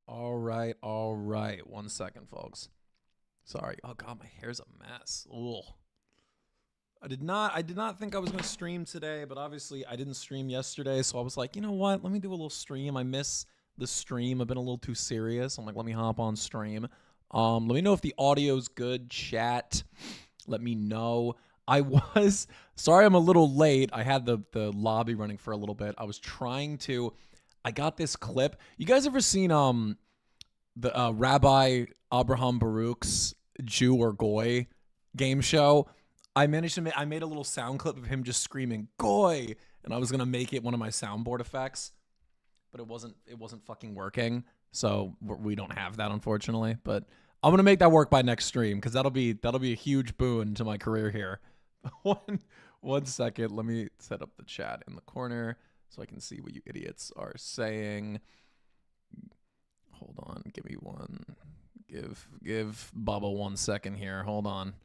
All right, all right. 1 second, folks. Sorry. Oh god, my hair's a mess. Ugh. I did not think I was going to stream today, but obviously I didn't stream yesterday, so I was like, you know what? Let me do a little stream. I miss the stream. I've been a little too serious. I'm like, let me hop on stream. Let me know if the audio's good, chat. Let me know. I was sorry I'm a little late. I had the lobby running for a little bit. I got this clip. You guys ever seen the Rabbi Abraham Baruch's Jew or Goy game show? I made a little sound clip of him just screaming "Goy," and I was gonna make it one of my soundboard effects, but it wasn't fucking working. So we don't have that, unfortunately. But I'm gonna make that work by next stream because that'll be a huge boon to my career here. One second, let me set up the chat in the corner so I can see what you idiots are saying. Hold on, give me one. Give Bubba 1 second here. Hold on.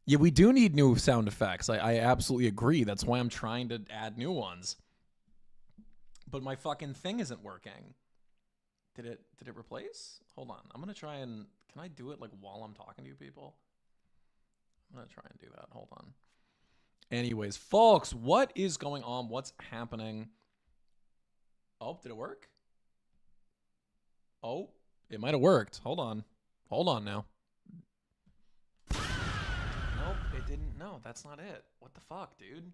Yeah, we do need new sound effects. I absolutely agree. That's why I'm trying to add new ones. But my fucking thing isn't working. Did it replace? Hold on. I'm going to try and... Can I do it like while I'm talking to you people? I'm going to try and do that. Hold on. Anyways, folks, what is going on? What's happening? Oh, did it work? Oh, it might have worked. Hold on. Hold on now. Nope, it didn't. No, that's not it. What the fuck, dude?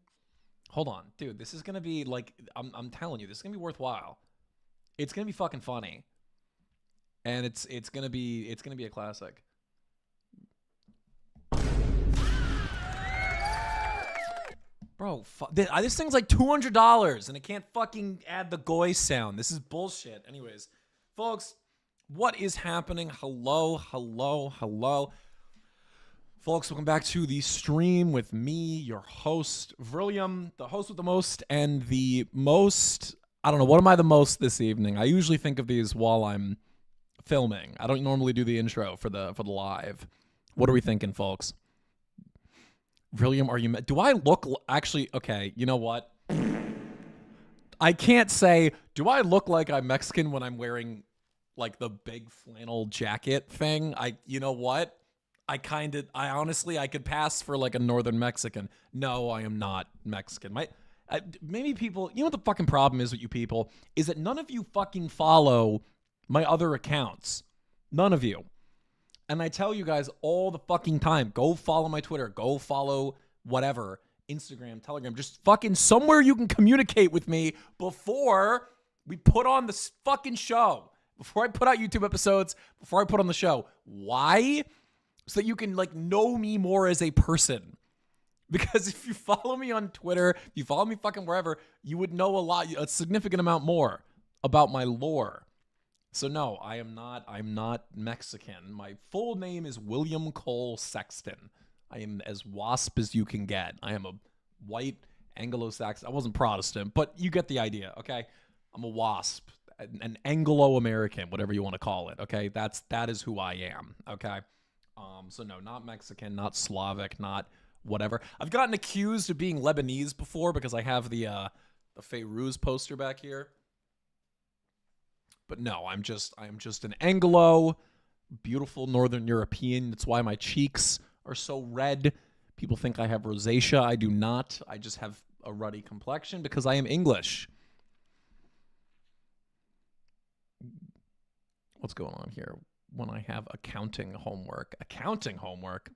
Hold on. Dude, this is going to be like, I'm telling you, this is going to be worthwhile. It's going to be fucking funny. And it's going to be a classic. Bro, this thing's like $200 and it can't fucking add the Goy sound. This is bullshit. Anyways, folks, what is happening? Hello. Folks, welcome back to the stream with me, your host, VRILLIUM, the host with the most and the most. I don't know, what am I the most this evening? I usually think of these while I'm filming. I don't normally do the intro for the live. What are we thinking, folks? VRILLIUM, are you... Do I look... Actually, okay, you know what? I can't say, do I look like I'm Mexican when I'm wearing, like, the big flannel jacket thing? You know what? I honestly, I could pass for, like, a northern Mexican. No, I am not Mexican. Maybe people... You know what the fucking problem is with you people? Is that none of you fucking follow my other accounts. None of you. And I tell you guys all the fucking time, go follow my Twitter, go follow whatever, Instagram, Telegram, just fucking somewhere you can communicate with me before we put on this fucking show, before I put out YouTube episodes, before I put on the show. Why? So that you can like know me more as a person. Because if you follow me on Twitter, if you follow me fucking wherever, you would know a significant amount more about my lore. So no, I'm not Mexican. My full name is William Cole Sexton. I am as WASP as you can get. I am a white Anglo-Saxon. I wasn't Protestant, but you get the idea, okay? I'm a WASP, an Anglo-American, whatever you want to call it, okay? That is who I am, okay? So no, not Mexican, not Slavic, not whatever. I've gotten accused of being Lebanese before because I have the Feyruz poster back here. But no, I'm just an Anglo, beautiful Northern European. That's why my cheeks are so red. People think I have rosacea. I do not. I just have a ruddy complexion because I am English. What's going on here? When I have accounting homework. Accounting homework?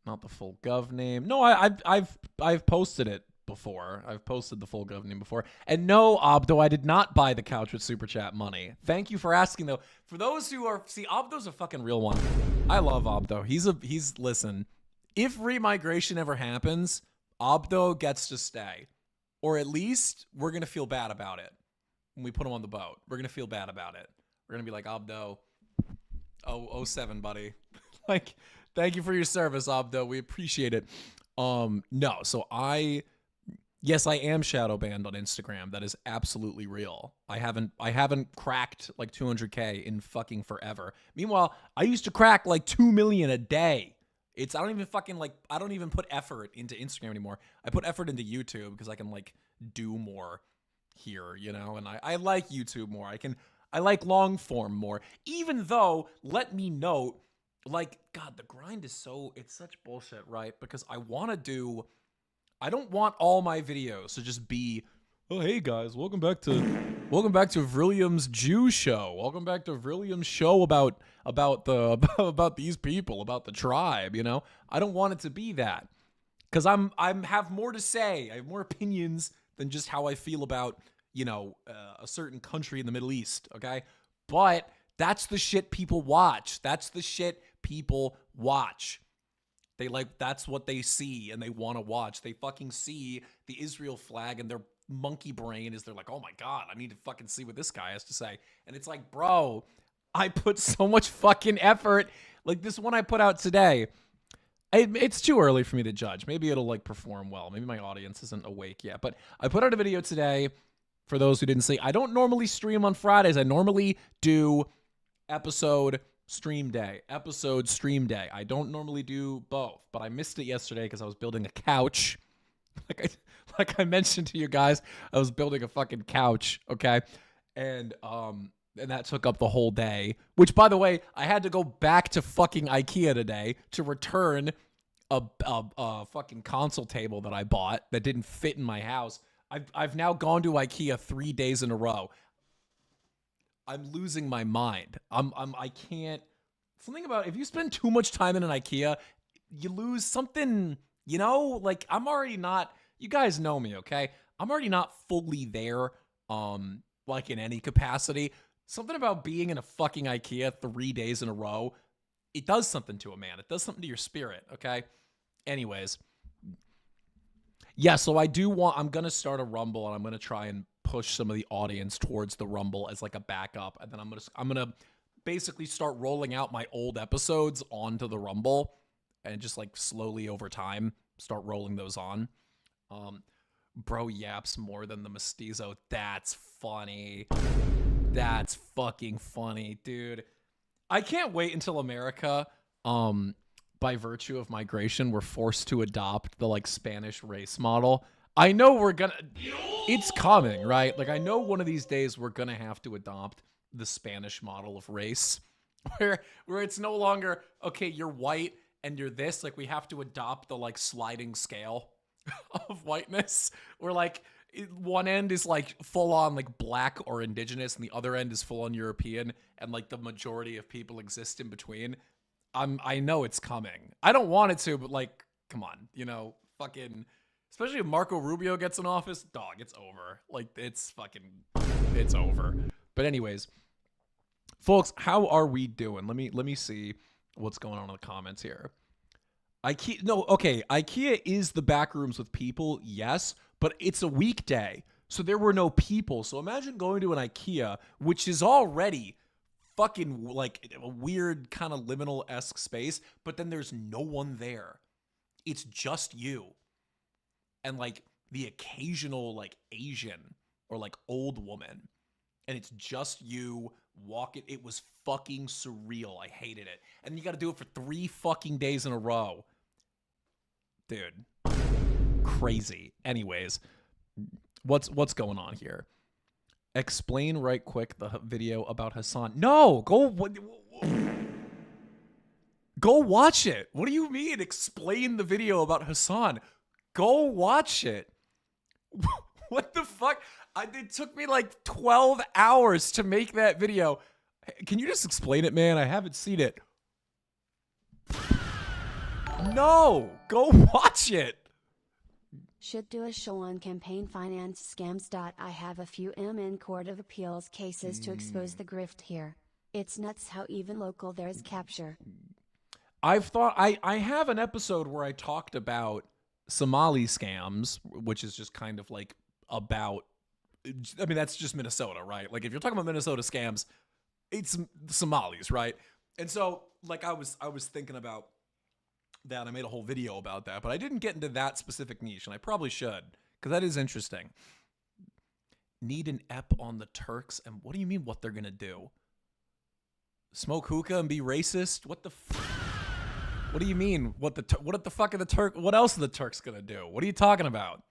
Not the full gov name. No, I've posted it before. I've posted the full gov name before. And no, Abdo, I did not buy the couch with Super Chat money. Thank you for asking, though. For those who are... See, Abdo's a fucking real one. I love Abdo. Listen, if remigration ever happens, Abdo gets to stay. Or at least we're going to feel bad about it when we put him on the boat. We're going to feel bad about it. We're going to be like, Abdo, 07, buddy. Like, thank you for your service, Abdo. We appreciate it. No, so yes, I am shadow banned on Instagram. That is absolutely real. I haven't cracked like 200K in fucking forever. Meanwhile, I used to crack like 2 million a day. I don't even put effort into Instagram anymore. I put effort into YouTube because I can like do more here, you know, and I like YouTube more. I like long form more, even though, let me note, like, God, the grind is it's such bullshit, right? Because I don't want all my videos to just be, oh, hey guys, welcome back to VRILLIUM's Jew show. Welcome back to VRILLIUM's show about these people, about the tribe, you know? I don't want it to be that. Because I have more to say. I have more opinions than just how I feel about, you know, a certain country in the Middle East, okay? But that's the shit people watch. That's the shit people watch. That's what they see and they want to watch. They fucking see the Israel flag and their monkey brain they're like, oh my God, I need to fucking see what this guy has to say. And it's like, bro, I put so much fucking effort. Like this one I put out today. It's too early for me to judge. Maybe it'll like perform well. Maybe my audience isn't awake yet. But I put out a video today. For those who didn't see, I don't normally stream on Fridays. I normally do episode stream day. I don't normally do both, but I missed it yesterday because I was building a couch. Like I mentioned to you guys, I was building a fucking couch. Okay, and that took up the whole day. Which, by the way, I had to go back to fucking IKEA today to return a fucking console table that I bought that didn't fit in my house. I've now gone to IKEA 3 days in a row. I'm losing my mind. I can't. Something about if you spend too much time in an IKEA, you lose something. You know, like I'm already not. You guys know me, okay? I'm already not fully there. Like in any capacity. Something about being in a fucking IKEA 3 days in a row, it does something to a man. It does something to your spirit, okay? Anyways. Yeah, so I'm going to start a Rumble, and I'm going to try and push some of the audience towards the Rumble as like a backup. And then I'm going to basically start rolling out my old episodes onto the Rumble and just like slowly over time start rolling those on. Bro yaps more than the mestizo. That's funny. That's fucking funny, dude. I can't wait until America, by virtue of migration, we're forced to adopt the like Spanish race model. I know it's coming, right? Like I know one of these days we're gonna have to adopt the Spanish model of race, where it's no longer, okay, you're white and you're this. Like we have to adopt the like sliding scale of whiteness, where like one end is like full on like black or indigenous and the other end is full on European, and like the majority of people exist in between. I know it's coming. I don't want it to, but like, come on, you know, fucking, especially if Marco Rubio gets in office, dog, it's over. Like it's over. But anyways, folks, how are we doing? Let me see what's going on in the comments here. IKEA is the back rooms with people, yes, but it's a weekday, so there were no people. So imagine going to an IKEA, which is already fucking like a weird kind of liminal-esque space, but then there's no one there. It's just you. And like the occasional like Asian or like old woman. And it's just you walking. It was fucking surreal. I hated it. And you got to do it for 3 fucking days in a row. Dude. Crazy. Anyways, what's going on here? Explain right quick the video about Hassan. No, go watch it. What do you mean explain the video about Hassan? Go watch it. What the fuck? It took me like 12 hours to make that video. Can you just explain it, man? I haven't seen it. No, go watch it. Should do a show on campaign finance scams. I have a few in Court of Appeals cases to expose the grift here. It's nuts how even local there's capture. I've thought I have an episode where I talked about Somali scams, which is just kind of like about, I mean, that's just Minnesota, right? Like if you're talking about Minnesota scams, it's Somalis, right? And so like I was thinking about that. I made a whole video about that, but I didn't get into that specific niche, and I probably should, because that is interesting. Need an ep on the Turks, and what do you mean what they're gonna do? Smoke hookah and be racist? What the what do you mean? What the fuck are the Turk? What else are the Turks gonna do? What are you talking about?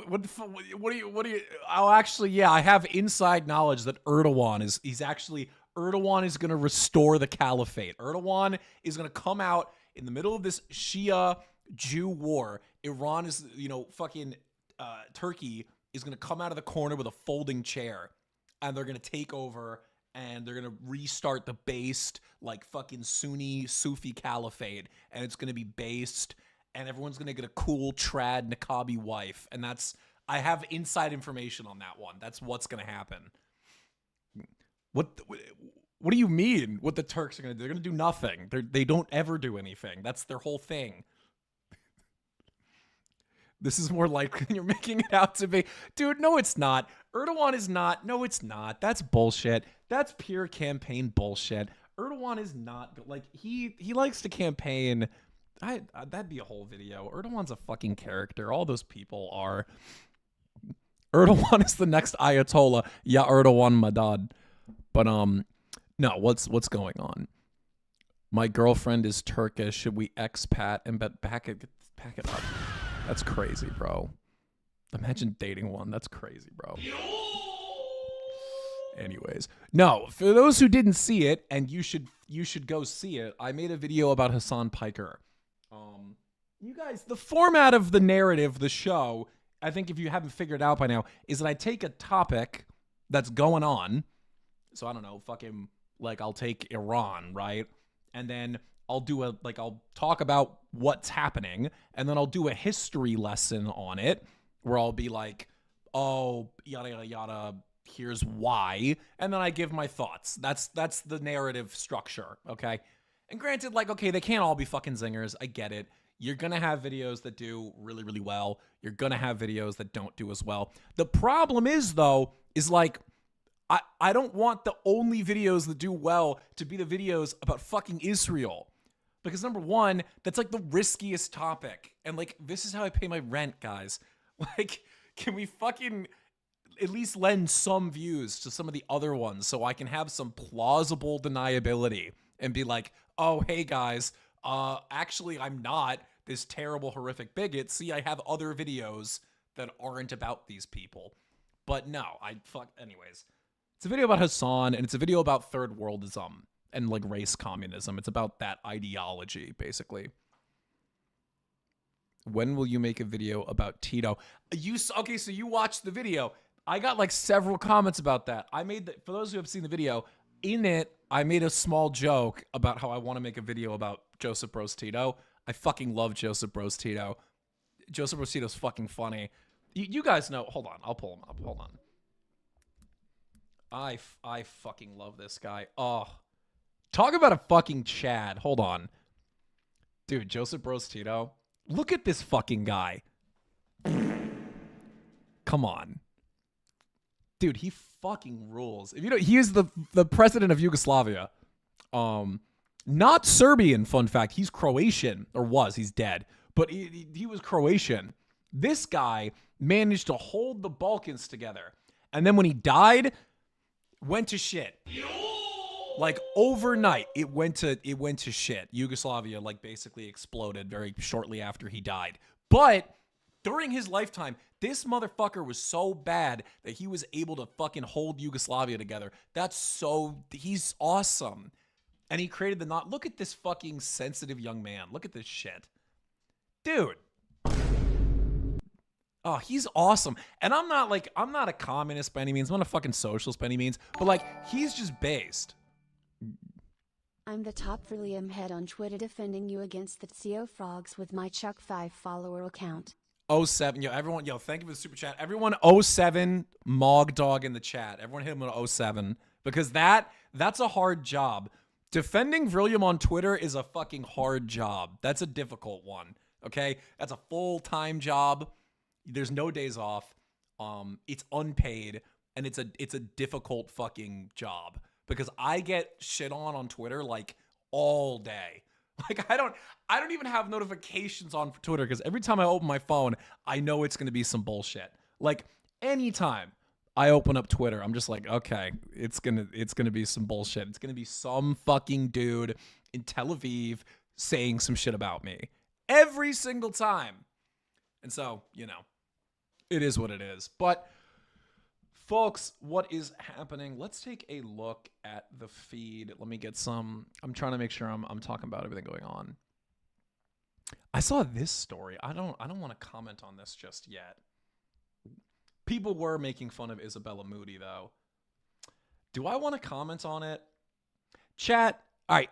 What do you? Oh, actually, yeah, I have inside knowledge that Erdogan is going to restore the caliphate. Erdogan is going to come out in the middle of this Shia Jew war. Iran is, fucking Turkey is going to come out of the corner with a folding chair, and they're going to take over, and they're going to restart the based, like, fucking Sunni Sufi caliphate, and it's going to be based, and everyone's going to get a cool trad niqabi wife, and I have inside information on that one. That's what's going to happen. What do you mean what the Turks are going to do? They're going to do nothing. They don't ever do anything. That's their whole thing. This is more like you're making it out to be. Dude, no, it's not. Erdogan is not. No, it's not. That's bullshit. That's pure campaign bullshit. Erdogan is not. Like, he likes to campaign. That'd be a whole video. Erdogan's a fucking character. All those people are. Erdogan is the next Ayatollah. Ya Erdogan Madad. But, no, what's going on? My girlfriend is Turkish. Should we expat and back it up? That's crazy, bro. Imagine dating one. That's crazy, bro. Anyways, no, for those who didn't see it, and you should go see it, I made a video about Hassan Piker. You guys, the format of the narrative, the show, I think if you haven't figured it out by now, is that I take a topic that's going on. So I don't know, fucking, like, I'll take Iran, right? And then I'll talk about what's happening, and then I'll do a history lesson on it, where I'll be like, oh, yada, yada, yada, here's why, and then I give my thoughts. That's the narrative structure, okay? And granted, like, okay, they can't all be fucking zingers. I get it. You're gonna have videos that do really, really well. You're gonna have videos that don't do as well. The problem is, though, is like, I don't want the only videos that do well to be the videos about fucking Israel. Because number one, that's like the riskiest topic. And like, this is how I pay my rent, guys. Like, can we fucking at least lend some views to some of the other ones so I can have some plausible deniability and be like, oh, hey guys, actually I'm not this terrible, horrific bigot. See, I have other videos that aren't about these people. But no, anyways. It's a video about Hassan, and it's a video about third worldism and like race communism. It's about that ideology, basically. When will you make a video about Tito? Okay, so you watched the video. I got like several comments about that. For those who have seen the video, in it, I made a small joke about how I want to make a video about Joseph Broz Tito. I fucking love Joseph Broz Tito. Joseph Broz Tito's fucking funny. You guys know. Hold on, I'll pull him up. Hold on. I fucking love this guy. Oh, talk about a fucking Chad. Hold on. Dude, Joseph Broz Tito. Look at this fucking guy. Come on. Dude, he fucking rules. If you know, he is the president of Yugoslavia. Not Serbian, fun fact. He's Croatian, or was. He's dead. But he was Croatian. This guy managed to hold the Balkans together. And then when he died, went to shit. Like overnight, it went to shit. Yugoslavia like basically exploded very shortly after he died. But during his lifetime, this motherfucker was so bad that he was able to fucking hold Yugoslavia together. He's awesome. And he created look at this fucking sensitive young man. Look at this shit. Dude. Oh, he's awesome. And I'm not a communist by any means. I'm not a fucking socialist by any means. But like, he's just based. I'm the top VRILLIUM head on Twitter defending you against the CO frogs with my Chuck 5 follower account. 07. Everyone, thank you for the super chat. Everyone 07 Mog Dog in the chat. Everyone hit him with 07. Because that's a hard job. Defending VRILLIUM on Twitter is a fucking hard job. That's a difficult one. Okay? That's a full-time job. There's no days off. It's unpaid, and it's a difficult fucking job because I get shit on Twitter like all day. Like I don't even have notifications on for Twitter because every time I open my phone, I know it's gonna be some bullshit. Like anytime I open up Twitter, I'm just like, okay, it's gonna be some bullshit. It's gonna be some fucking dude in Tel Aviv saying some shit about me every single time. And so, It is what it is. But folks, what is happening? Let's take a look at the feed. Let me get some. I'm trying to make sure I'm talking about everything going on. I saw this story. I don't want to comment on this just yet. People were making fun of Isabella Moody though. Do I want to comment on it? Chat. All right.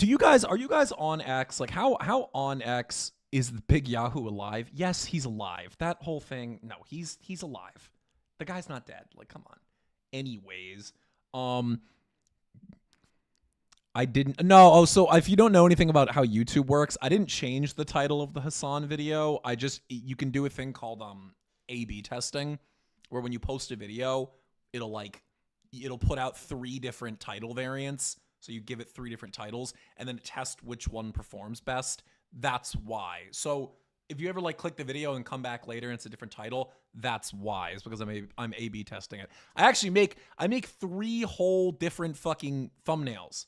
Are you guys on X? Like how on X is the big Yahoo alive? Yes, he's alive. That whole thing. No, he's alive. The guy's not dead. Like, come on. Anyways, I didn't know. Oh, so if you don't know anything about how YouTube works, I didn't change the title of the Hassan video. You can do a thing called A/B testing, where when you post a video, it'll put out 3 different title variants. So you give it 3 different titles and then test which one performs best. That's why. So if you ever click the video and come back later and it's a different title, that's why. It's because I'm A/B testing it. I make 3 whole different fucking thumbnails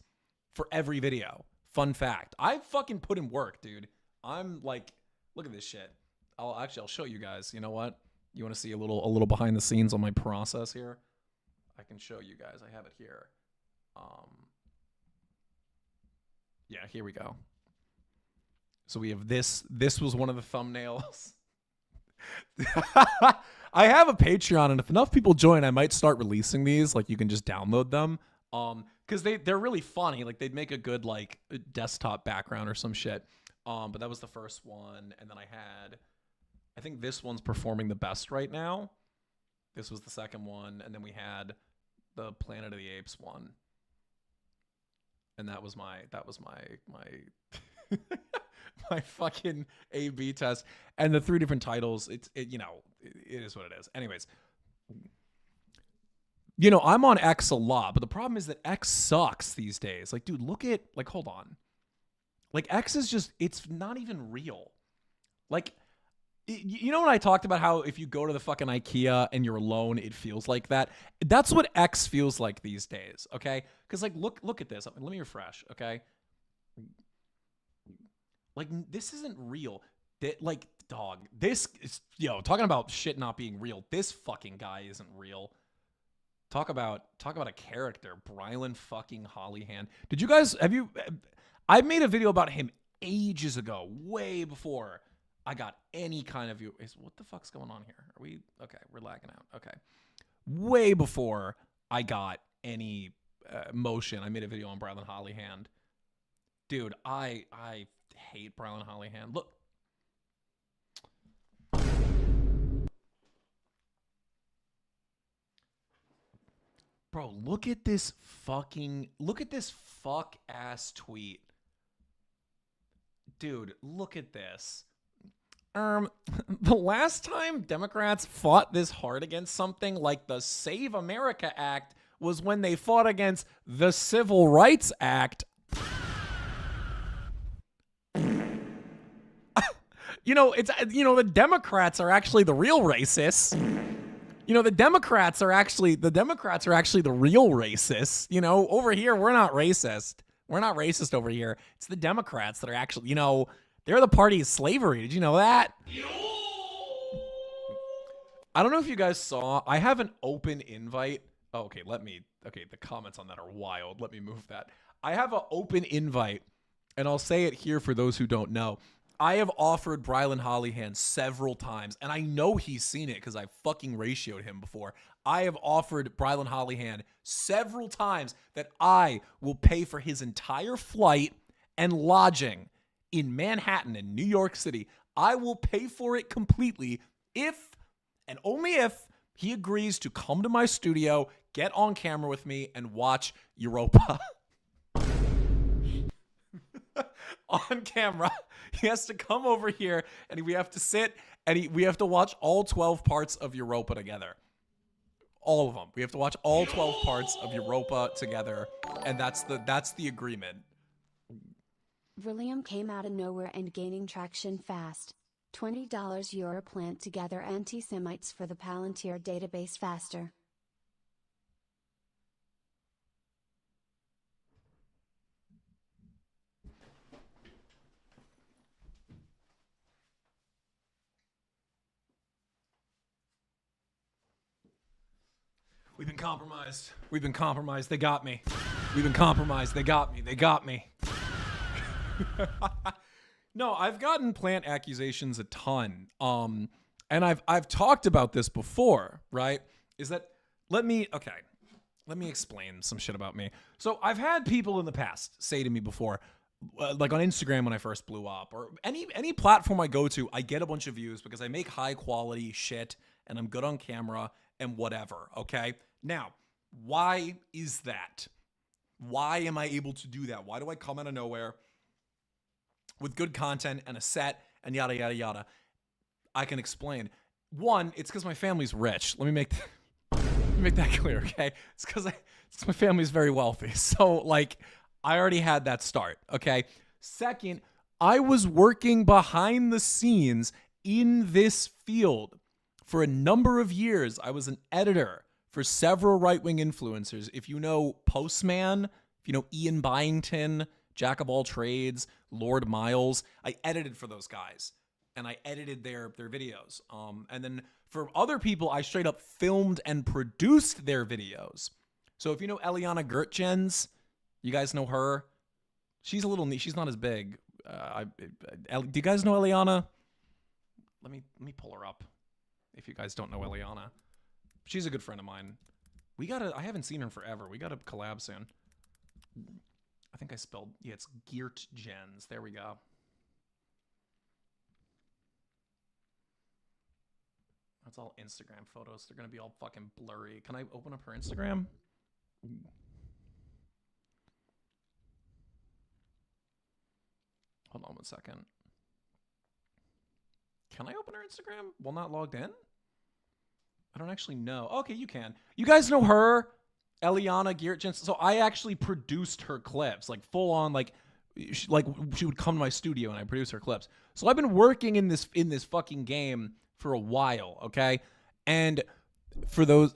for every video. Fun fact. I fucking put in work, dude. I'm like, look at this shit. I'll show you guys. You know what? You want to see a little behind the scenes on my process here? I can show you guys. I have it here. Yeah, here we go. So we have this. This was one of the thumbnails. I have a Patreon, and if enough people join, I might start releasing these. Like, you can just download them. Because they're really funny. Like, they'd make a good desktop background or some shit. But that was the first one, and then I think this one's performing the best right now. This was the second one, and then we had the Planet of the Apes one. And that was my my fucking A/B test. And the 3 different titles, it is what it is. Anyways, I'm on X a lot, but the problem is that X sucks these days. Like, dude, hold on. Like, X is just, it's not even real. Like, you know when I talked about how if you go to the fucking IKEA and you're alone, it feels like that? That's what X feels like these days, okay? Because, look at this. Let me refresh, okay? Like, this isn't real. Dog, this is, talking about shit not being real. This fucking guy isn't real. Talk about a character, Brylan fucking Hollyhan. Did you guys, I made a video about him ages ago, way before I got any kind of view. What the fuck's going on here? Okay, we're lagging out. Okay. Way before I got any motion, I made a video on Brylan Hollyhan. Dude, I hate Brylan Hollyhan. Look. Bro, look at this fuck ass tweet. Dude, look at this. The last time Democrats fought this hard against something like the Save America Act was when they fought against the Civil Rights Act. The Democrats are actually the real racists. The Democrats are actually the real racists. Over here, we're not racist. We're not racist over here. It's the Democrats that are actually, they're the party of slavery. Did you know that? I don't know if you guys saw, I have an open invite. Oh, okay, the comments on that are wild. Let me move that. I have an open invite, and I'll say it here for those who don't know. I have offered Brylan Hollyhan several times, and I know he's seen it because I fucking ratioed him before. I have offered Brylan Hollyhan several times that I will pay for his entire flight and lodging in Manhattan and New York City. I will pay for it completely if, and only if, he agrees to come to my studio, get on camera with me, and watch Europa. On camera. He has to come over here, and we have to sit, and we have to watch all 12 parts of Europa together. All of them. We have to watch all 12 parts of Europa together, and that's the agreement. VRILLIUM came out of nowhere and gaining traction fast. $20 Euro plant together anti-Semites for the Palantir database faster. We've been compromised. We've been compromised. They got me. We've been compromised. They got me. They got me. No, I've gotten plant accusations a ton. And I've talked about this before, right? Is that let me explain some shit about me. So I've had people in the past say to me before, like on Instagram when I first blew up, or any platform I go to, I get a bunch of views because I make high quality shit and I'm good on camera and whatever, okay? Now, why is that? Why am I able to do that? Why do I come out of nowhere with good content and a set and yada, yada, yada? I can explain. One, it's because my family's rich. Let me make that clear, okay? It's because my family's very wealthy. So, like, I already had that start, okay? Second, I was working behind the scenes in this field for a number of years. I was an editor for several right-wing influencers. If you know Postman, if you know Ian Byington, Jack of all trades, Lord Miles, I edited for those guys. And I edited their videos. And then for other people, I straight up filmed and produced their videos. So if you know Eliana Gertjens, you guys know her. She's a little, she's not as big. Do you guys know Eliana? Let me pull her up. If you guys don't know Eliana, she's a good friend of mine. I haven't seen her in forever. We gotta collab soon. I think I spelled, yeah, it's Geertjens. There we go. That's all Instagram photos. They're going to be all fucking blurry. Can I open up her Instagram? Hold on one second. Can I open her Instagram while not logged in? I don't actually know. Okay, you can. You guys know her, Eliana Geertjens. So I actually produced her clips, like full on, like she would come to my studio and I produce her clips. So I've been working in this fucking game for a while, okay? And for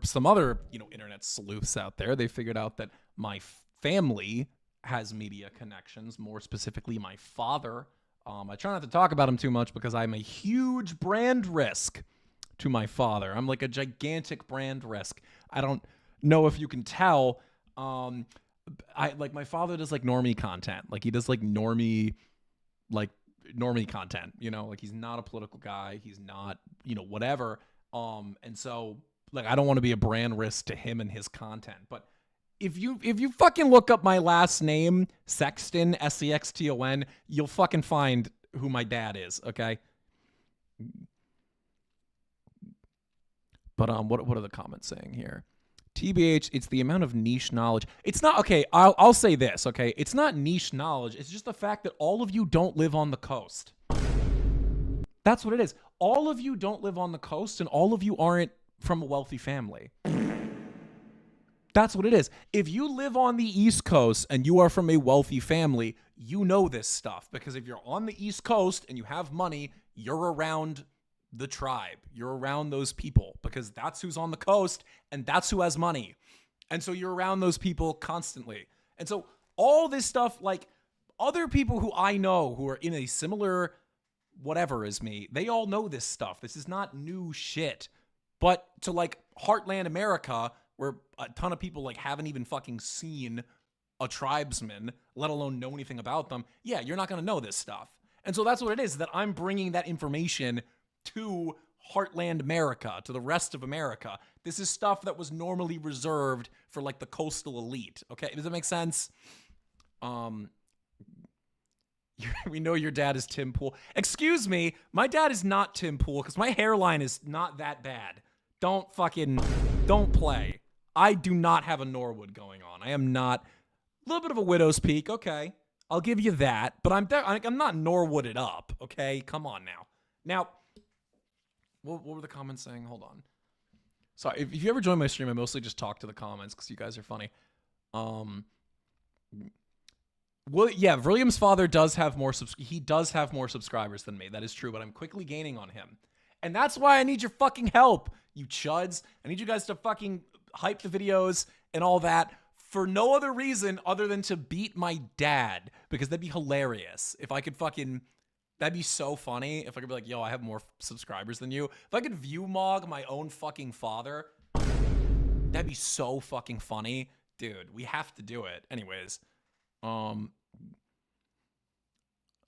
some other, internet sleuths out there, they figured out that my family has media connections, more specifically my father. I try not to talk about him too much because I'm a huge brand risk to my father. I'm like a gigantic brand risk. I don't know if you can tell. My father does like normie content. Like he does like normie content, like he's not a political guy. He's not, whatever. And so like, I don't want to be a brand risk to him and his content. But if you fucking look up my last name, Sexton, Sexton, you'll fucking find who my dad is. Okay. But, what are the comments saying here? TBH, it's the amount of niche knowledge. It's not, okay, I'll say this, okay? It's not niche knowledge. It's just the fact that all of you don't live on the coast. That's what it is. All of you don't live on the coast and all of you aren't from a wealthy family. That's what it is. If you live on the East Coast and you are from a wealthy family, you know this stuff. Because if you're on the East Coast and you have money, you're around the tribe. You're around those people because that's who's on the coast and that's who has money. And so you're around those people constantly. And so all this stuff, like other people who I know who are in a similar whatever as me, they all know this stuff. This is not new shit. But to like Heartland America, where a ton of people like haven't even fucking seen a tribesman, let alone know anything about them, yeah, you're not going to know this stuff. And so that's what it is, that I'm bringing that information to Heartland America, to the rest of America. This is stuff that was normally reserved for like the coastal elite. Okay, does that make sense? We know your dad is Tim Pool. Excuse me, my dad is not Tim Pool because my hairline is not that bad. Don't play. I do not have a Norwood going on. I am not. A little bit of a widow's peak. Okay, I'll give you that. But I'm not Norwooded up. Okay, come on now. Now. What were the comments saying? Hold on. Sorry, if you ever join my stream, I mostly just talk to the comments because you guys are funny. Well, yeah, VRILLIUM's father does have more subscribers than me. That is true, but I'm quickly gaining on him. And that's why I need your fucking help, you chuds. I need you guys to fucking hype the videos and all that for no other reason other than to beat my dad, because that'd be hilarious if I could fucking... That'd be so funny if I could be like, yo, I have more subscribers than you. If I could view mog my own fucking father, That'd be so fucking funny. Dude, we have to do it. Anyways. Oh,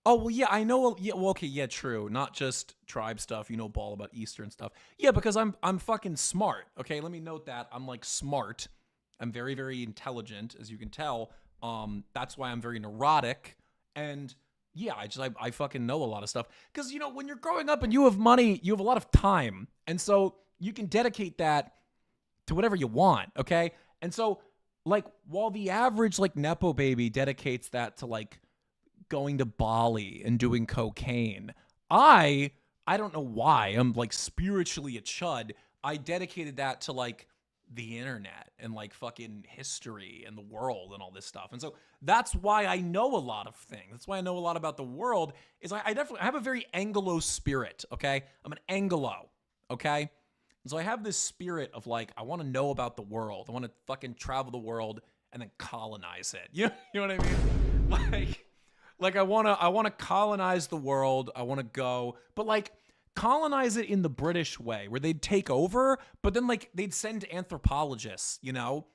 well, yeah, I know. Yeah, well, okay, yeah, true. Not just tribe stuff. You know, all about Eastern stuff. Yeah, because I'm fucking smart. Okay, let me note that I'm like smart. I'm very, very intelligent, as you can tell. That's why I'm very neurotic. And yeah, I fucking know a lot of stuff. Because, you know, when you're growing up and you have money, you have a lot of time. And so you can dedicate that to whatever you want, okay? And so, like, while the average, like, Nepo baby dedicates that to, like, going to Bali and doing cocaine, I don't know why. I'm, like, spiritually a chud. I dedicated that to, like, the internet and, like, fucking history and the world and all this stuff. And so that's why I know a lot of things. That's why I know a lot about the world, is I definitely have a very Anglo spirit, okay? I'm an Anglo, okay? And so I have this spirit of, like, I want to know about the world. I want to fucking travel the world and then colonize it. You know what I mean? Like I want to colonize the world. I want to go, but like colonize it in the British way, where they'd take over, but then like they'd send anthropologists, you know,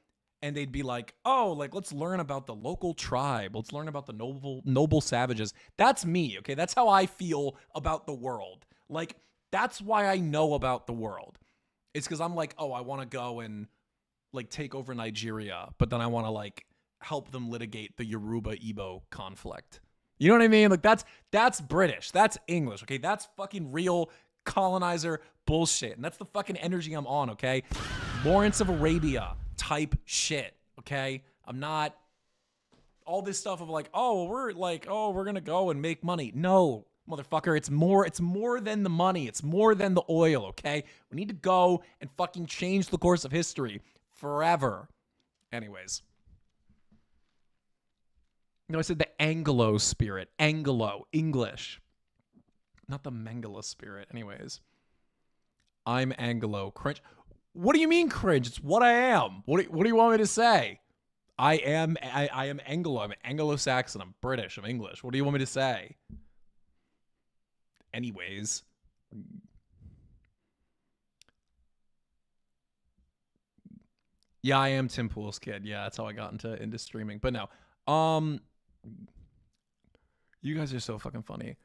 and they'd be like, oh, like let's learn about the local tribe. Let's learn about the noble savages. That's me, okay? That's how I feel about the world. Like that's why I know about the world. It's because I'm like, oh, I want to go and like take over Nigeria, but then I want to like help them litigate the Yoruba Igbo conflict. You know what I mean? Like that's British. That's English, okay? That's fucking real colonizer bullshit. And that's the fucking energy I'm on, okay? Lawrence of Arabia type shit, okay? I'm not all this stuff of like, oh, we're going to go and make money. No, motherfucker, it's more than the money. It's more than the oil, okay? We need to go and fucking change the course of history forever. Anyways. No, I said the Anglo spirit. Anglo, English. Not the Mengele spirit. Anyways. I'm Anglo. Cringe. What do you mean cringe? It's what I am. What do you want me to say? I am Anglo. I'm Anglo-Saxon. I'm British. I'm English. What do you want me to say? Anyways. Yeah, I am Tim Pool's kid. Yeah, that's how I got into streaming. But no. You guys are so fucking funny.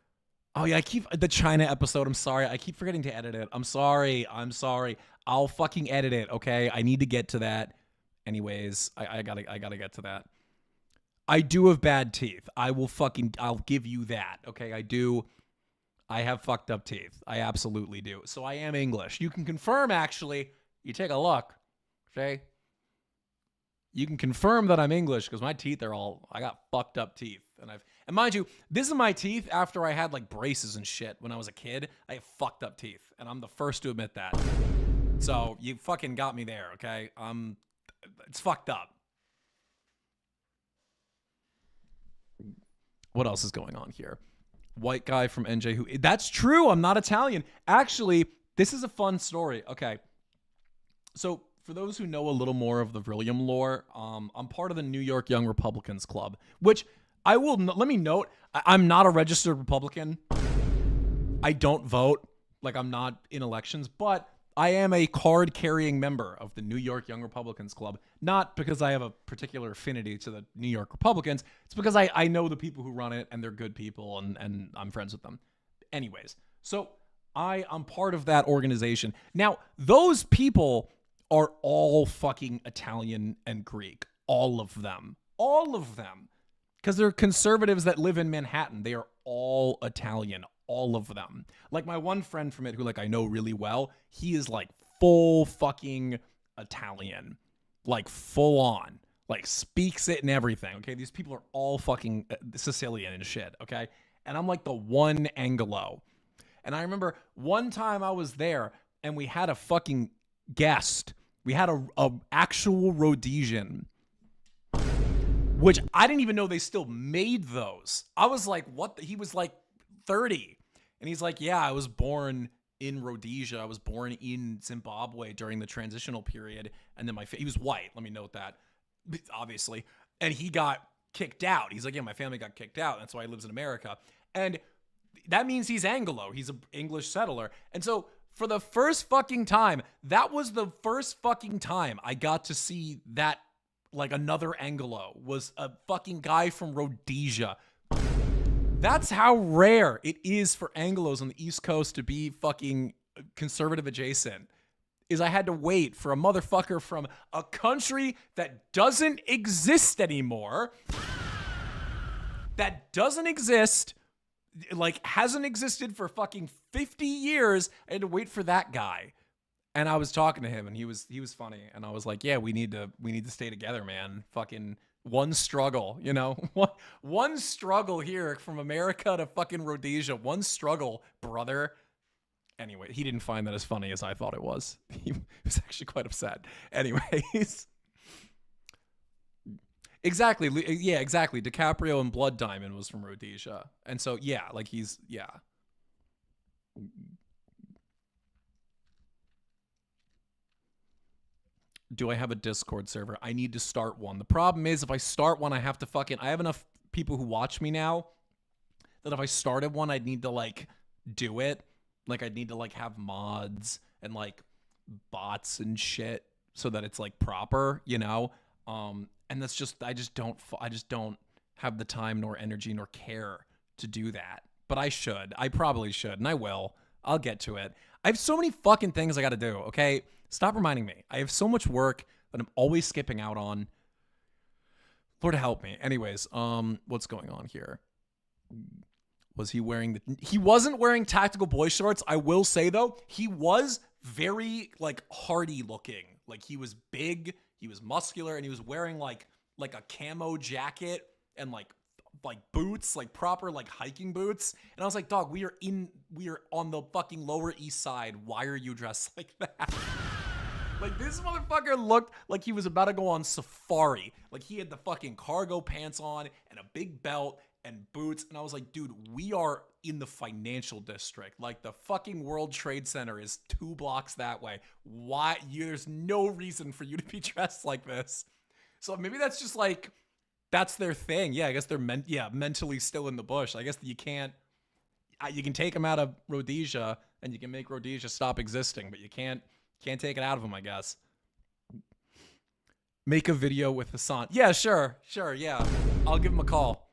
Oh yeah, I keep the China episode. I'm sorry. I keep forgetting to edit it. I'm sorry. I'll fucking edit it, okay? I need to get to that. Anyways, I gotta get to that. I do have bad teeth. I'll give you that. Okay, I do. I have fucked up teeth. I absolutely do. So I am English. You can confirm, actually. You take a look. Okay? You can confirm that I'm English because my teeth I got fucked up teeth. And mind you, this is my teeth after I had like braces and shit when I was a kid. I have fucked up teeth. And I'm the first to admit that. So you fucking got me there, okay? It's fucked up. What else is going on here? White guy from NJ that's true. I'm not Italian. Actually, this is a fun story. Okay. So for those who know a little more of the VRILLIUM lore, I'm part of the New York Young Republicans Club, which let me note, I'm not a registered Republican. I don't vote. Like I'm not in elections, but I am a card-carrying member of the New York Young Republicans Club, not because I have a particular affinity to the New York Republicans. It's because I know the people who run it, and they're good people, and I'm friends with them. Anyways, so I'm part of that organization. Now, those people are all fucking Italian and Greek. All of them. All of them. Because they're conservatives that live in Manhattan. They are all Italian. All of them. Like my one friend from it who like I know really well, he is like full fucking Italian. Like full on. Like speaks it and everything. Okay, these people are all fucking Sicilian and shit. Okay, and I'm like the one Anglo. And I remember one time I was there and we had a fucking guest. We had a actual Rhodesian, which I didn't even know they still made those. I was like, what? He was like 30. And he's like, yeah, I was born in Rhodesia. I was born in Zimbabwe during the transitional period. And then he was white. Let me note that, obviously. And he got kicked out. He's like, yeah, my family got kicked out. That's why he lives in America. And that means he's Anglo. He's an English settler. And so For the first fucking time, that was the first fucking time I got to see that, like, another Anglo was a fucking guy from Rhodesia. That's how rare it is for Anglos on the East Coast to be fucking conservative adjacent. Is I had to wait for a motherfucker from a country that doesn't exist anymore. That doesn't exist, like hasn't existed for fucking 50 years. I had to wait for that guy. And I was talking to him and he was funny. And I was like, yeah, we need to stay together, man. Fucking one struggle, you know? One struggle here from America to fucking Rhodesia. One struggle, brother. Anyway, he didn't find that as funny as I thought it was. He was actually quite upset. Anyways. Exactly. Yeah, exactly. DiCaprio in Blood Diamond was from Rhodesia. And so, yeah, like yeah. Do I have a Discord server? I need to start one. The problem is if I start one, I have enough people who watch me now that if I started one, I'd need to like do it. Like I'd need to like have mods and like bots and shit so that it's like proper, you know? And that's just, I just don't have the time nor energy nor care to do that. But I probably should, and I will. I'll get to it. I have so many fucking things I got to do, okay? Stop reminding me. I have so much work that I'm always skipping out on. Lord help me. Anyways, what's going on here? Was he wearing he wasn't wearing tactical boy shorts. I will say though, he was very like hardy looking. Like he was big, he was muscular, and he was wearing like a camo jacket and like boots, like proper like hiking boots. And I was like, dog, we are on the fucking Lower East Side. Why are you dressed like that? Like this motherfucker looked like he was about to go on safari. Like he had the fucking cargo pants on and a big belt and boots. And I was like, dude, we are in the financial district. Like the fucking World Trade Center is 2 blocks that way. Why? There's no reason for you to be dressed like this. So maybe that's just like, that's their thing. Yeah, I guess they're mentally still in the bush. I guess you can take them out of Rhodesia and you can make Rhodesia stop existing, but you can't take it out of them, I guess. Make a video with Hassan. Yeah, sure, yeah. I'll give him a call.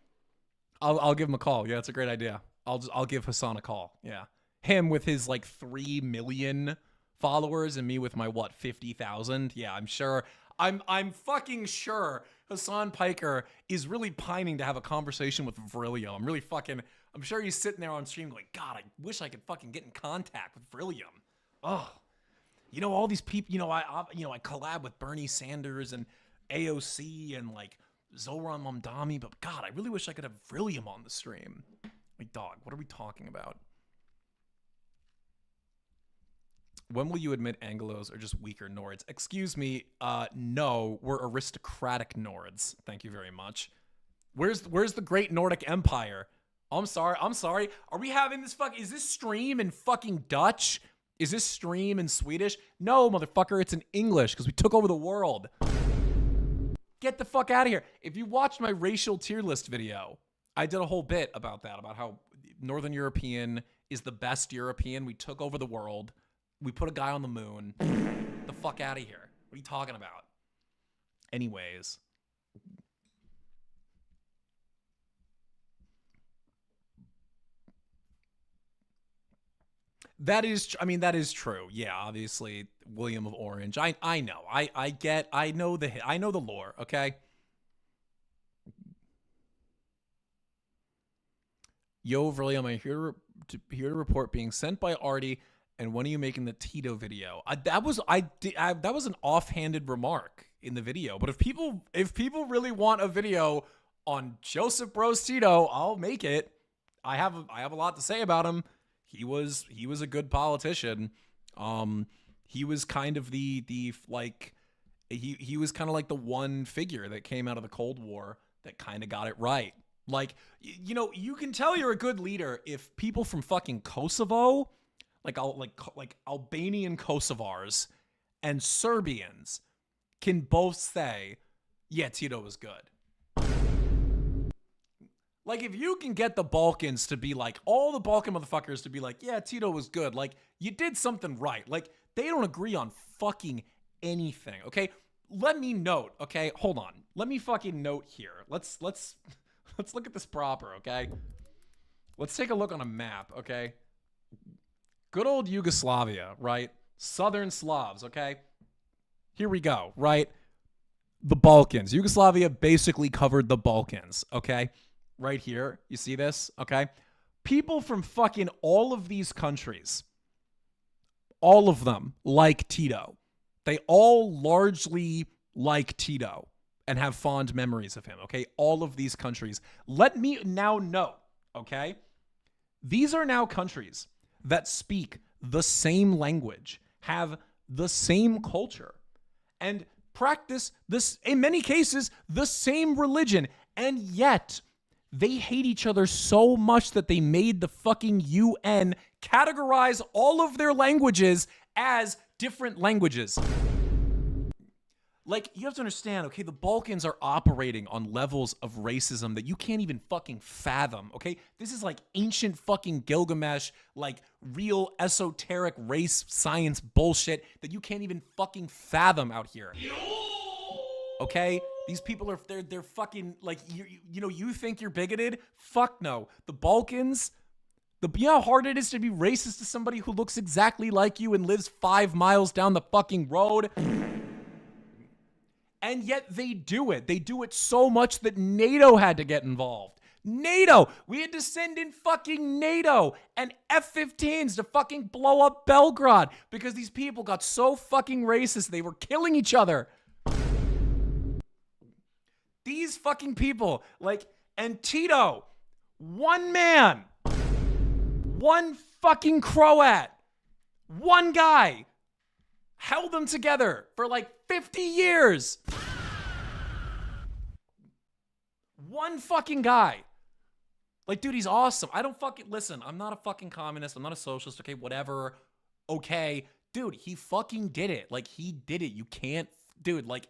I'll give him a call. Yeah, it's a great idea. I'll give Hassan a call. Yeah. Him with his like 3 million followers and me with my 50,000. Yeah, I'm sure. I'm fucking sure Hassan Piker is really pining to have a conversation with VRILLIUM. I'm sure he's sitting there on stream going, God, I wish I could fucking get in contact with VRILLIUM. Oh. You know, all these people, I collab with Bernie Sanders and AOC and like Zoran Mamdani, but God, I really wish I could have VRILLIUM on the stream. Like, dog, what are we talking about? When will you admit Anglos are just weaker Nords? Excuse me, no, we're aristocratic Nords. Thank you very much. Where's the great Nordic Empire? I'm sorry. Are we having this is this stream in fucking Dutch? Is this stream in Swedish? No, motherfucker, it's in English because we took over the world. Get the fuck out of here. If you watched my racial tier list video, I did a whole bit about that, about how Northern European is the best European. We took over the world. We put a guy on the moon. The fuck out of here. What are you talking about? Anyways. That is true. Yeah, obviously, William of Orange. I know. I know the lore, okay? Yo, VRILLIUM, I'm here to report being sent by Artie, and when are you making the Tito video? That was an offhanded remark in the video. But if people really want a video on Joseph Broz Tito, I'll make it. I have a lot to say about him. He was a good politician. He was kind of he was kind of like the one figure that came out of the Cold War that kind of got it right. Like, you can tell you're a good leader if people from fucking Kosovo, like Albanian Kosovars and Serbians can both say, yeah, Tito was good. Like, if you can get the Balkans to be like, all the Balkan motherfuckers to be like, yeah, Tito was good. Like, you did something right. Like, they don't agree on fucking anything, okay? Let me note, okay? Hold on. Let me fucking note here. Let's look at this proper, okay? Let's take a look on a map, okay? Good old Yugoslavia, right? Southern Slavs, okay? Here we go, right? The Balkans. Yugoslavia basically covered the Balkans, okay? Right here. You see this? Okay. People from fucking all of these countries, all of them like Tito. They all largely like Tito and have fond memories of him. Okay. All of these countries. Let me now know. Okay. These are now countries that speak the same language, have the same culture, and practice this, in many cases, the same religion. And yet, they hate each other so much that they made the fucking UN categorize all of their languages as different languages. Like, you have to understand, okay, the Balkans are operating on levels of racism that you can't even fucking fathom, okay? This is like ancient fucking Gilgamesh, like real esoteric race science bullshit that you can't even fucking fathom out here. Okay? These people are, they're fucking, like, you know, you think you're bigoted? Fuck no. The Balkans, you know how hard it is to be racist to somebody who looks exactly like you and lives 5 miles down the fucking road? And yet they do it. They do it so much that NATO had to get involved. NATO! We had to send in fucking NATO and F-15s to fucking blow up Belgrade because these people got so fucking racist they were killing each other. These fucking people, like, and Tito, one man, one fucking Croat, one guy, held them together for like 50 years. One fucking guy. Like, dude, he's awesome. I don't fucking, listen, I'm not a fucking communist. I'm not a socialist. Okay, whatever. Okay. Dude, he fucking did it. Like, he did it. You can't, dude, like,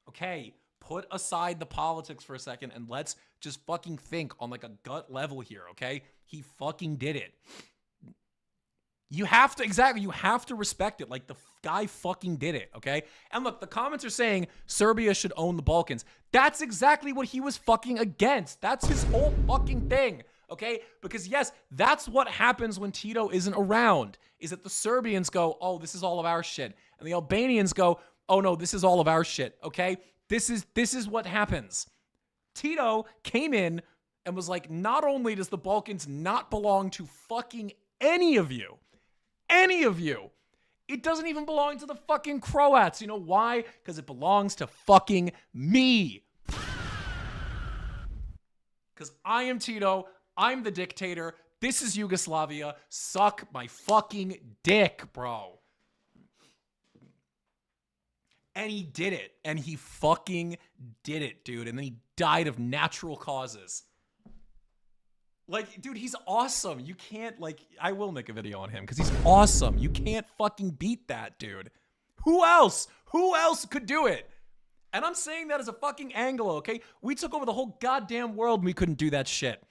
okay, put aside the politics for a second and let's just fucking think on like a gut level here, okay? He fucking did it. You have to, exactly, you have to respect it. Like, the guy fucking did it, okay? And look, the comments are saying Serbia should own the Balkans. That's exactly what he was fucking against. That's his whole fucking thing, okay? Because yes, that's what happens when Tito isn't around, is that the Serbians go, oh, this is all of our shit. And the Albanians go, oh no, this is all of our shit, okay? This is what happens. Tito came in and was like, not only does the Balkans not belong to fucking any of you, it doesn't even belong to the fucking Croats. You know why? Because it belongs to fucking me. Because I am Tito. I'm the dictator. This is Yugoslavia. Suck my fucking dick, bro. And he did it. And he fucking did it, dude. And then he died of natural causes. Like, dude, he's awesome. You can't, like, I will make a video on him because he's awesome. You can't fucking beat that, dude. Who else? Who else could do it? And I'm saying that as a fucking Anglo, okay? We took over the whole goddamn world and we couldn't do that shit.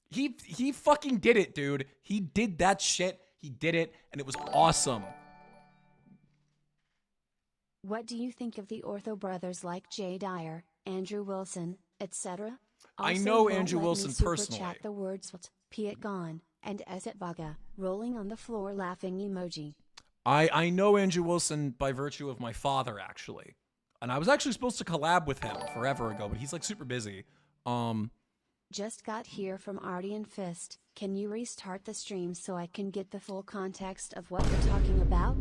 He fucking did it, dude. He did that shit. He did it, and it was awesome. What do you think of the Ortho brothers like Jay Dyer, Andrew Wilson, etc.? I know Andrew Wilson personally. Chat the words Piet gone and Eset Vaga rolling on the floor laughing emoji. I know Andrew Wilson by virtue of my father, actually. And I was actually supposed to collab with him forever ago, but he's like super busy. Just got here from Artie and Fist. Can you restart the stream so I can get the full context of what we're talking about?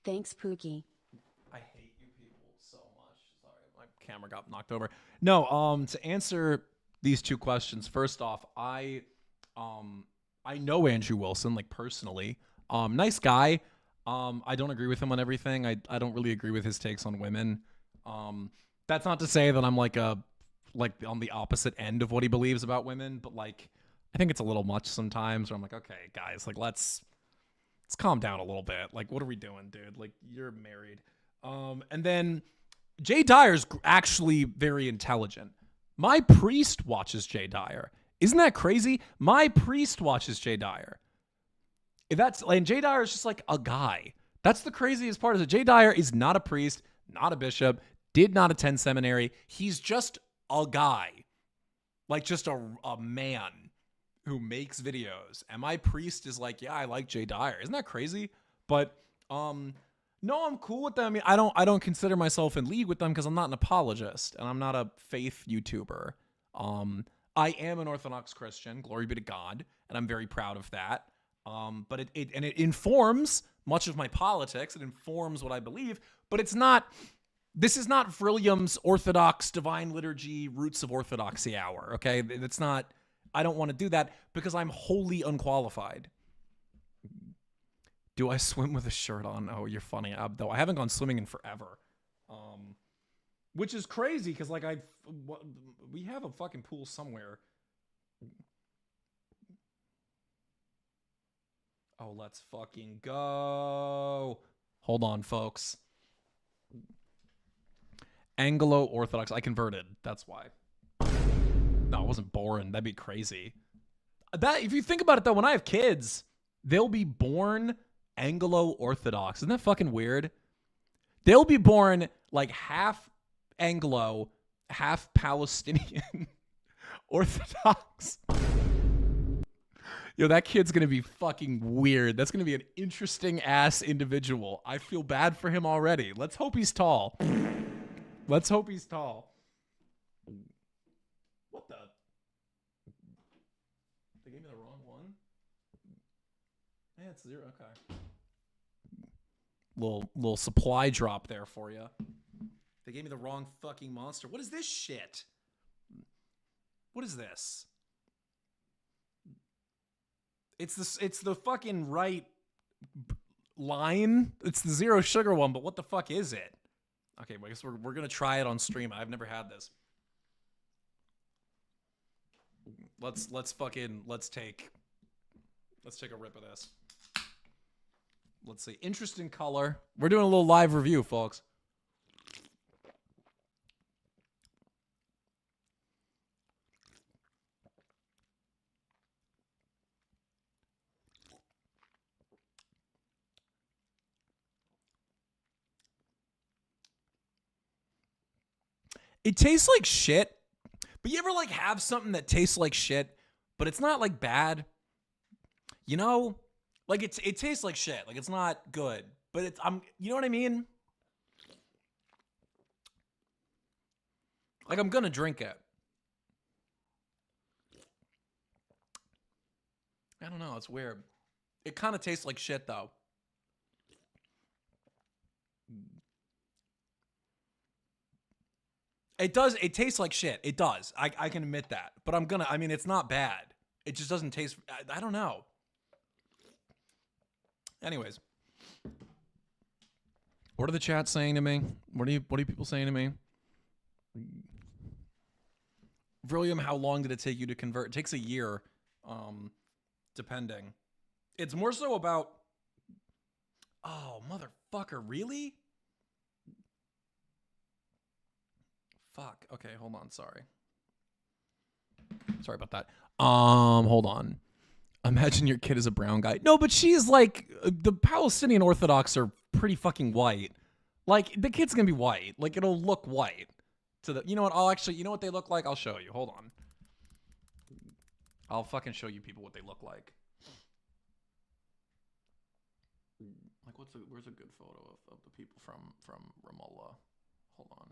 Thanks, Pookie. I hate you people so much. Sorry, my camera got knocked over. No, to answer these two questions, first off, I know Andrew Wilson, like, personally. Nice guy. I don't agree with him on everything. I don't really agree with his takes on women. That's not to say that I'm like on the opposite end of what he believes about women, but like, I think it's a little much sometimes where I'm like, okay, guys, like, let's calm down a little bit. Like, what are we doing, dude? Like, you're married. And then Jay Dyer's actually very intelligent. My priest watches Jay Dyer. Isn't that crazy? My priest watches Jay Dyer. And Jay Dyer is just like a guy. That's the craziest part, is that Jay Dyer is not a priest, not a bishop, did not attend seminary. He's just a guy. Like just a man who makes videos. And my priest is like, yeah, I like Jay Dyer. Isn't that crazy? But no, I'm cool with them. I mean, I don't consider myself in league with them because I'm not an apologist and I'm not a faith YouTuber. I am an Orthodox Christian, glory be to God, and I'm very proud of that. But it informs much of my politics. It informs what I believe, but it's not. This is not VRILLIUM's Orthodox Divine Liturgy Roots of Orthodoxy hour. Okay, it's not. I don't want to do that because I'm wholly unqualified. Do I swim with a shirt on? Oh, you're funny. Though I haven't gone swimming in forever, which is crazy because like we have a fucking pool somewhere. Oh, let's fucking go. Hold on, folks. Anglo-Orthodox. I converted. That's why. No, I wasn't born. That'd be crazy. If you think about it, though, when I have kids, they'll be born Anglo-Orthodox. Isn't that fucking weird? They'll be born like half Anglo, half Palestinian Orthodox. Yo, that kid's going to be fucking weird. That's going to be an interesting ass individual. I feel bad for him already. Let's hope he's tall. Let's hope he's tall. What the? They gave me the wrong one? Yeah, it's 0. Okay. Little supply drop there for you. They gave me the wrong fucking monster. What is this shit? What is this? It's the fucking right line. It's the 0 sugar one, but what the fuck is it? Okay, well, I guess we're gonna try it on stream. I've never had this. Let's take a rip of this. Let's see. Interesting color. We're doing a little live review, folks. It tastes like shit, but you ever like have something that tastes like shit, but it's not like bad? You know? Like it tastes like shit. Like it's not good, but you know what I mean? Like I'm gonna drink it. I don't know, it's weird. It kind of tastes like shit though. It does. It tastes like shit. It does. I can admit that. But I mean, it's not bad. It just doesn't taste. I don't know. Anyways. What are the chats saying to me? What are people saying to me? VRILLIUM, how long did it take you to convert? It takes a year, depending. It's more so about. Oh, motherfucker, really? Fuck. Okay, hold on. Sorry about that. Hold on. Imagine your kid is a brown guy. No, but she's like, the Palestinian Orthodox are pretty fucking white. Like, the kid's gonna be white. Like, it'll look white. You know what? You know what they look like? I'll show you. Hold on. I'll fucking show you people what they look like. Like, where's a good photo of the people from Ramallah? Hold on.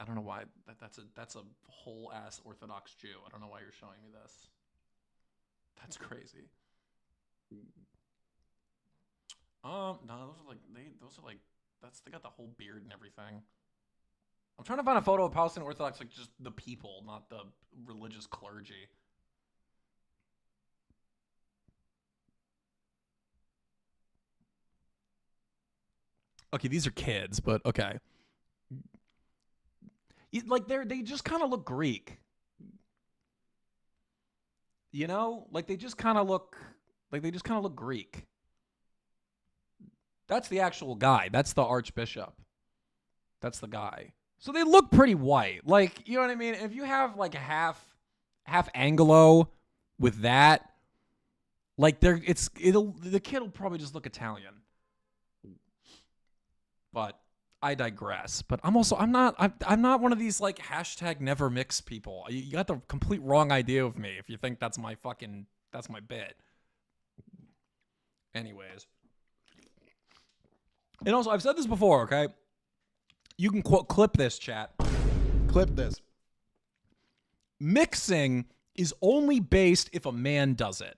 I don't know why that's a whole ass Orthodox Jew. I don't know why you're showing me this. That's crazy. No, they got the whole beard and everything. I'm trying to find a photo of Palestinian Orthodox, like just the people, not the religious clergy. Okay, these are kids, but okay. Like they just kind of look Greek. You know? Like they just kind of look Greek. That's the actual guy. That's the archbishop. That's the guy. So they look pretty white. Like, you know what I mean? If you have like a half Anglo with that, like the kid will probably just look Italian. But I digress. But I'm not one of these like hashtag never mix people. You got the complete wrong idea of me if you think that's my bit. Anyways. And also, I've said this before, okay? You can clip this, chat. Clip this. Mixing is only based if a man does it.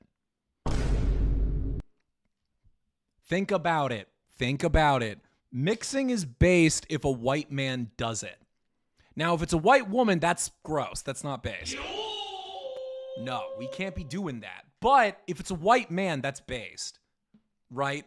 Think about it. Mixing is based if a white man does it. Now, if it's a white woman, that's gross. That's not based. No, we can't be doing that. But if it's a white man, that's based. Right?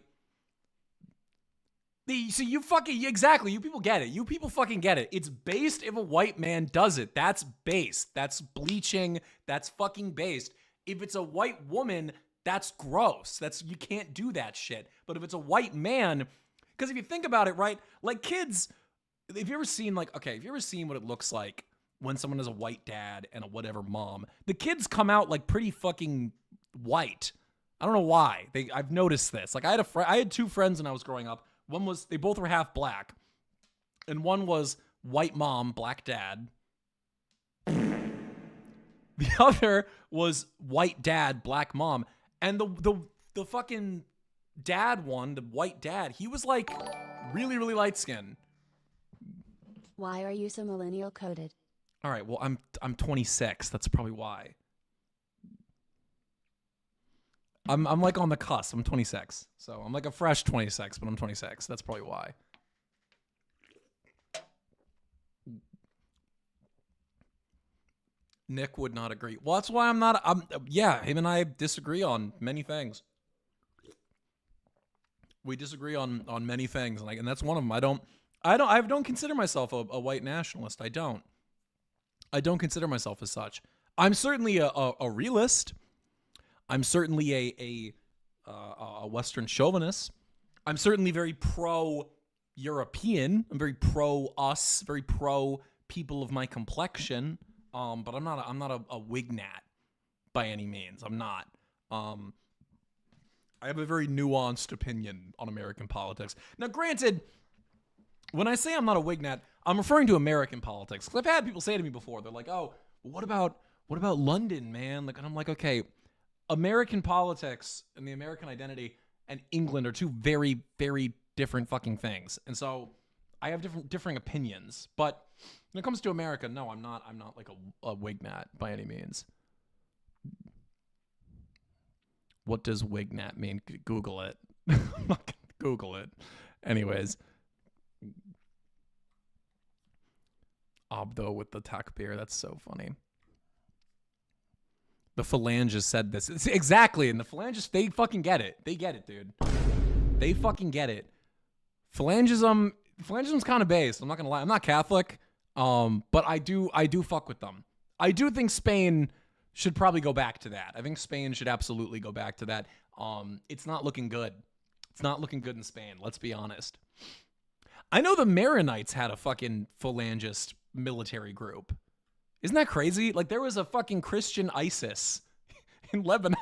So you fucking, exactly, you people get it. You people fucking get it. It's based if a white man does it. That's based. That's bleaching. That's fucking based. If it's a white woman, that's gross. You can't do that shit. But if it's a white man, because if you think about it, right, like kids, if you ever seen what it looks like when someone has a white dad and a whatever mom, the kids come out like pretty fucking white. I don't know why. I've noticed this. Like I had two friends when I was growing up. They both were half black, and one was white mom, black dad. The other was white dad, black mom, and the fucking dad one, the white dad, he was like really, really light skinned. Why are you so millennial coded? All right, well I'm 26. That's probably why. I'm like on the cusp. I'm 26. So I'm like a fresh 26, but I'm 26. That's probably why. Nick would not agree. Well, that's why him and I disagree on many things. We disagree on many things, and that's one of them. I don't consider myself a white nationalist. I don't consider myself as such. I'm certainly a realist. I'm certainly a Western chauvinist. I'm certainly very pro-European. I'm very pro-us, very pro-people of my complexion. But I'm not a wignat by any means. I'm not. I have a very nuanced opinion on American politics. Now, granted, when I say I'm not a wignat, I'm referring to American politics. Because I've had people say to me before, they're like, "Oh, what about London, man?" Like, and I'm like, okay. American politics and the American identity and England are two very, very different fucking things. And so I have differing opinions. But when it comes to America, no, I'm not like a wignat by any means. What does wignat mean? Google it. Google it. Anyways. Obdo with the tech beer. That's so funny. The phalanges said this. Exactly. And the phalanges, they fucking get it. They get it, dude. They fucking get it. Phalangism's kind of based. I'm not going to lie. I'm not Catholic. But I do fuck with them. I do think Spain should probably go back to that. I think Spain should absolutely go back to that. It's not looking good. It's not looking good in Spain. Let's be honest. I know the Maronites had a fucking phalangist military group. Isn't that crazy? Like, there was a fucking Christian ISIS in Lebanon.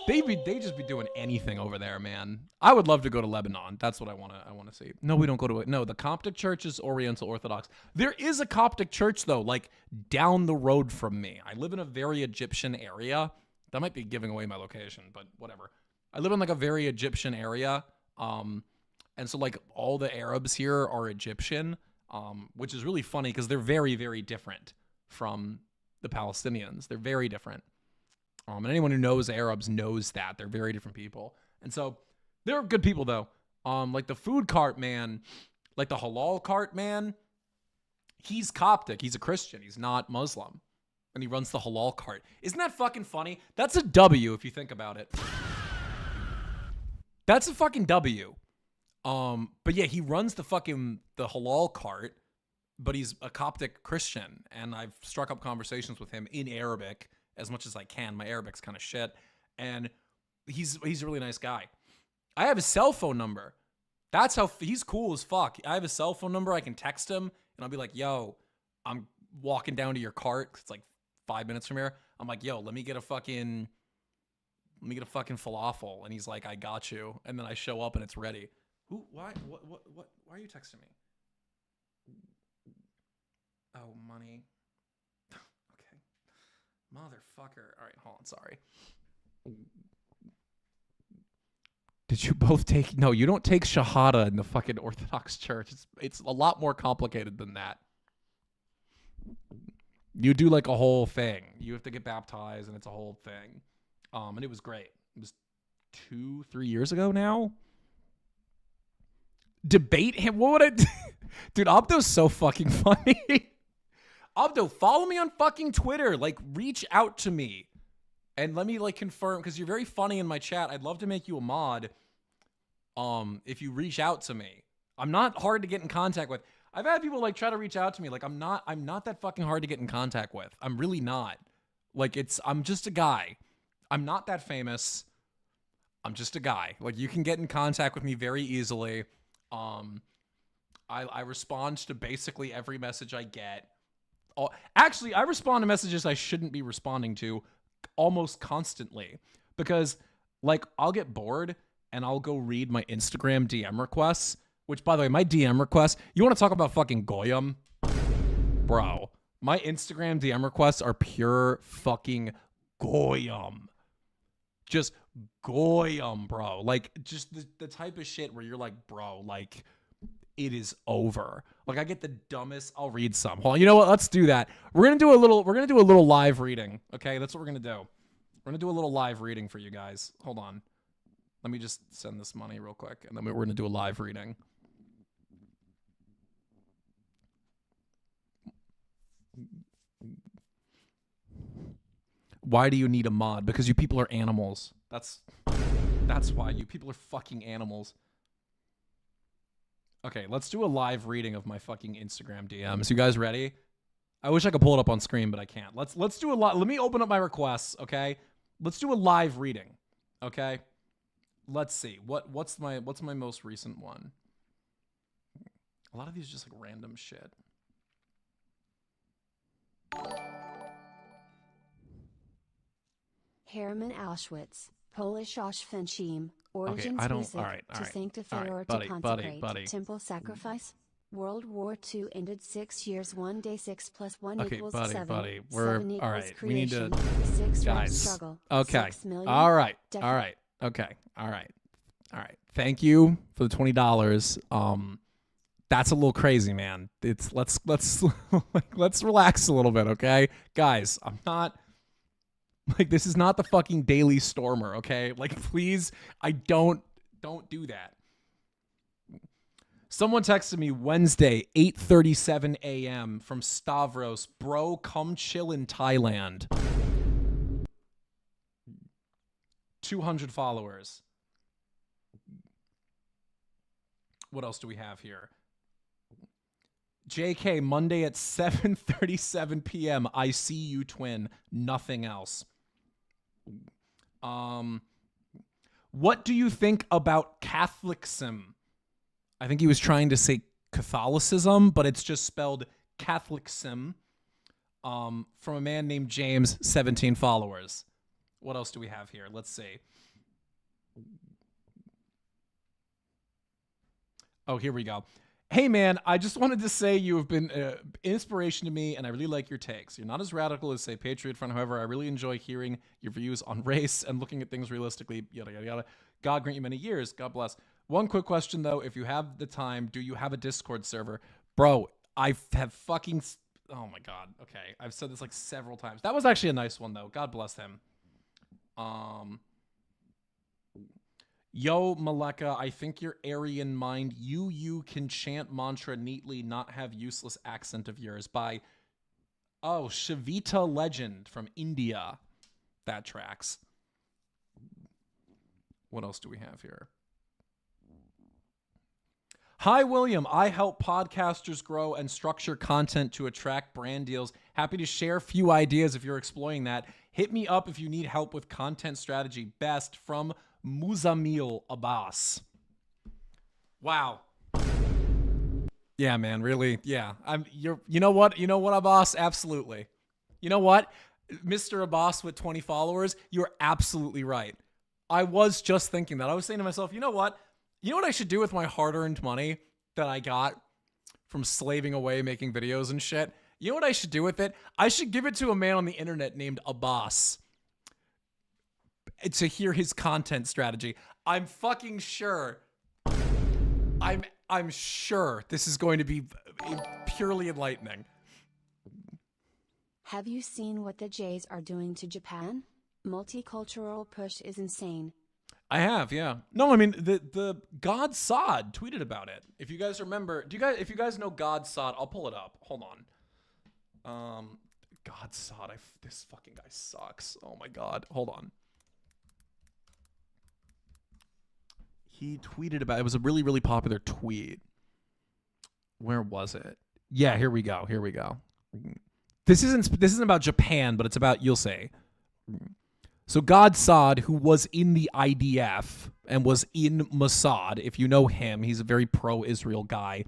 They just be doing anything over there, man. I would love to go to Lebanon. That's what I want to see. No, we don't go to it. No, the Coptic Church is Oriental Orthodox. There is a Coptic church, though, like down the road from me. I live in a very Egyptian area. That might be giving away my location, but whatever. I live in like a very Egyptian area. And so like all the Arabs here are Egyptian. Which is really funny because they're very, very different from the Palestinians. They're very different. And anyone who knows Arabs knows that. They're very different people. And so they're good people, though. Like the food cart man, like the halal cart man, he's Coptic. He's a Christian. He's not Muslim. And he runs the halal cart. Isn't that fucking funny? That's a W if you think about it. That's a fucking W. But yeah, he runs the halal cart, but he's a Coptic Christian, and I've struck up conversations with him in Arabic as much as I can. My Arabic's kind of shit, and he's a really nice guy. I have his cell phone number. That's how he's cool as fuck. I have his cell phone number. I can text him and I'll be like, yo, I'm walking down to your cart. It's like 5 minutes from here. I'm like, yo, let me get a fucking falafel. And he's like, I got you. And then I show up and it's ready. Why are you texting me? Oh, money. Okay. Motherfucker. All right, hold on. Sorry. Did you both take? No, you don't take Shahada in the fucking Orthodox Church. It's a lot more complicated than that. You do like a whole thing. You have to get baptized, and it's a whole thing. And it was great. It was 2-3 years ago now. Debate him. What would I do? Dude, Abdo's so fucking funny. Abdo, follow me on fucking Twitter. Like, reach out to me. And let me, like, confirm, because you're very funny in my chat. I'd love to make you a mod if you reach out to me. I'm not hard to get in contact with. I've had people, like, try to reach out to me. Like, I'm not that fucking hard to get in contact with. I'm really not. Like, I'm just a guy. I'm not that famous. I'm just a guy. Like, you can get in contact with me very easily. I respond to basically every message I get. Actually, I respond to messages I shouldn't be responding to almost constantly, because like I'll get bored and I'll go read my Instagram DM requests, which, by the way, my DM requests, you want to talk about fucking goyim? Bro, my Instagram DM requests are pure fucking goyim. Just goyim, bro. Like, just the type of shit where you're like, bro, like, it is over. Like, I get the dumbest. I'll read some. Hold on. You know what? Let's do that. We're gonna do a little live reading. Okay, that's what we're gonna do. We're gonna do a little live reading for you guys. Hold on. Let me just send this money real quick, and then we're gonna do a live reading. Why do you need a mod? Because you people are animals. That's why. You people are fucking animals. Okay, let's do a live reading of my fucking Instagram DMs. You guys ready? I wish I could pull it up on screen, but I can't. Let's do a lot. Let me open up my requests, okay? Let's do a live reading, okay? Let's see. What's my most recent one? A lot of these are just like random shit. Hermann Auschwitz, Polish Oświęcim, origins I don't. music, All right, to sanctify all right, or buddy, to consecrate, buddy. temple sacrifice. World War II ended 6 years, 1 day, 6 plus 1 Okay, equals buddy, 7. buddy. We're 7 all right. creation, We need to, 6 guys. struggle. Okay. 6 million. All right. All right. Okay. All right. All right. Thank you for the $20. That's a little crazy, man. Let's let's relax a little bit, okay, guys. I'm not. Like, this is not the fucking Daily Stormer, okay? Like, please, I don't do that. Someone texted me Wednesday, 8:37 a.m. from Stavros. Bro, come chill in Thailand. 200 followers. What else do we have here? JK, Monday at 7:37 p.m. I see you, twin. Nothing else. What do you think about Catholicism? I think he was trying to say Catholicism, but it's just spelled Catholicism. From a man named James, 17 followers. What else do we have here? Let's see. Oh, here we go. Hey, man, I just wanted to say you have been inspiration to me, and I really like your takes. You're not as radical as, say, Patriot Front. However, I really enjoy hearing your views on race and looking at things realistically, yada, yada, yada. God grant you many years. God bless. One quick question, though. If you have the time, do you have a Discord server? Bro, I have fucking... Oh, my God. Okay. I've said this like several times. That was actually a nice one, though. God bless him. Yo, Maleka, I think your Aryan mind, you can chant mantra neatly, not have useless accent of yours by, oh, Shavita Legend from India. That tracks. What else do we have here? Hi, William. I help podcasters grow and structure content to attract brand deals. Happy to share a few ideas if you're exploring that. Hit me up if you need help with content strategy. Best, from Muzamil Abbas. Wow. Yeah, man, really. Yeah. You know what, Abbas? Absolutely. You know what? Mr. Abbas with 20 followers, you're absolutely right. I was just thinking that. I was saying to myself, you know what? You know what I should do with my hard-earned money that I got from slaving away making videos and shit? You know what I should do with it? I should give it to a man on the internet named Abbas to hear his content strategy. I'm fucking sure. I'm sure this is going to be purely enlightening. Have you seen what the Jays are doing to Japan? Multicultural push is insane. I have, yeah. No, I mean the God Sod tweeted about it. If you guys remember, if you guys know God Sod, I'll pull it up. Hold on. God Sod, this fucking guy sucks. Oh my god. Hold on. He tweeted about it. Was a really, really popular tweet. Where was it? Yeah, here we go. Here we go. This isn't about Japan, but it's about, you'll say. So God Sod, who was in the IDF and was in Mossad, if you know him, he's a very pro-Israel guy.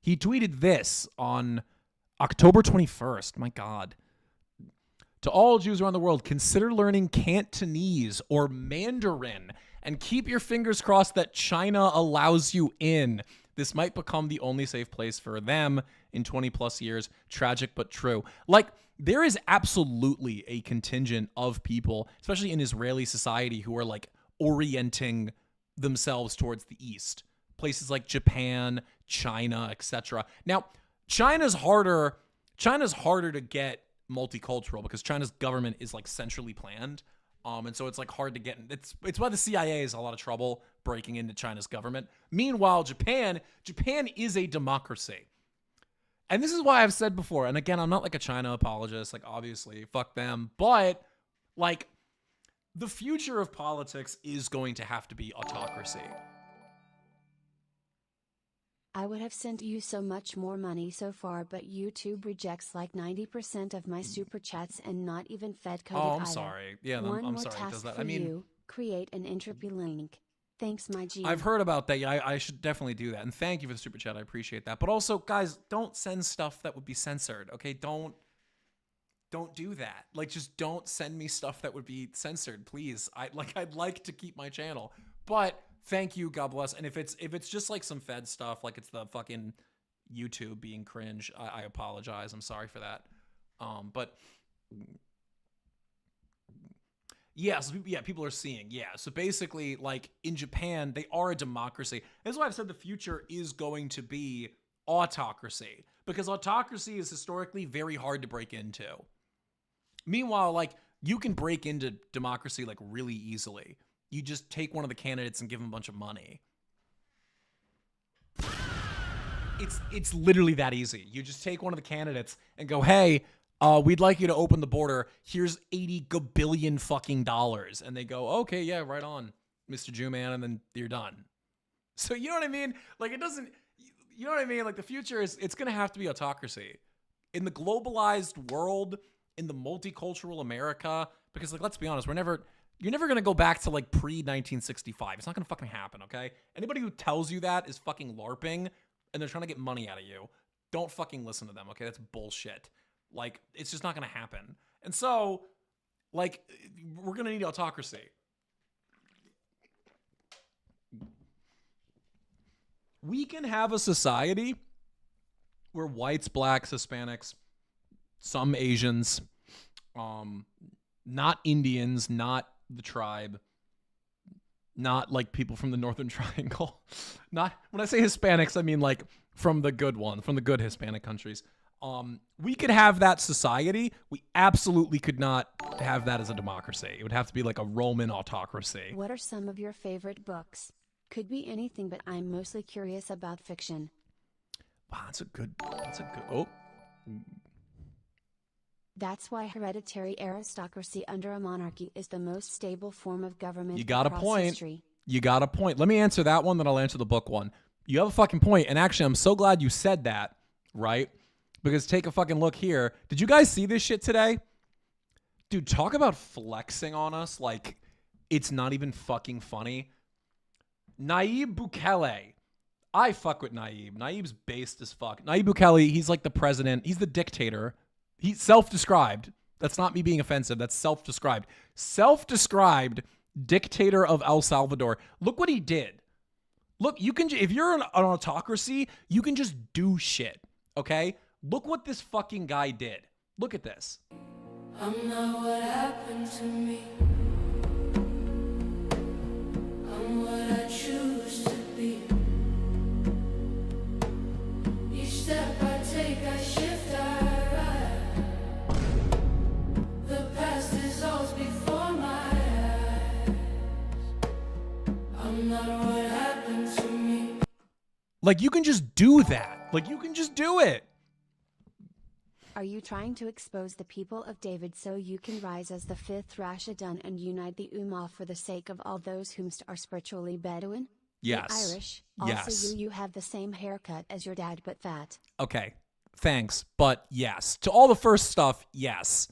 He tweeted this on October 21st. My God. To all Jews around the world, consider learning Cantonese or Mandarin and keep your fingers crossed that China allows you in. This might become the only safe place for them in 20 plus years. Tragic, but true. Like, there is absolutely a contingent of people, especially in Israeli society, who are like orienting themselves towards the East. Places like Japan, China, etc. Now, China's harder to get multicultural because China's government is like centrally planned. And so it's like hard to get. It's why the CIA is a lot of trouble breaking into China's government. Meanwhile, Japan is a democracy. And this is why I've said before, and again, I'm not like a China apologist, like obviously, fuck them, but like the future of politics is going to have to be autocracy. I would have sent you so much more money so far, but YouTube rejects like 90% of my super chats and not even Fed coded Oh, I'm either. sorry. Yeah, One I'm more sorry. task Does that? for I mean, you. Create an entropy link. Thanks, my G. I've heard about that. Yeah, I should definitely do that. And thank you for the super chat. I appreciate that. But also, guys, don't send stuff that would be censored. Okay, don't do that. Like, just don't send me stuff that would be censored, please. I'd like to keep my channel, but thank you, God bless. And if it's just like some Fed stuff, like it's the fucking YouTube being cringe, I apologize. I'm sorry for that. But yeah, so yeah, people are seeing. Yeah, so basically, like in Japan, they are a democracy. That's why I've said the future is going to be autocracy, because autocracy is historically very hard to break into. Meanwhile, like you can break into democracy like really easily. You just take one of the candidates and give them a bunch of money. It's literally that easy. You just take one of the candidates and go, hey, we'd like you to open the border. Here's $80 billion fucking dollars. And they go, okay, yeah, right on, Mr. Jew-Man, and then you're done. So you know what I mean? Like it doesn't, you know what I mean? Like the future is, it's going to have to be autocracy. In the globalized world, in the multicultural America, because like, let's be honest, you're never going to go back to like pre-1965. It's not going to fucking happen, okay? Anybody who tells you that is fucking LARPing and they're trying to get money out of you. Don't fucking listen to them, okay? That's bullshit. Like, it's just not going to happen. And so, like, we're going to need autocracy. We can have a society where whites, blacks, Hispanics, some Asians, not Indians, not the tribe, not like people from the Northern Triangle. Not when I say Hispanics, I mean like from the good one, from the good Hispanic countries. We could have that society. We absolutely could not have that as a democracy. It would have to be like a Roman autocracy. What are some of your favorite books? Could be anything, but I'm mostly curious about fiction. Wow, that's a good, oh. That's why hereditary aristocracy under a monarchy is the most stable form of government. You got a across point. history. You got a point. Let me answer that one, then I'll answer the book one. You have a fucking point. And actually, I'm so glad you said that, right? Because take a fucking look here. Did you guys see this shit today? Dude, talk about flexing on us like it's not even fucking funny. Nayib Bukele I fuck with Naib. Naib's based as fuck. Naib Bukele, he's like the president. He's the dictator. He's self-described. That's not me being offensive. That's self-described. Self-described dictator of El Salvador. Look what he did. Look, you can, if you're an autocracy, you can just do shit, okay? Look what this fucking guy did. Look at this. I'm not what happened to me. I'm what I choose to be. Each step I take, I shift, I ride. The past is always before my eyes. I'm not what happened to me. Like, you can just do that. Like, you can just do it. Are you trying to expose the people of David so you can rise as the fifth Rashidun and unite the Ummah for the sake of all those whom are spiritually Bedouin? Yes. The Irish. Also Yes. you have the same haircut as your dad but fat. Okay, thanks, but yes. To all the first stuff, yes.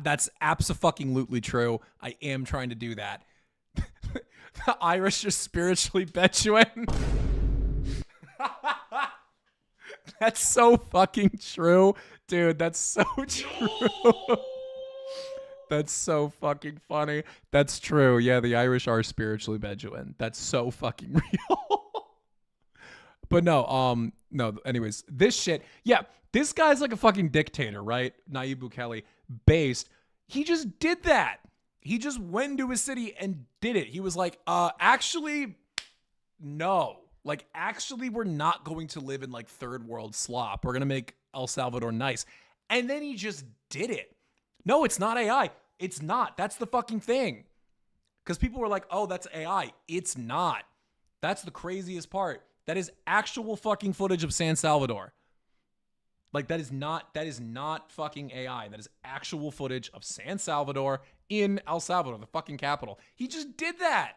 That's abso-fucking-lutely true. I am trying to do that. The Irish are spiritually Bedouin. That's so fucking true. Dude, that's so true. That's so fucking funny. That's true. Yeah, the Irish are spiritually Bedouin. That's so fucking real. But no, anyways, this shit. Yeah, this guy's like a fucking dictator, right? Nayib Bukele, based. He just did that. He just went into his city and did it. He was like, actually, no. Like, actually, we're not going to live in like third world slop. We're going to make El Salvador nice. And then he just did it. No, it's not AI. It's not. That's the fucking thing. Because people were like, oh, that's AI. It's not. That's the craziest part. That is actual fucking footage of San Salvador. Like, that is not fucking AI. That is actual footage of San Salvador in El Salvador, the fucking capital. He just did that.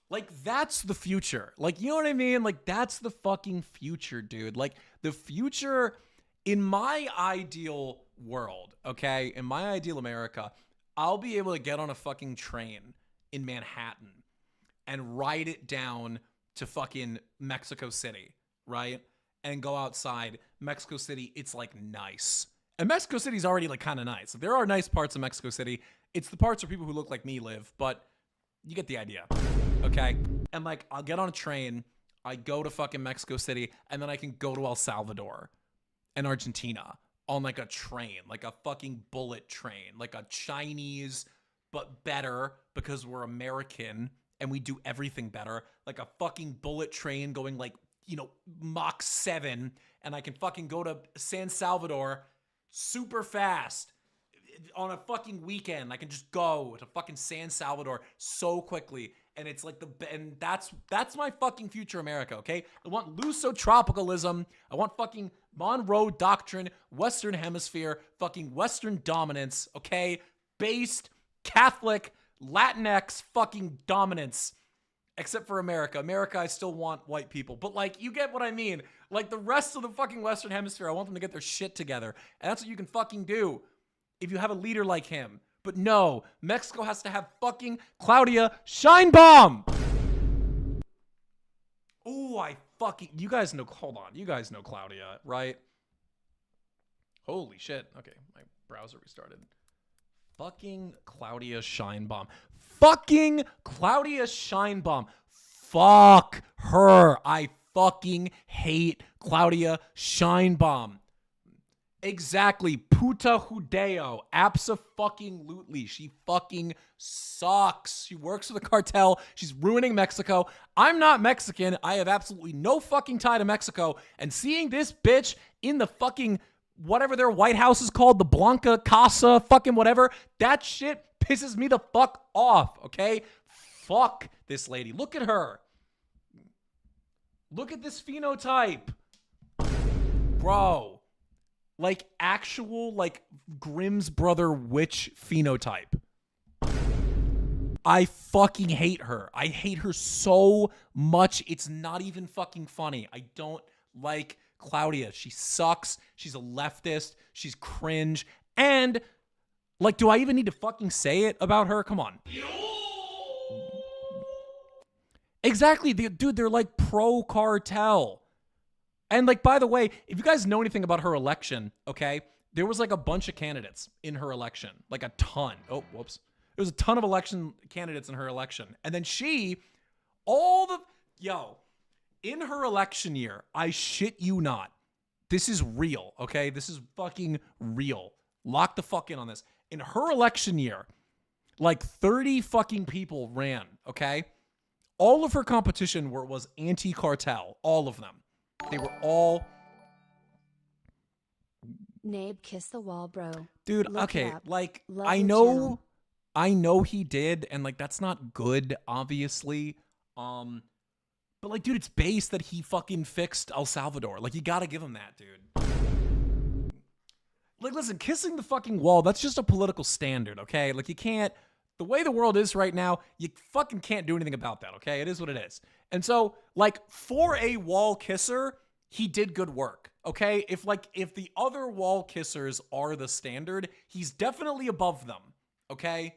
Like, that's the future. Like, you know what I mean? Like, that's the fucking future, dude. Like, the future in my ideal world, okay? In my ideal America, I'll be able to get on a fucking train in Manhattan and ride it down to fucking Mexico City, right? And go outside. Mexico City, it's like nice. And Mexico City's already like kind of nice. There are nice parts of Mexico City. It's the parts where people who look like me live, but you get the idea. Okay? And like, I'll get on a train, I go to fucking Mexico City, and then I can go to El Salvador and Argentina on like a train, like a fucking bullet train, like a Chinese, but better because we're American and we do everything better. Like a fucking bullet train going like, you know, Mach 7, and I can fucking go to San Salvador super fast on a fucking weekend. I can just go to fucking San Salvador so quickly. And it's like and that's my fucking future America, okay? I want Lusotropicalism. I want fucking Monroe Doctrine, Western Hemisphere, fucking Western dominance, okay? Based, Catholic, Latinx fucking dominance. Except for America. America, I still want white people. But like, you get what I mean. Like the rest of the fucking Western Hemisphere, I want them to get their shit together. And that's what you can fucking do if you have a leader like him. But no, Mexico has to have fucking Claudia Sheinbaum. Oh, you guys know, hold on. You guys know Claudia, right? Holy shit. Okay, my browser restarted. Fucking Claudia Sheinbaum. Fucking Claudia Sheinbaum. Fuck her. I fucking hate Claudia Sheinbaum. Exactly. Puta judeo. Abso-fucking-lutely. She fucking sucks. She works for the cartel. She's ruining Mexico. I'm not Mexican. I have absolutely no fucking tie to Mexico. And seeing this bitch in the fucking whatever their White House is called, the Blanca Casa, fucking whatever, that shit pisses me the fuck off, okay? Fuck this lady. Look at her. Look at this phenotype. Bro. Like actual, like, Grimm's brother witch phenotype. I fucking hate her. I hate her so much. It's not even fucking funny. I don't like Claudia. She sucks. She's a leftist. She's cringe. And, like, do I even need to fucking say it about her? Come on. Exactly. Dude, they're like pro-cartel. And like, by the way, if you guys know anything about her election, okay, there was like a bunch of candidates in her election, like a ton. Oh, whoops. There was a ton of election candidates in her election. And then in her election year, I shit you not. This is real, okay? This is fucking real. Lock the fuck in on this. In her election year, like 30 fucking people ran, okay? All of her competition was anti-cartel. All of them. They were all... Nabe, kiss the wall, bro. Dude, Look okay, it up. like, Love I your know channel. he did, and like, that's not good, obviously. But like, dude, it's based that he fucking fixed El Salvador. Like, you gotta give him that, dude. Like, listen, kissing the fucking wall, that's just a political standard, okay? Like, you can't... The way the world is right now, you fucking can't do anything about that, okay? It is what it is. And so, like, for a wall kisser, he did good work, okay? If the other wall kissers are the standard, he's definitely above them, okay?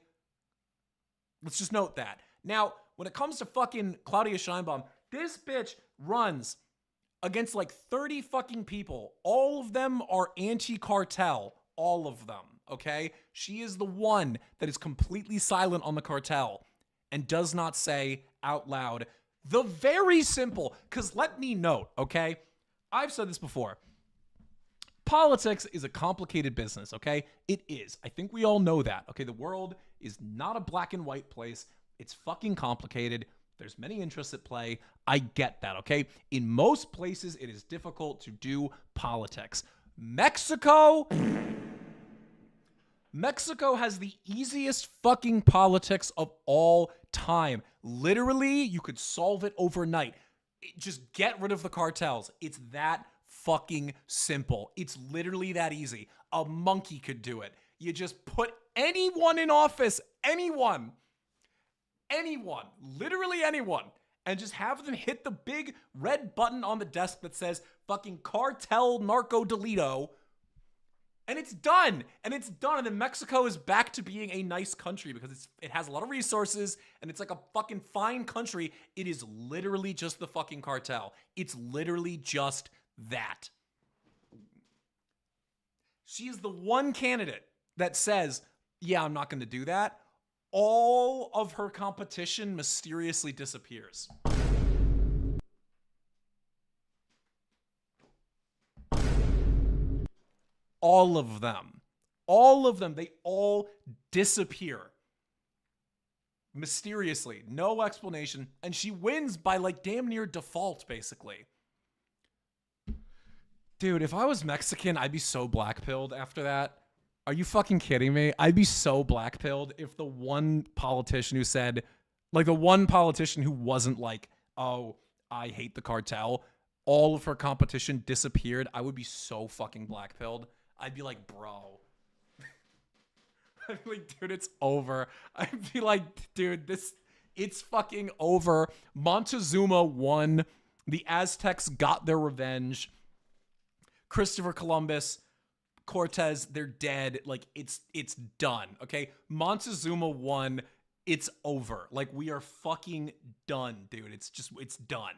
Let's just note that. Now, when it comes to fucking Claudia Sheinbaum, this bitch runs against like 30 fucking people. All of them are anti-cartel. All of them, okay? She is the one that is completely silent on the cartel and does not say out loud the very simple, because let me note, okay? I've said this before. Politics is a complicated business, okay? It is. I think we all know that, okay? The world is not a black and white place. It's fucking complicated. There's many interests at play. I get that, okay? In most places, it is difficult to do politics. Mexico has the easiest fucking politics of all time. Literally, you could solve it overnight. Just get rid of the cartels. It's that fucking simple. It's literally that easy. A monkey could do it. You just put anyone in office, anyone, literally anyone, and just have them hit the big red button on the desk that says fucking cartel narco delito, and it's done. And then Mexico is back to being a nice country because it has a lot of resources and it's like a fucking fine country. It is literally just the fucking cartel. It's literally just that. She is the one candidate that says, yeah, I'm not going to do that. All of her competition mysteriously disappears. All of them, they all disappear. Mysteriously, no explanation, and she wins by like damn near default, basically. Dude, if I was Mexican, I'd be so black-pilled after that. Are you fucking kidding me? I'd be so black-pilled if the one politician who said, like the one politician who wasn't like, oh, I hate the cartel, all of her competition disappeared. I would be so fucking black-pilled. I'd be like, bro. I'd be like, dude, it's over. I'd be like, dude, it's fucking over. Montezuma won. The Aztecs got their revenge. Christopher Columbus, Cortez, they're dead. Like, it's done, okay? Montezuma won. It's over. Like, we are fucking done, dude. It's done.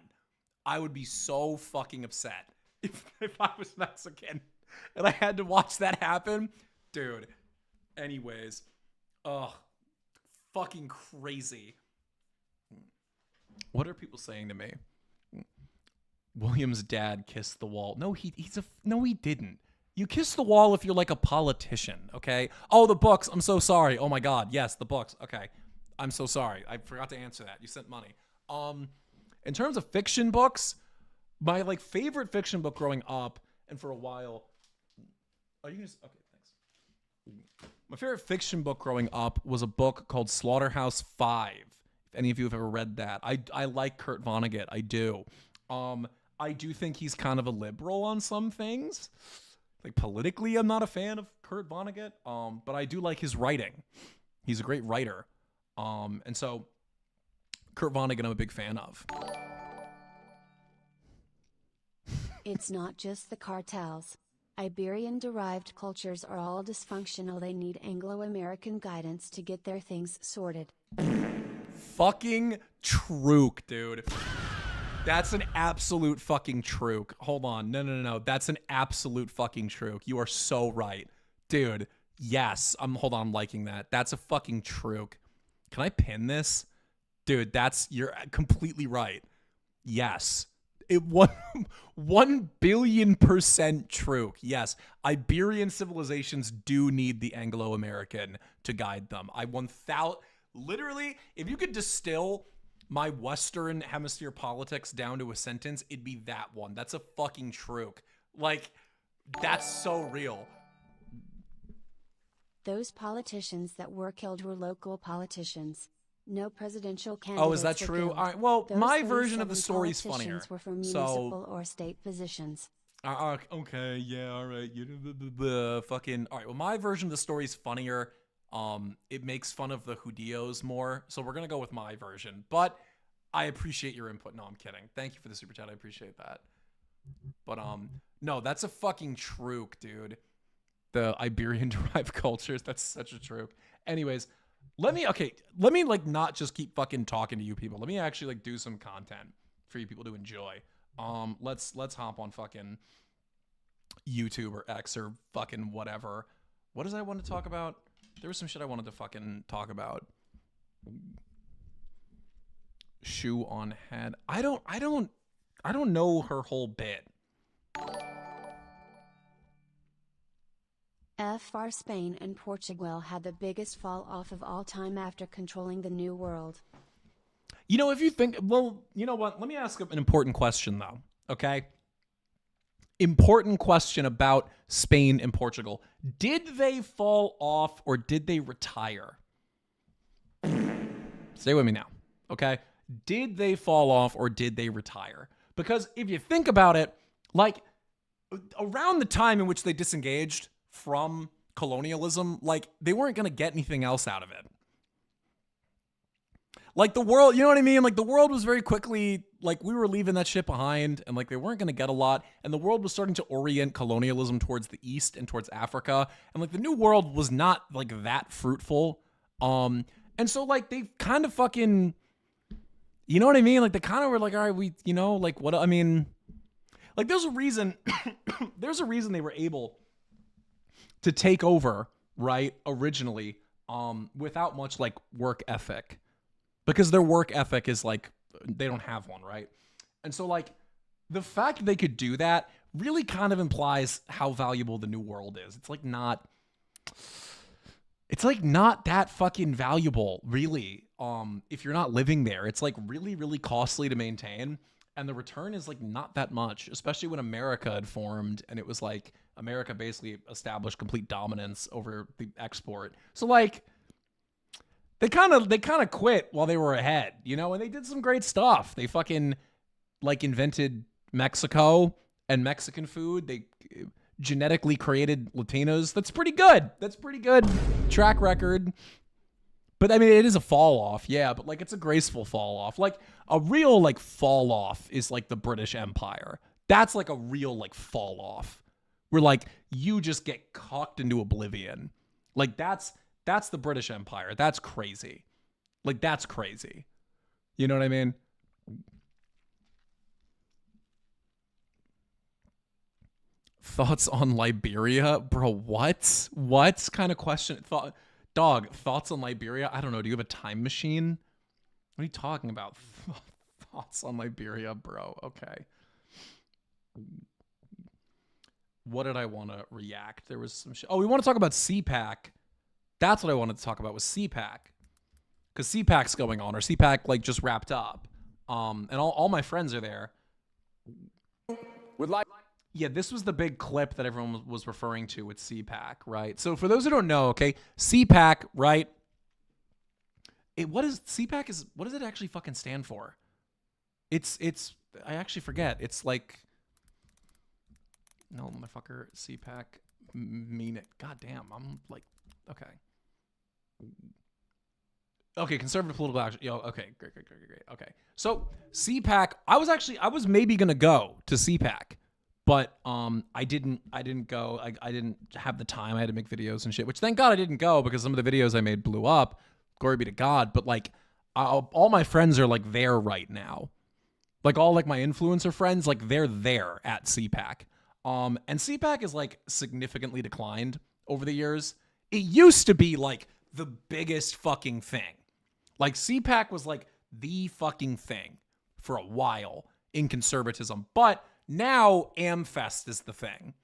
I would be so fucking upset if I was Mexican and I had to watch that happen. Dude. Anyways. Ugh. Fucking crazy. What are people saying to me? William's dad kissed the wall. No, he didn't. You kiss the wall if you're like a politician, okay? Oh, the books. I'm so sorry. Oh my God. Yes, the books. Okay. I'm so sorry. I forgot to answer that. You sent money. In terms of fiction books, my like favorite fiction book growing up and for a while. Oh, you can just, okay, thanks. My favorite fiction book growing up was a book called Slaughterhouse-Five. If any of you have ever read that, I like Kurt Vonnegut. I do. I do think he's kind of a liberal on some things. Like politically, I'm not a fan of Kurt Vonnegut. But I do like his writing. He's a great writer. And so Kurt Vonnegut, I'm a big fan of. It's not just the cartels. Iberian-derived cultures are all dysfunctional. They need Anglo-American guidance to get their things sorted. fucking truk, dude. That's an absolute fucking truk. Hold on. No. That's an absolute fucking truk. You are so right. Dude, yes. Hold on, I'm liking that. That's a fucking truk. Can I pin this? Dude, you're completely right. Yes. It 1 billion% true. Yes, Iberian civilizations do need the Anglo-American to guide them. Literally, if you could distill my Western Hemisphere politics down to a sentence, it'd be that one. That's a fucking true. Like, that's so real. Those politicians that were killed were local politicians. No presidential candidates. Oh, is that true? All right. Well, my version of the story is funnier. Politicians were from municipal or state positions. Okay, yeah, all right. Fucking all right. Well, my version of the story is funnier. It makes fun of the Judíos more, so we're gonna go with my version. But I appreciate your input. No, I'm kidding. Thank you for the super chat. I appreciate that. But no, that's a fucking truk, dude. The Iberian derived cultures. That's such a truk. Anyways. Let me like not just keep fucking talking to you people. Let me actually like do some content for you people to enjoy. Let's hop on fucking YouTube or X or fucking whatever. What does I want to talk about? There was some shit I wanted to fucking talk about. Shoe on head. I don't know her whole bit. FR Spain and Portugal had the biggest fall off of all time after controlling the New World. You know, if you think, well, you know what? Let me ask an important question, though, okay? Important question about Spain and Portugal. Did they fall off or did they retire? Stay with me now, okay? Did they fall off or did they retire? Because if you think about it, like, around the time in which they disengaged from colonialism, like, they weren't going to get anything else out of it. Like, the world, you know what I mean? Like, the world was very quickly, like, we were leaving that shit behind, and, like, they weren't going to get a lot, and the world was starting to orient colonialism towards the East and towards Africa, and, like, the New World was not, like, that fruitful, and so, like, they kind of fucking, you know what I mean? Like, they kind of were like, all right, we, you know, like, what, I mean, like, there's a reason they were able to take over, right, originally, without much, like, work ethic. Because their work ethic is, like, they don't have one, right? And so, like, the fact that they could do that really kind of implies how valuable the New World is. It's, like, not that fucking valuable, really, if you're not living there. It's, like, really, really costly to maintain. And the return is, like, not that much, especially when America had formed and it was, like, America basically established complete dominance over the export. So, like, they kind of quit while they were ahead, you know, and they did some great stuff. They fucking, like, invented Mexico and Mexican food. They genetically created Latinos. That's pretty good. That's pretty good track record. But, I mean, it is a fall off, yeah, but, like, it's a graceful fall off. Like, a real, like, fall off is, like, the British Empire. That's, like, a real, like, fall off. Where, like, you just get cocked into oblivion. Like, that's the British Empire. That's crazy. Like, that's crazy. You know what I mean? Thoughts on Liberia? Bro, what? What kind of question? Dog, thoughts on Liberia? I don't know. Do you have a time machine? What are you talking about? Thoughts on Liberia, bro. Okay. What did I want to react? There was some shit. Oh, we want to talk about CPAC. That's what I wanted to talk about was CPAC. Because CPAC's going on, or CPAC, like, just wrapped up. And all my friends are there. Yeah, this was the big clip that everyone was referring to with CPAC, right? So for those who don't know, okay, CPAC, right? What does it actually fucking stand for? It's I actually forget. It's like, no, motherfucker, CPAC, mean it. God damn, I'm like, okay. Okay, conservative political action. Yo, okay, great. Okay, so CPAC, I was maybe gonna go to CPAC, but I didn't go. I didn't have the time. I had to make videos and shit. Which thank God I didn't go because some of the videos I made blew up. Glory be to God. But like, all my friends are like there right now. Like all like my influencer friends, like they're there at CPAC. And CPAC is like significantly declined over the years. It used to be like the biggest fucking thing. Like CPAC was like the fucking thing for a while in conservatism. But now AmFest is the thing.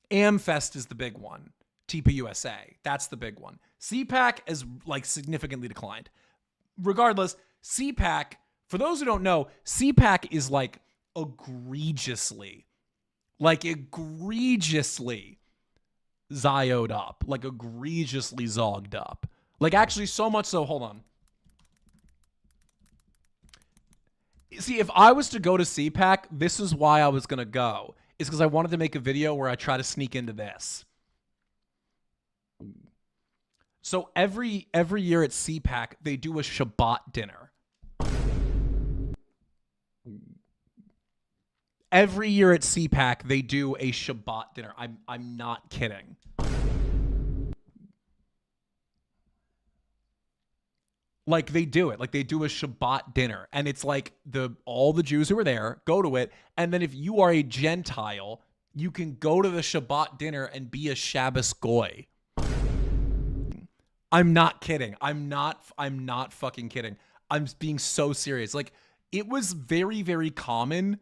AmFest is the big one. TPUSA, that's the big one. CPAC is like significantly declined. Regardless, CPAC, for those who don't know, CPAC is like egregiously zioed up, like egregiously zogged up. Like actually so much so, hold on. See, if I was to go to CPAC, this is why I was going to go. It's because I wanted to make a video where I try to sneak into this. So every year at CPAC, they do a Shabbat dinner. Every year at CPAC, they do a Shabbat dinner. I'm not kidding. Like they do it. Like they do a Shabbat dinner. And it's like all the Jews who are there go to it. And then if you are a Gentile, you can go to the Shabbat dinner and be a Shabbos Goy. I'm not kidding. I'm not fucking kidding. I'm being so serious. Like it was very, very common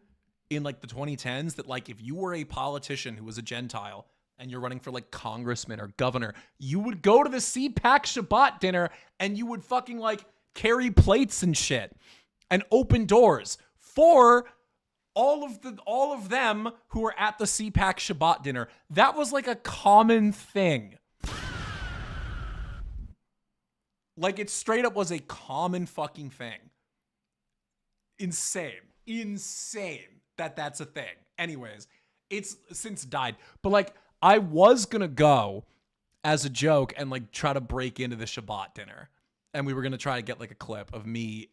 in like the 2010s that like if you were a politician who was a Gentile and you're running for like congressman or governor, you would go to the CPAC Shabbat dinner and you would fucking like carry plates and shit and open doors for all of them who were at the CPAC Shabbat dinner. That was like a common thing. Like it straight up was a common fucking thing. Insane that that's a thing. Anyways, it's since died. But like I was gonna go as a joke and like try to break into the Shabbat dinner. And we were gonna try to get like a clip of me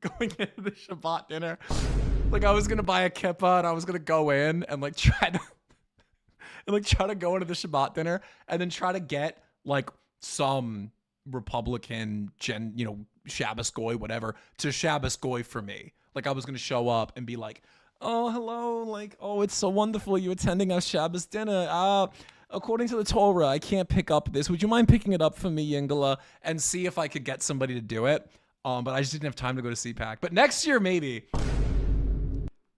going into the Shabbat dinner. Like I was gonna buy a kippah and I was gonna go in and like try to go into the Shabbat dinner and then try to get like some Republican Shabbos Goy, whatever, to Shabbos Goy for me. Like I was going to show up and be like, oh, hello. Like, oh, it's so wonderful you attending our Shabbos dinner. According to the Torah, I can't pick up this. Would you mind picking it up for me, Yingala? And see if I could get somebody to do it. But I just didn't have time to go to CPAC. But next year, maybe.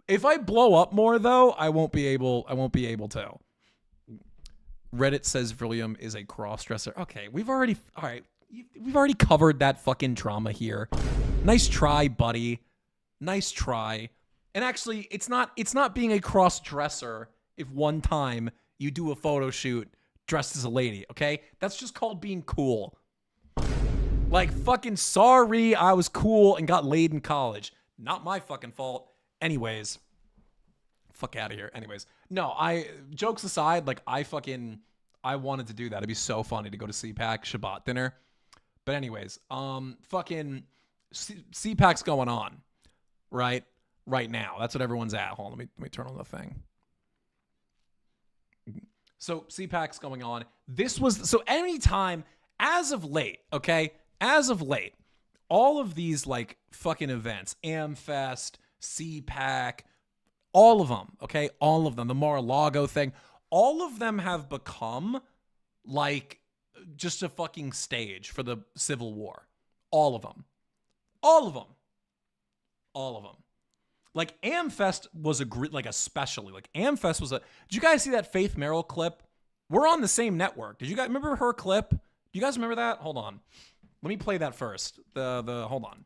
If I blow up more though, I won't be able to. Reddit says VRILLIUM is a cross-dresser. Okay, we've already covered that fucking drama here. Nice try, buddy. Nice try. And actually, it's not being a cross-dresser if one time you do a photo shoot dressed as a lady, okay? That's just called being cool. Like, fucking sorry I was cool and got laid in college. Not my fucking fault. Anyways. Fuck out of here. Anyways. No, jokes aside, like, I wanted to do that. It'd be so funny to go to CPAC Shabbat dinner. But anyways, fucking CPAC's going on, right now. That's what everyone's at. Hold on, let me turn on the thing. So CPAC's going on. So anytime, as of late, all of these like fucking events, AmFest, CPAC, all of them, okay? All of them, the Mar-a-Lago thing, all of them have become like just a fucking stage for the Civil War. All of them. Like AmFest was especially like AmFest was did you guys see that Faith Merrill clip? We're on the same network. Did you guys remember her clip? Do you guys remember that? Hold on. Let me play that first. Hold on.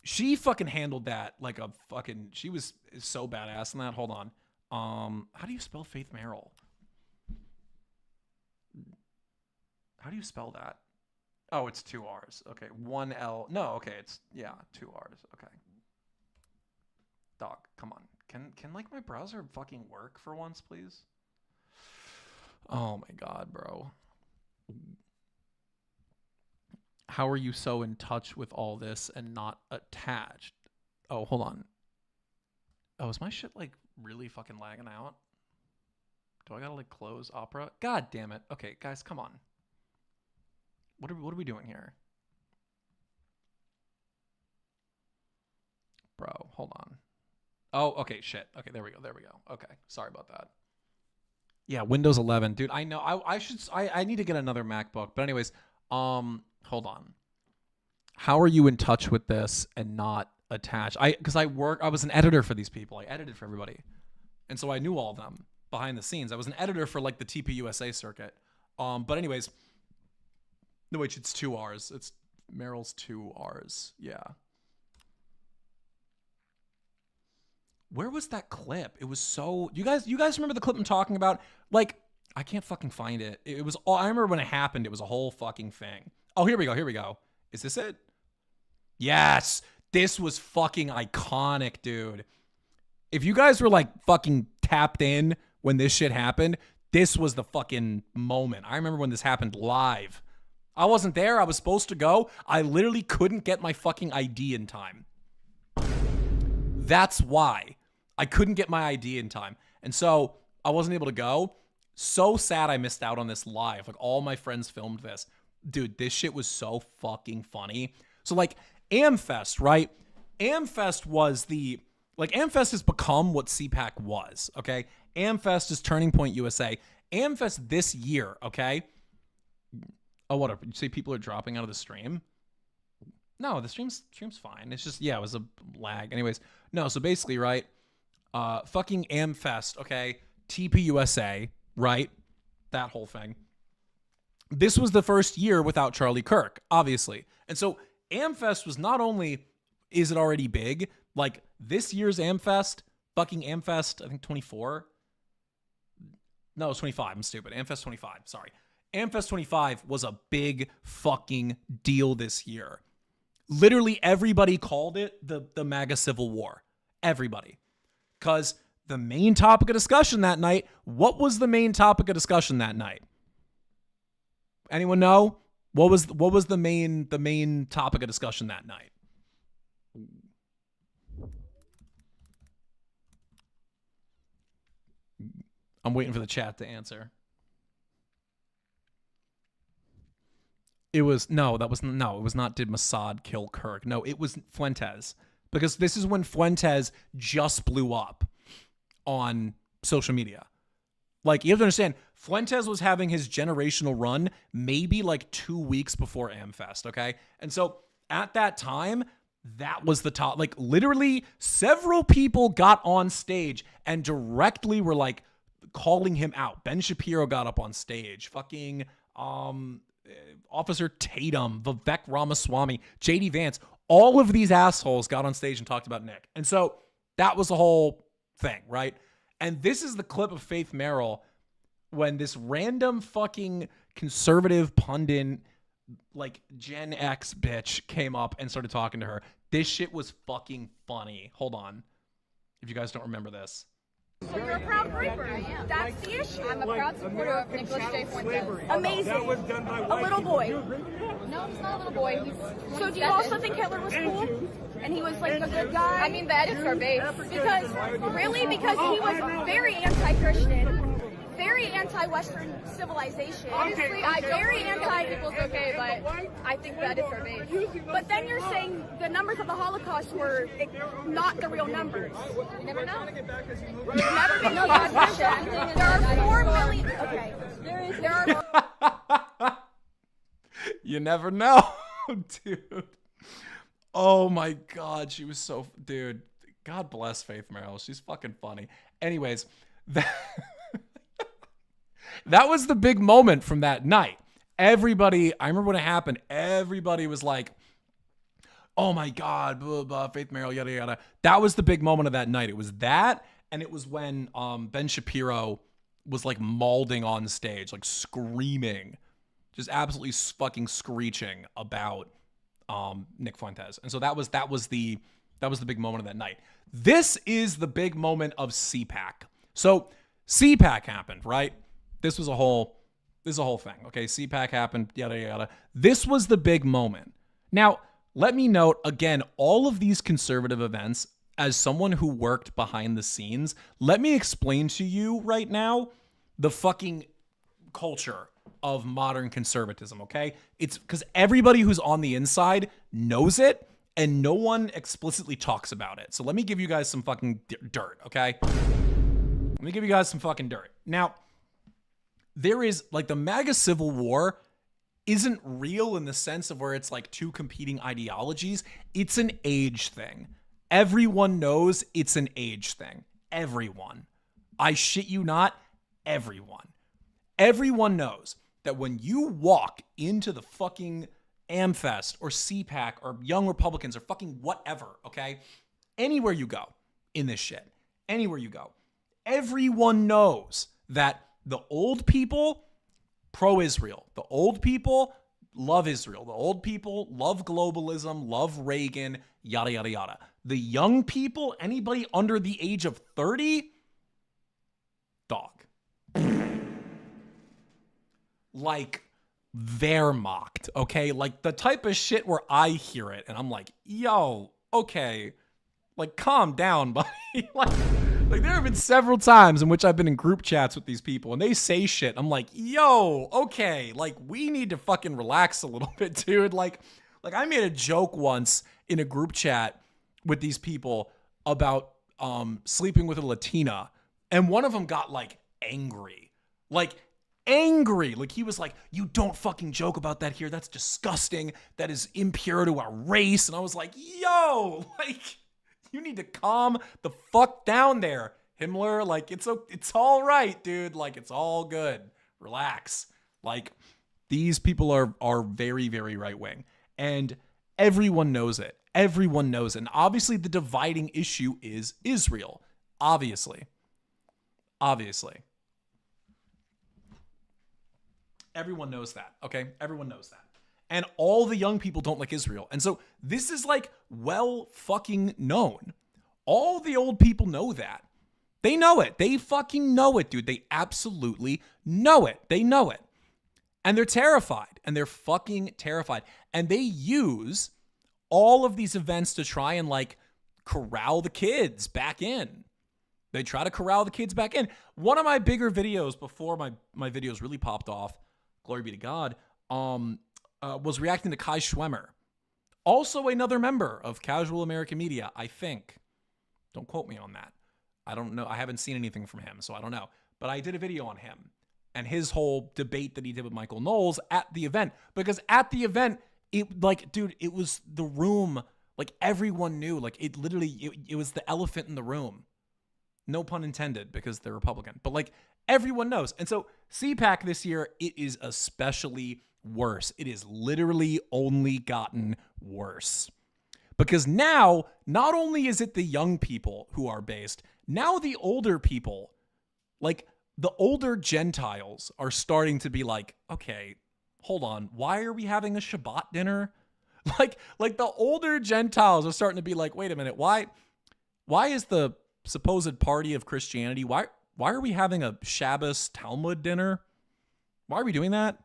She fucking handled that like a fucking, she was so badass in that. Hold on. How do you spell Faith Merrill? How do you spell that? Oh, it's 2 R's. Okay, 1 L. No, okay, it's 2 R's. Okay. Dog, come on. Can like my browser fucking work for once, please? Oh my god, bro. How are you so in touch with all this and not attached? Oh, hold on. Oh, is my shit like really fucking lagging out? Do I gotta like close Opera? God damn it. Okay, guys, come on. What are we doing here? Hold on. Oh, okay, shit. Okay, there we go. Okay, sorry about that. Yeah, Windows 11. Dude, I know. I need to get another MacBook. But anyways, hold on. How are you in touch with this and not attached? Because I was an editor for these people. I edited for everybody. And so I knew all of them behind the scenes. I was an editor for like the TPUSA circuit. But anyways, no, wait, it's 2 R's. It's Meryl's 2 R's. Yeah. Where was that clip? It was so... You guys remember the clip I'm talking about? Like, I can't fucking find it. It was... I remember when it happened, it was a whole fucking thing. Oh, here we go. Is this it? Yes! This was fucking iconic, dude. If you guys were, like, fucking tapped in when this shit happened, this was the fucking moment. I remember when this happened live. I wasn't there. I was supposed to go. I literally couldn't get my fucking ID in time. That's why. I couldn't get my ID in time. And so I wasn't able to go. So sad I missed out on this live. Like, all my friends filmed this. Dude, this shit was so fucking funny. So, like, AmFest, right? AmFest was the... Like, AmFest has become what CPAC was, okay? AmFest is Turning Point USA. AmFest this year, okay? Oh, what? You say people are dropping out of the stream? No, the stream's fine. It's just, yeah, it was a lag. Anyways, no, so basically, right, fucking AmFest, okay, TPUSA, right, that whole thing. This was the first year without Charlie Kirk, obviously. And so AmFest was not only, is it already big, like, this year's AmFest, fucking AmFest, I think 24? No, it's 25, I'm stupid. AmFest 25, sorry. AmFest 25 was a big fucking deal this year. Literally everybody called it the MAGA Civil War. Everybody. Because the main topic of discussion that night, what was the main topic of discussion that night? Anyone know? What was the main topic of discussion that night? I'm waiting for the chat to answer. It was not did Mossad kill Kirk? No, it was Fuentes. Because this is when Fuentes just blew up on social media. Like, you have to understand, Fuentes was having his generational run maybe like 2 weeks before AmFest, okay? And so at that time, that was the top. Like, literally several people got on stage and directly were like calling him out. Ben Shapiro got up on stage. Fucking Officer Tatum, Vivek Ramaswamy, JD Vance, all of these assholes got on stage and talked about Nick. And so that was the whole thing, right? And this is the clip of Faith Merrill when this random fucking conservative pundit, like Gen X bitch, came up and started talking to her. This shit was fucking funny. Hold on. If you guys don't remember this. So you're a proud Groyper. I am. That's the issue. I'm a proud supporter of Nicholas J. Fuentes. Amazing. A little boy. No, he's not a little boy. So do you also think Hitler was cool? And he was like a good guy? I mean, the edits are based. Because he was very anti-Christian. Very anti-Western civilization. Honestly, very anti-people's okay, but I think the edits are based. But then you're saying the numbers of the Holocaust were not the real numbers. You never know. You've never been to Russia. There are 4 million. Okay. There are. You never know, dude. Oh my God, she was so, dude. God bless Faith Merrill. She's fucking funny. Anyways, that was the big moment from that night. Everybody, I remember when it happened, everybody was like, oh my God, blah, blah, Faith Merrill, yada, yada. That was the big moment of that night. It was that, and it was when Ben Shapiro was like mauling on stage, like screaming, just absolutely fucking screeching about Nick Fuentes. And so that was the big moment of that night. This is the big moment of CPAC. So CPAC happened, right? This is a whole thing. Okay, CPAC happened, yada, yada. This was the big moment. Now, let me note, again, all of these conservative events, as someone who worked behind the scenes, let me explain to you right now the fucking culture of modern conservatism, okay? It's because everybody who's on the inside knows it, and no one explicitly talks about it. So let me give you guys some fucking dirt, okay? Let me give you guys some fucking dirt. Now, there is, like, the MAGA Civil War isn't real in the sense of where it's like two competing ideologies. It's an age thing. Everyone knows it's an age thing. Everyone. I shit you not, everyone. Everyone knows that when you walk into the fucking AmFest or CPAC or Young Republicans or fucking whatever, okay? Anywhere you go in this shit, anywhere you go, everyone knows that the old people, pro-Israel. The old people love Israel. The old people love globalism, love Reagan, yada, yada, yada. The young people, anybody under the age of 30, dog. Like, Wehrmacht, okay? Like, the type of shit where I hear it and I'm like, yo, okay, like, calm down, buddy. Like, there have been several times in which I've been in group chats with these people and they say shit. I'm like, yo, okay, like, we need to fucking relax a little bit, dude. Like I made a joke once in a group chat with these people about sleeping with a Latina, and one of them got, like, angry. Like, he was like, you don't fucking joke about that here. That's disgusting. That is impure to our race. And I was like, yo, like, you need to calm the fuck down there, Himmler. Like, it's all right, dude. Like, it's all good. Relax. Like, these people are very, very right wing, and everyone knows it. Everyone knows it. And obviously the dividing issue is Israel. Obviously. Everyone knows that, okay? Everyone knows that. And all the young people don't like Israel. And so this is, like, well fucking known. All the old people know that. They know it. They fucking know it, dude. They absolutely know it. They know it. And they're terrified. And they're fucking terrified. And they use all of these events to try and, like, corral the kids back in. They try to corral the kids back in. One of my bigger videos before my videos really popped off, glory be to God, was reacting to Kai Schwemmer. Also another member of Casual American Media, I think. Don't quote me on that. I don't know. I haven't seen anything from him, so I don't know. But I did a video on him and his whole debate that he did with Michael Knowles at the event. Because at the event, it, like, dude, it was the room. Like, everyone knew. Like, it literally, it was the elephant in the room. No pun intended, because they're Republican. But, like, everyone knows. And so CPAC this year, it is especially worse. It is literally only gotten worse. Because now, not only is it the young people who are based, now the older people, like, the older Gentiles are starting to be like, okay, hold on, why are we having a Shabbat dinner? Like the older Gentiles are starting to be like, wait a minute, why is the supposed party of Christianity, why are we having a Shabbos Talmud dinner? Why are we doing that?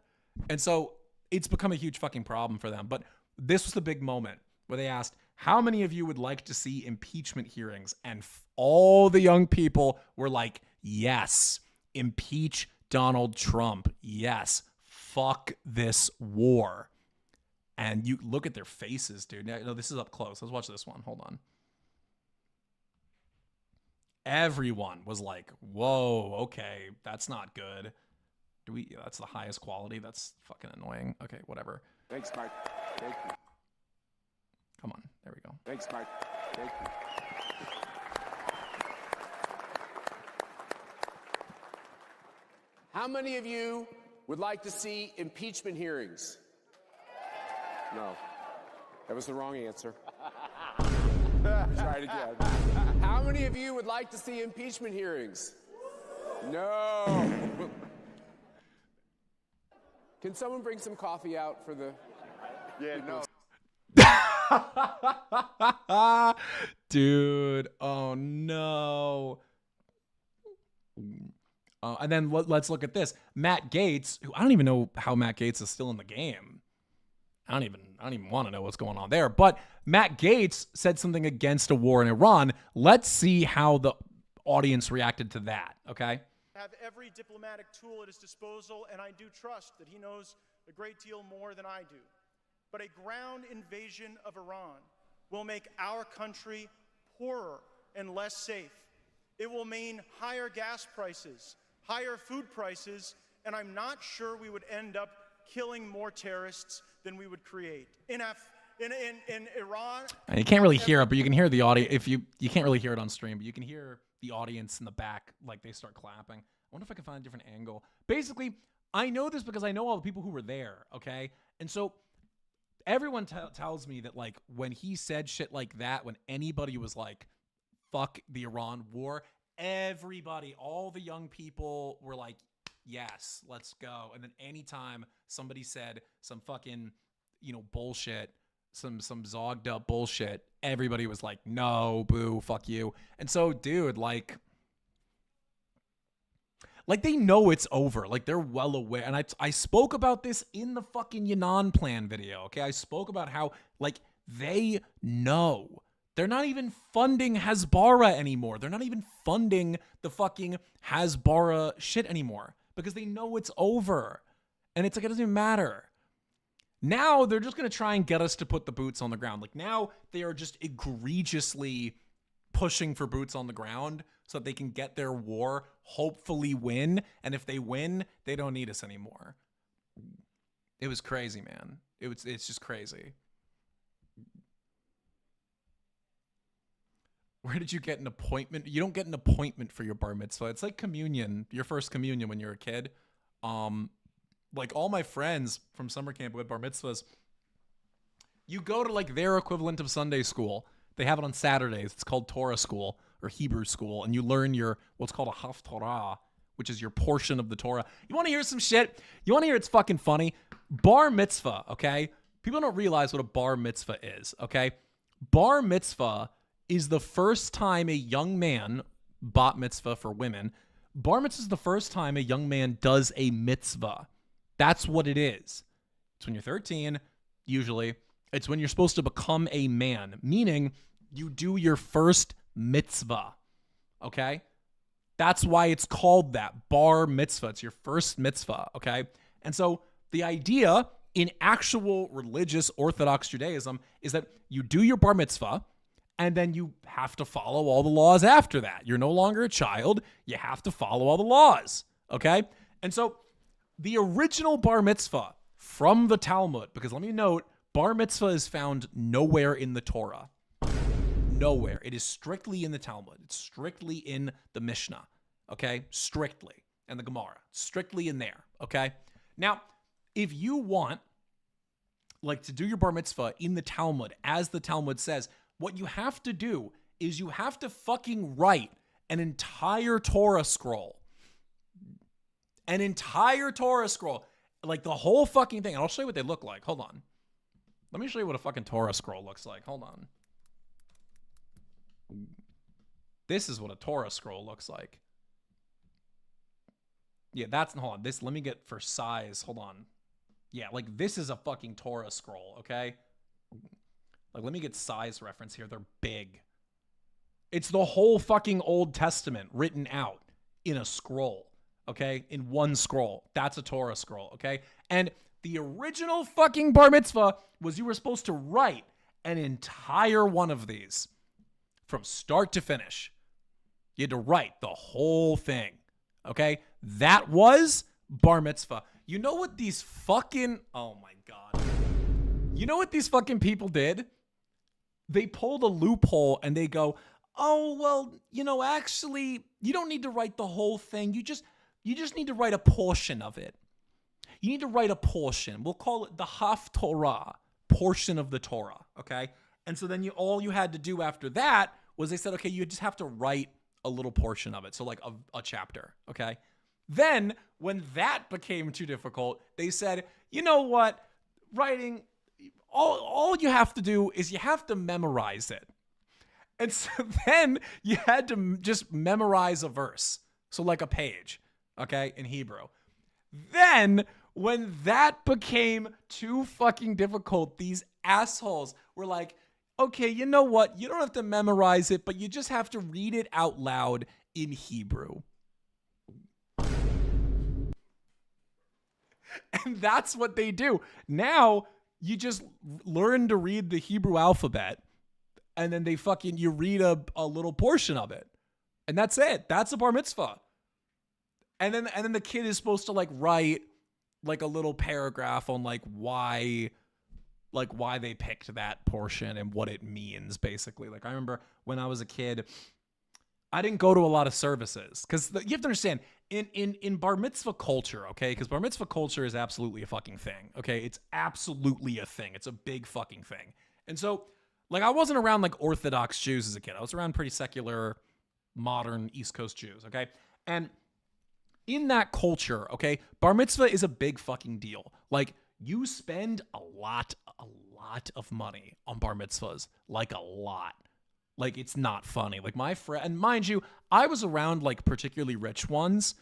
And so it's become a huge fucking problem for them. But this was the big moment where they asked, how many of you would like to see impeachment hearings? And all the young people were like, yes, impeach Donald Trump. Yes, fuck this war. And you look at their faces, dude. No, this is up close. Let's watch this one. Hold on. Everyone was like, whoa, okay, that's not good. That's the highest quality. That's fucking annoying. Okay, whatever. Thanks, Mike. Thank you. Come on. There we go. Thanks, Mike. Thank you. How many of you would like to see impeachment hearings? No. That was the wrong answer. Try it again. How many of you would like to see impeachment hearings? No. Can someone bring some coffee out for the... Yeah, no. Dude, oh no. And then let's look at this. Matt Gaetz, who I don't even know how Matt Gaetz is still in the game. I don't even want to know what's going on there. But Matt Gaetz said something against a war in Iran. Let's see how the audience reacted to that, okay? Have every diplomatic tool at his disposal, and I do trust that he knows a great deal more than I do. But a ground invasion of Iran will make our country poorer and less safe. It will mean higher gas prices, higher food prices, and I'm not sure we would end up killing more terrorists than we would create. In Iran... And you can't really hear it, but you can hear the audio. If you can't really hear it on stream, but you can hear the audience in the back, like they start clapping. I wonder if I can find a different angle. Basically, I know this because I know all the people who were there, okay? And so everyone tells me that, like, when he said shit like that, when anybody was like, fuck the Iran war, everybody, all the young people were like, yes, let's go. And then anytime somebody said some fucking, bullshit, some zogged up bullshit, everybody was like, no, boo, fuck you. And so, dude, like they know it's over. Like, they're well aware. And I spoke about this in the fucking Yanan plan video, okay? I spoke about how, like, they know. They're not even funding Hasbara anymore. They're not even funding the fucking Hasbara shit anymore because they know it's over. And it's like, it doesn't even matter. Now they're just going to try and get us to put the boots on the ground. Like, now they are just egregiously pushing for boots on the ground so that they can get their war, hopefully win. And if they win, they don't need us anymore. It was crazy, man. It's just crazy. Where did you get an appointment? You don't get an appointment for your bar mitzvah. It's like communion, your first communion when you're a kid. Like all my friends from summer camp with bar mitzvahs, you go to like their equivalent of Sunday school. They have it on Saturdays. It's called Torah school or Hebrew school. And you learn your, what's called a haftorah, which is your portion of the Torah. You want to hear some shit? You want to hear it's fucking funny? Bar mitzvah, okay? People don't realize what a bar mitzvah is, okay? Bar mitzvah is the first time a young man, bat mitzvah for women, bar mitzvah is the first time a young man does a mitzvah. That's what it is. It's when you're 13, usually. It's when you're supposed to become a man, meaning you do your first mitzvah, okay? That's why it's called that, bar mitzvah. It's your first mitzvah, okay? And so the idea in actual religious Orthodox Judaism is that you do your bar mitzvah, and then you have to follow all the laws after that. You're no longer a child. You have to follow all the laws, okay? And so the original bar mitzvah from the Talmud, because let me note, bar mitzvah is found nowhere in the Torah. Nowhere. It is strictly in the Talmud. It's strictly in the Mishnah, okay? Strictly. And the Gemara. Strictly in there, okay? Now, if you want, like, to do your bar mitzvah in the Talmud, as the Talmud says, what you have to do is you have to fucking write an entire Torah scroll. An entire Torah scroll. Like the whole fucking thing. And I'll show you what they look like. Hold on. Let me show you what a fucking Torah scroll looks like. Hold on. This is what a Torah scroll looks like. Yeah, that's, hold on. This, let me get for size. Hold on. Yeah, like this is a fucking Torah scroll, okay? Like, let me get size reference here. They're big. It's the whole fucking Old Testament written out in a scroll, okay? In one scroll. That's a Torah scroll, okay? And the original fucking bar mitzvah was you were supposed to write an entire one of these from start to finish. You had to write the whole thing, okay? That was bar mitzvah. You know what these fucking, oh my God. You know what these fucking people did? They pulled a loophole and they go, oh, well, you know, actually, you don't need to write the whole thing. You just need to write a portion of it. You need to write a portion. We'll call it the Haftorah, portion of the Torah, okay? And so then all you had to do after that was they said, okay, you just have to write a little portion of it. So like a chapter, okay? Then when that became too difficult, they said, you know what? Writing, all you have to do is you have to memorize it. And so then you had to just memorize a verse. So like a page, okay, in Hebrew. Then when that became too fucking difficult, these assholes were like, okay, you know what? You don't have to memorize it, but you just have to read it out loud in Hebrew. And that's what they do. Now, you just learn to read the Hebrew alphabet, and then you read a little portion of it. And that's it. That's a bar mitzvah. And then the kid is supposed to like write like a little paragraph on like why they picked that portion and what it means, basically. Like I remember when I was a kid, I didn't go to a lot of services because you have to understand in bar mitzvah culture, okay? Because bar mitzvah culture is absolutely a fucking thing, okay? It's absolutely a thing. It's a big fucking thing. And so, like, I wasn't around like Orthodox Jews as a kid. I was around pretty secular, modern East Coast Jews, okay? And in that culture, okay, bar mitzvah is a big fucking deal. Like, you spend a lot of money on bar mitzvahs, like a lot. Like, it's not funny. Like, my friend, and mind you, I was around, like, particularly rich ones,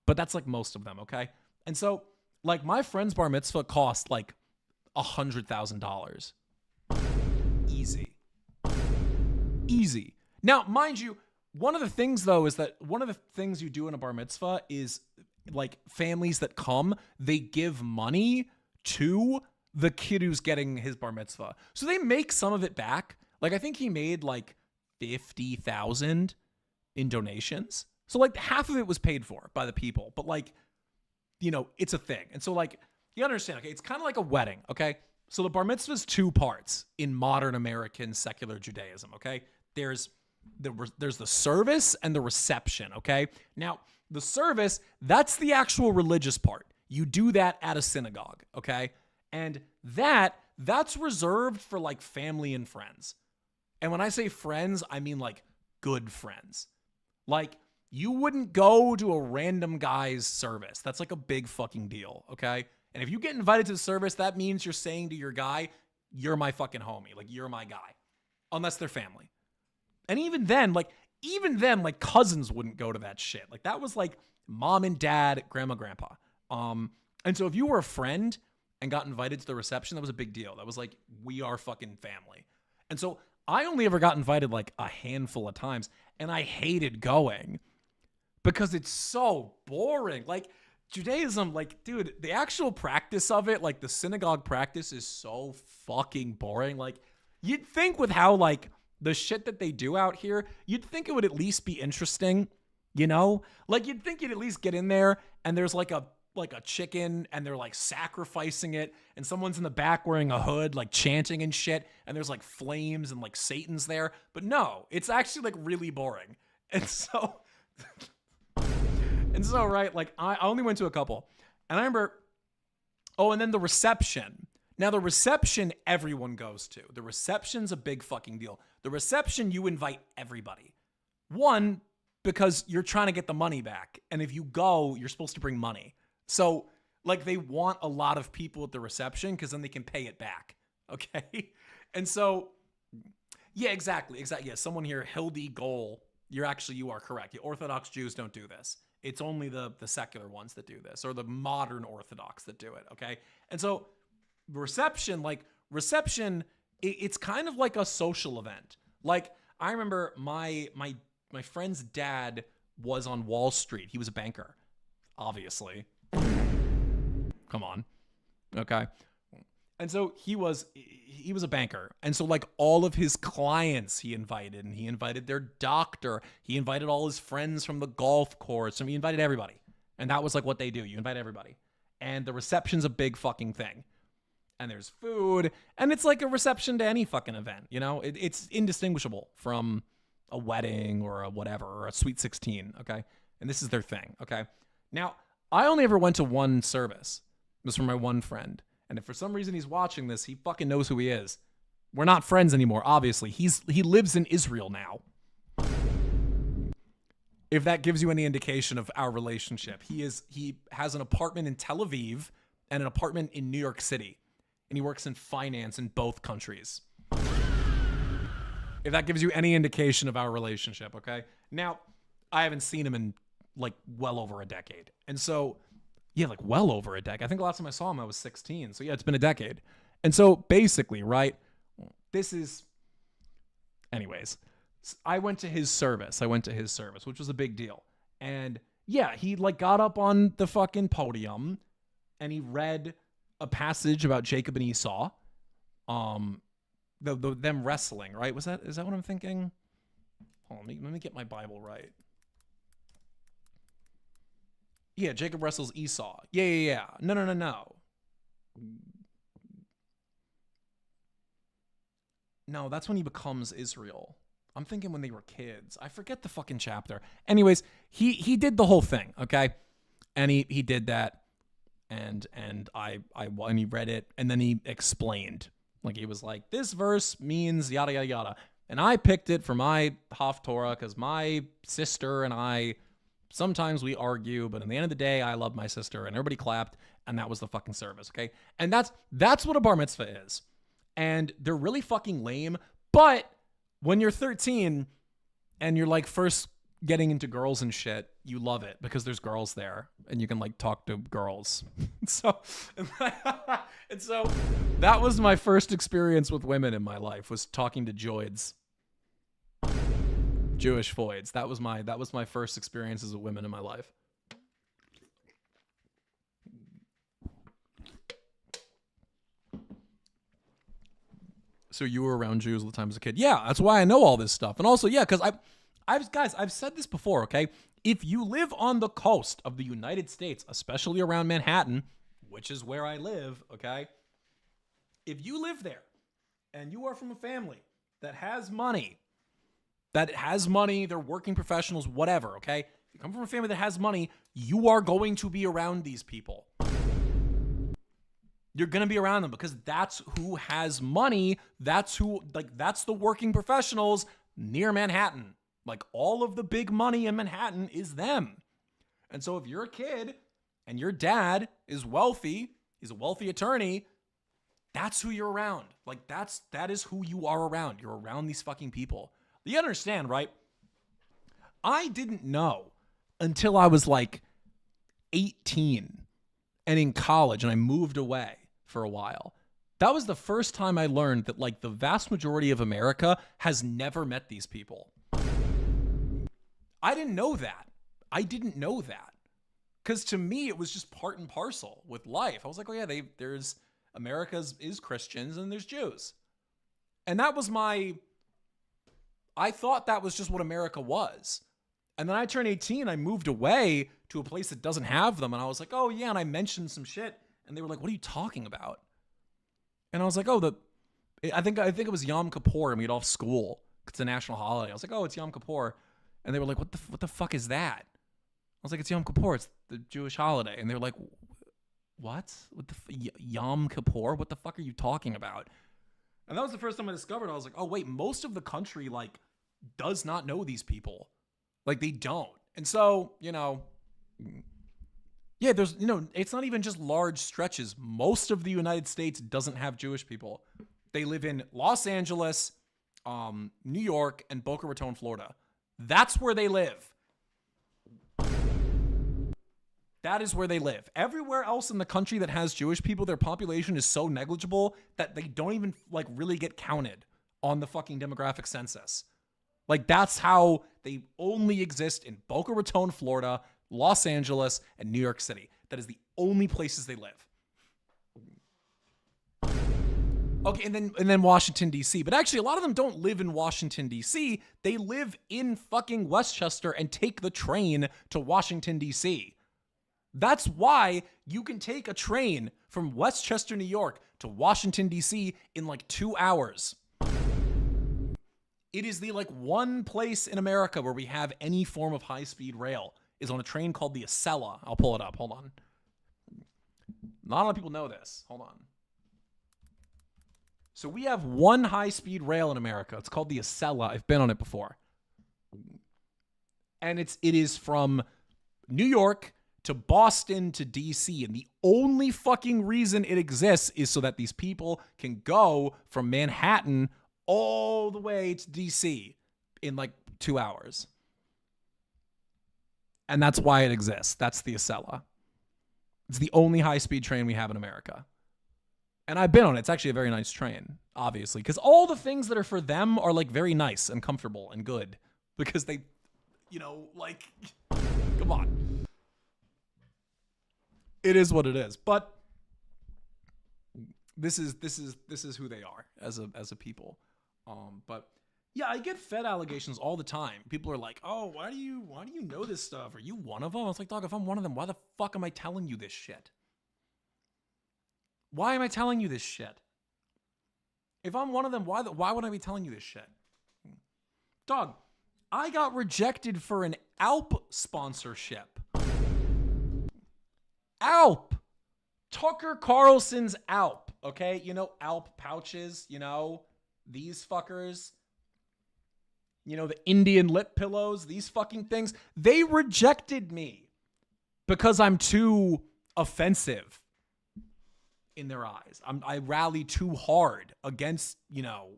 but that's, like, most of them, okay? And so, like, my friend's bar mitzvah cost, like, $100,000. Easy. Now, mind you, one of the things, though, is that one of the things you do in a bar mitzvah is, like, families that come, they give money to the kid who's getting his bar mitzvah. So they make some of it back. Like, I think he made, like, 50,000 in donations. So like half of it was paid for by the people, but like, you know, it's a thing. And so like, you understand, okay, it's kind of like a wedding, okay? So the bar mitzvah is two parts in modern American secular Judaism, okay? There's the service and the reception, okay? Now, the service, that's the actual religious part. You do that at a synagogue, okay? And that's reserved for like family and friends. And when I say friends, I mean like good friends. Like you wouldn't go to a random guy's service. That's like a big fucking deal, okay? And if you get invited to the service, that means you're saying to your guy, you're my fucking homie. Like you're my guy. Unless they're family. And even then, like cousins wouldn't go to that shit. Like that was like mom and dad, grandma, grandpa. And so if you were a friend and got invited to the reception, that was a big deal. That was like, we are fucking family. And so I only ever got invited like a handful of times, and I hated going because it's so boring. Like Judaism, like, dude, the actual practice of it, like the synagogue practice is so fucking boring. Like you'd think with how like the shit that they do out here, you'd think it would at least be interesting, you know? Like you'd think you'd at least get in there and there's like a chicken and they're like sacrificing it and someone's in the back wearing a hood like chanting and shit and there's like flames and like Satan's there. But no, it's actually like really boring. And so right, like I only went to a couple. And I remember, and then the reception. Now the reception everyone goes to. The reception's a big fucking deal. The reception, you invite everybody. One, because you're trying to get the money back. And if you go, you're supposed to bring money. So, like, they want a lot of people at the reception because then they can pay it back, okay? And so, yeah, exactly. Yeah, someone here, Hildy Goal, you are correct. The Orthodox Jews don't do this. It's only the secular ones that do this, or the modern Orthodox that do it, okay? And so, reception, it's kind of like a social event. Like, I remember my friend's dad was on Wall Street. He was a banker, obviously. Come on. Okay. And so he was a banker. And so like all of his clients he invited, and he invited their doctor. He invited all his friends from the golf course. And he invited everybody. And that was like what they do. You invite everybody. And the reception's a big fucking thing. And there's food. And it's like a reception to any fucking event. You know, it's indistinguishable from a wedding or a whatever, or a Sweet 16. Okay. And this is their thing. Okay. Now, I only ever went to one service. It was from my one friend. And if for some reason he's watching this, he fucking knows who he is. We're not friends anymore, obviously. He lives in Israel now. If that gives you any indication of our relationship. He has an apartment in Tel Aviv and an apartment in New York City. And he works in finance in both countries. If that gives you any indication of our relationship, okay? Now, I haven't seen him in like well over a decade. And so, yeah, like well over a decade. I think the last time I saw him, I was 16. So yeah, it's been a decade. And so basically, right, anyways, I went to his service, which was a big deal. And yeah, he like got up on the fucking podium and he read a passage about Jacob and Esau. them wrestling, right? Is that what I'm thinking? Hold on, let me get my Bible right. Yeah, Jacob wrestles Esau. Yeah. No. No, that's when he becomes Israel. I'm thinking when they were kids. I forget the fucking chapter. Anyways, he did the whole thing, okay? And he did that, and he read it, and then he explained. Like, he was like, this verse means yada, yada, yada. And I picked it for my Haftorah because my sister and I, sometimes we argue, but at the end of the day, I love my sister, and everybody clapped, and that was the fucking service, okay? And that's what a bar mitzvah is. And they're really fucking lame, but when you're 13 and you're like first getting into girls and shit, you love it because there's girls there and you can like talk to girls. So that was my first experience with women in my life, was talking to Joids, Jewish Foids. That was my first experiences with women in my life. So you were around Jews all the time as a kid. Yeah, that's why I know all this stuff. And also, yeah, because I've said this before, okay? If you live on the coast of the United States, especially around Manhattan, which is where I live, okay? If you live there and you are from a family that has money, they're working professionals, whatever, okay? If you come from a family that has money, you are going to be around these people. You're going to be around them because that's who has money. That's the working professionals near Manhattan. Like, all of the big money in Manhattan is them. And so if you're a kid and your dad is wealthy, he's a wealthy attorney, that's who you're around. Like, that is who you are around. You're around these fucking people. You understand, right? I didn't know until I was like 18 and in college, and I moved away for a while. That was the first time I learned that like the vast majority of America has never met these people. I didn't know that. Because to me, it was just part and parcel with life. I was like, oh yeah, there's America's is Christians and there's Jews. And that was I thought that was just what America was. And then I turned 18, I moved away to a place that doesn't have them. And I was like, oh yeah, and I mentioned some shit. And they were like, what are you talking about? And I was like, oh, I think it was Yom Kippur, and we get off school. It's a national holiday. I was like, oh, it's Yom Kippur. And they were like, what the fuck is that? I was like, it's Yom Kippur. It's the Jewish holiday. And they were like, what? Yom Kippur? What the fuck are you talking about? And that was the first time I discovered. I was like, oh, wait, most of the country, like, does not know these people. Like, they don't. And so, yeah, there's, it's not even just large stretches. Most of the United States doesn't have Jewish people. They live in Los Angeles, New York, and Boca Raton, Florida. That's where they live. That is where they live. Everywhere else in the country that has Jewish people, their population is so negligible that they don't even like really get counted on the fucking demographic census. Like, that's how they only exist in Boca Raton, Florida, Los Angeles, and New York City. That is the only places they live. Okay, and then Washington, D.C. But actually, a lot of them don't live in Washington, D.C. They live in fucking Westchester and take the train to Washington, D.C. That's why you can take a train from Westchester, New York to Washington, D.C. in like 2 hours. It is the like one place in America where we have any form of high-speed rail is on a train called the Acela. I'll pull it up. Hold on. Not a lot of people know this. Hold on. So we have one high-speed rail in America. It's called the Acela. I've been on it before. And it is from New York to Boston to DC. And the only fucking reason it exists is so that these people can go from Manhattan all the way to DC in like 2 hours. And that's why it exists. That's the Acela. It's the only high-speed train we have in America. And I've been on it. It's actually a very nice train, obviously, because all the things that are for them are like very nice and comfortable and good because they, like, come on. It is what it is. But this is who they are as a people. But yeah, I get Fed allegations all the time. People are like, "Oh, why do you know this stuff? Are you one of them?" I was like, "Dog, if I'm one of them, why the fuck am I telling you this shit? Why am I telling you this shit? If I'm one of them, why would I be telling you this shit?" Dog, I got rejected for an ALP sponsorship. ALP. Tucker Carlson's ALP, okay? You know, ALP pouches, you know, these fuckers. You know, the Indian lip pillows, these fucking things. They rejected me because I'm too offensive in their eyes. I rally too hard against, you know.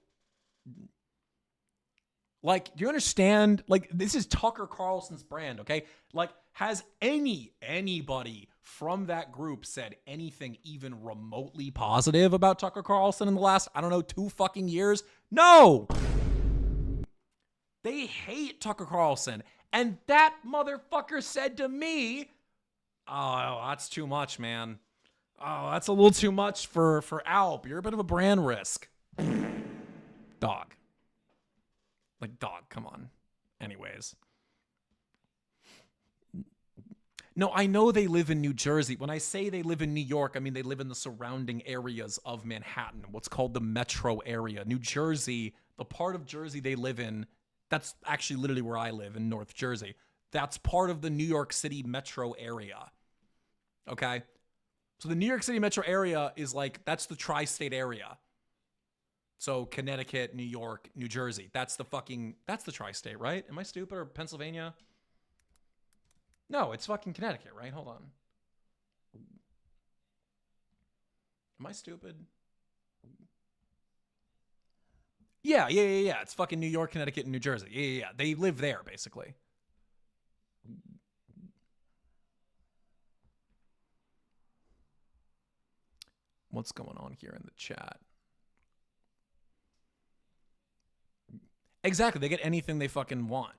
Like, do you understand? Like, this is Tucker Carlson's brand, okay? Like, has anybody from that group said anything even remotely positive about Tucker Carlson in the last, I don't know, 2 fucking years? No! They hate Tucker Carlson. And that motherfucker said to me, "Oh, that's too much, man. Oh, that's a little too much for ALP. You're a bit of a brand risk." Dog. Like, dog, come on. Anyways. No, I know they live in New Jersey. When I say they live in New York, I mean they live in the surrounding areas of Manhattan, what's called the metro area. New Jersey, the part of Jersey they live in, that's actually literally where I live in North Jersey. That's part of the New York City metro area. Okay? So the New York City metro area is like, that's the tri-state area. So Connecticut, New York, New Jersey. That's the tri-state, right? Am I stupid? Or Pennsylvania? No, it's fucking Connecticut, right? Hold on. Am I stupid? Yeah. It's fucking New York, Connecticut, and New Jersey. Yeah. They live there, basically. What's going on here in the chat? Exactly. They get anything they fucking want.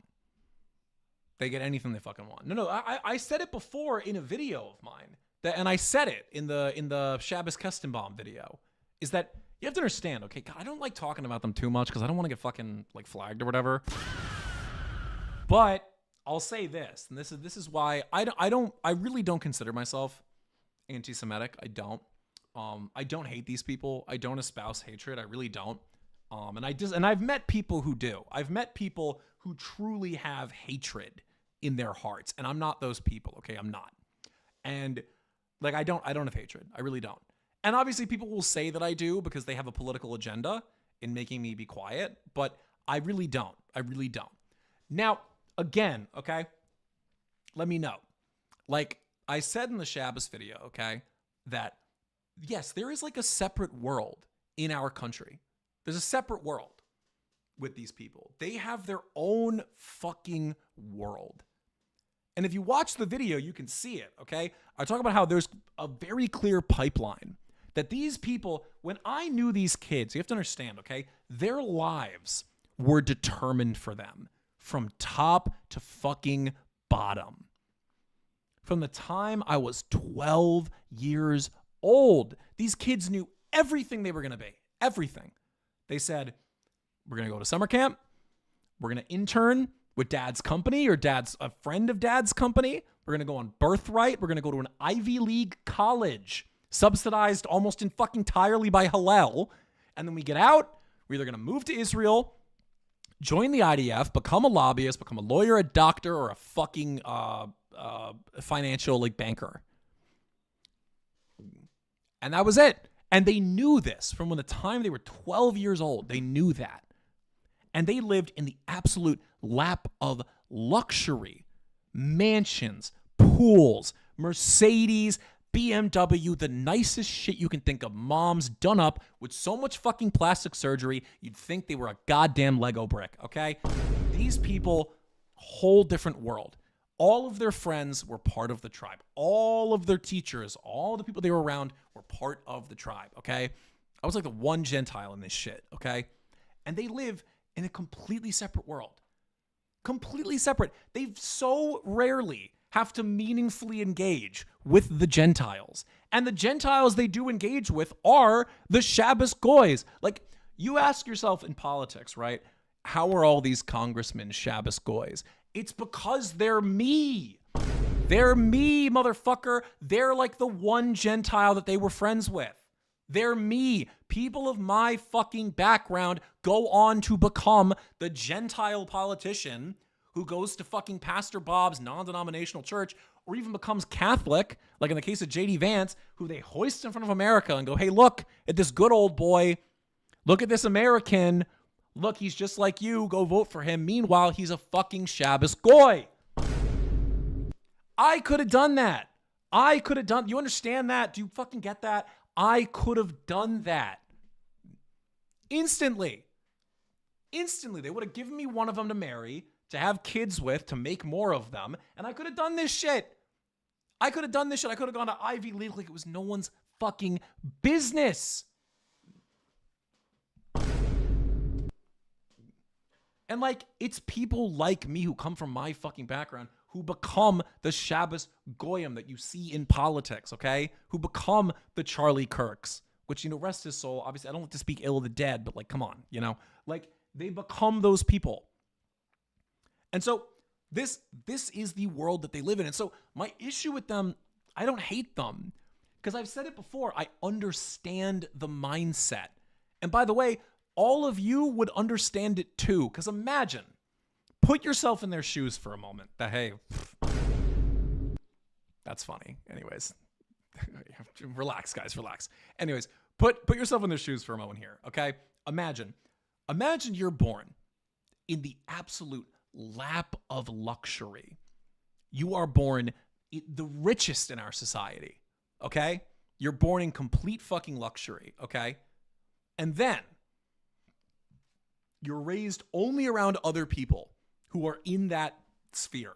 No, I said it before in a video of mine. And I said it in the Shabbos Kestenbaum video. Is that you have to understand, okay? God, I don't like talking about them too much because I don't want to get fucking like flagged or whatever. But I'll say this, and this is why I really don't consider myself anti-Semitic. I don't hate these people. I don't espouse hatred. I really don't. And I've met people who do. I've met people who truly have hatred in their hearts, and I'm not those people. Okay, I'm not. And like I don't have hatred. I really don't. And obviously people will say that I do because they have a political agenda in making me be quiet, but I really don't. Now, again, okay, let me know. Like I said in the Shabbos video, okay, that yes, there is like a separate world in our country. There's a separate world with these people. They have their own fucking world. And if you watch the video, you can see it, okay? I talk about how there's a very clear pipeline that these people, when I knew these kids, you have to understand, okay? Their lives were determined for them from top to fucking bottom. From the time I was 12 years old, these kids knew everything they were going to be. Everything. They said, we're going to go to summer camp. We're going to intern with dad's company or a friend of dad's company. We're going to go on birthright. We're going to go to an Ivy League college subsidized almost entirely by Hillel. And then we get out. We're either going to move to Israel, join the IDF, become a lobbyist, become a lawyer, a doctor, or a fucking financial like banker. And that was it. And they knew this from when the time they were 12 years old. They knew that. And they lived in the absolute lap of luxury. Mansions, pools, Mercedes, BMW, the nicest shit you can think of. Moms done up with so much fucking plastic surgery, you'd think they were a goddamn Lego brick, okay? These people, whole different world. All of their friends were part of the tribe. All of their teachers, all the people they were around were part of the tribe, okay? I was like the one Gentile in this shit, okay? And they live in a completely separate world. Completely separate. They so rarely have to meaningfully engage with the Gentiles. And the Gentiles they do engage with are the Shabbos goys. Like, you ask yourself in politics, right? How are all these congressmen Shabbos goys? It's because they're me. They're me, motherfucker. They're like the one Gentile that they were friends with. They're me. People of my fucking background go on to become the Gentile politician who goes to fucking Pastor Bob's non-denominational church, or even becomes Catholic, like in the case of J.D. Vance, who they hoist in front of America and go, hey, look at this good old boy. Look at this American. Look, he's just like you. Go vote for him. Meanwhile, he's a fucking Shabbos goy. I could have done that. You understand that? Do you fucking get that? I could have done that. Instantly. They would have given me one of them to marry, to have kids with, to make more of them, and I could have done this shit. I could have gone to Ivy League like it was no one's fucking business. And like, it's people like me who come from my fucking background who become the Shabbos goyim that you see in politics, okay? Who become the Charlie Kirks, which, you know, rest his soul. Obviously, I don't like to speak ill of the dead, but like, come on, you know? Like, they become those people. And so this is the world that they live in. And so my issue with them, I don't hate them, because I've said it before, I understand the mindset. And by the way, all of you would understand it too, because imagine, put yourself in their shoes for a moment. That, hey, that's funny. Anyways, relax, guys, relax. Anyways, put yourself in their shoes for a moment here, okay? Imagine you're born in the absolute lap of luxury. You are born the richest in our society, okay? You're born in complete fucking luxury, okay? And then you're raised only around other people who are in that sphere.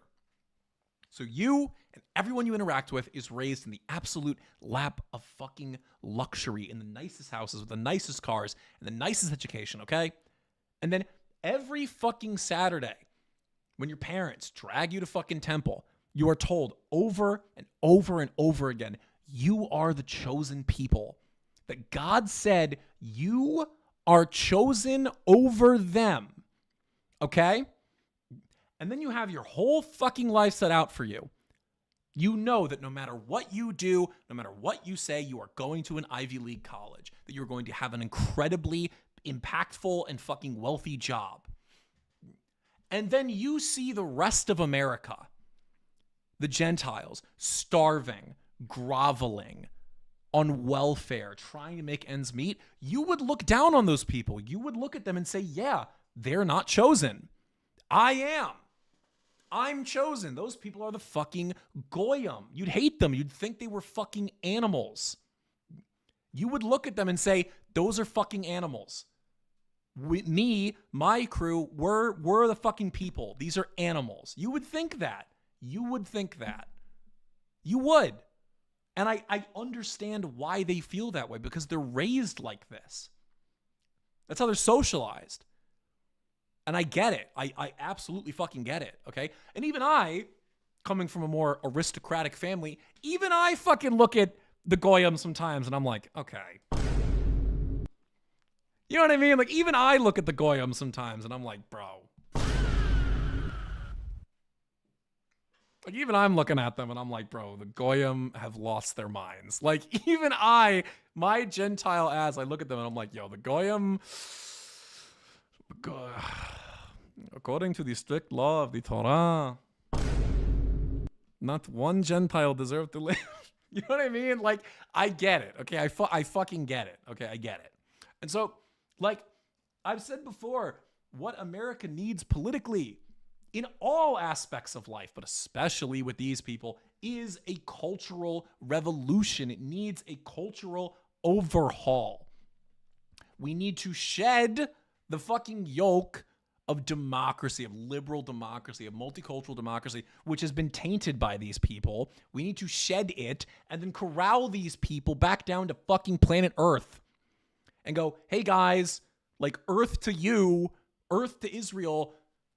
So you and everyone you interact with is raised in the absolute lap of fucking luxury, in the nicest houses with the nicest cars and the nicest education, okay? And then every fucking Saturday, when your parents drag you to fucking temple, you are told over and over and over again, you are the chosen people. That God said you are chosen over them. Okay? And then you have your whole fucking life set out for you. You know that no matter what you do, no matter what you say, you are going to an Ivy League college, that you're going to have an incredibly impactful and fucking wealthy job. And then you see the rest of America, the Gentiles, starving, groveling, on welfare, trying to make ends meet. You would look down on those people. You would look at them and say, yeah, they're not chosen. I am. I'm chosen. Those people are the fucking goyim. You'd hate them. You'd think they were fucking animals. You would look at them and say, those are fucking animals. Me, my crew, we're the fucking people. These are animals. You would think that. You would. And I understand why they feel that way, because they're raised like this. That's how they're socialized. And I get it. I absolutely fucking get it, okay? And even I, coming from a more aristocratic family, even I fucking look at the goyim sometimes and I'm like, okay. You know what I mean? Like, even I look at the goyim sometimes and I'm like, bro. Like, even I'm looking at them and I'm like, bro, the goyim have lost their minds. Like, even I, my Gentile ass, I look at them and I'm like, yo, the goyim, according to the strict law of the Torah, not one Gentile deserved to live. You know what I mean? Like, I get it, okay? I fucking get it, okay? I get it. And so, like, I've said before, what America needs politically, in all aspects of life, but especially with these people, is a cultural revolution. It needs a cultural overhaul. We need to shed the fucking yoke of democracy, of liberal democracy, of multicultural democracy, which has been tainted by these people. We need to shed it and then corral these people back down to fucking planet Earth and go, hey guys, like, Earth to you, Earth to Israel,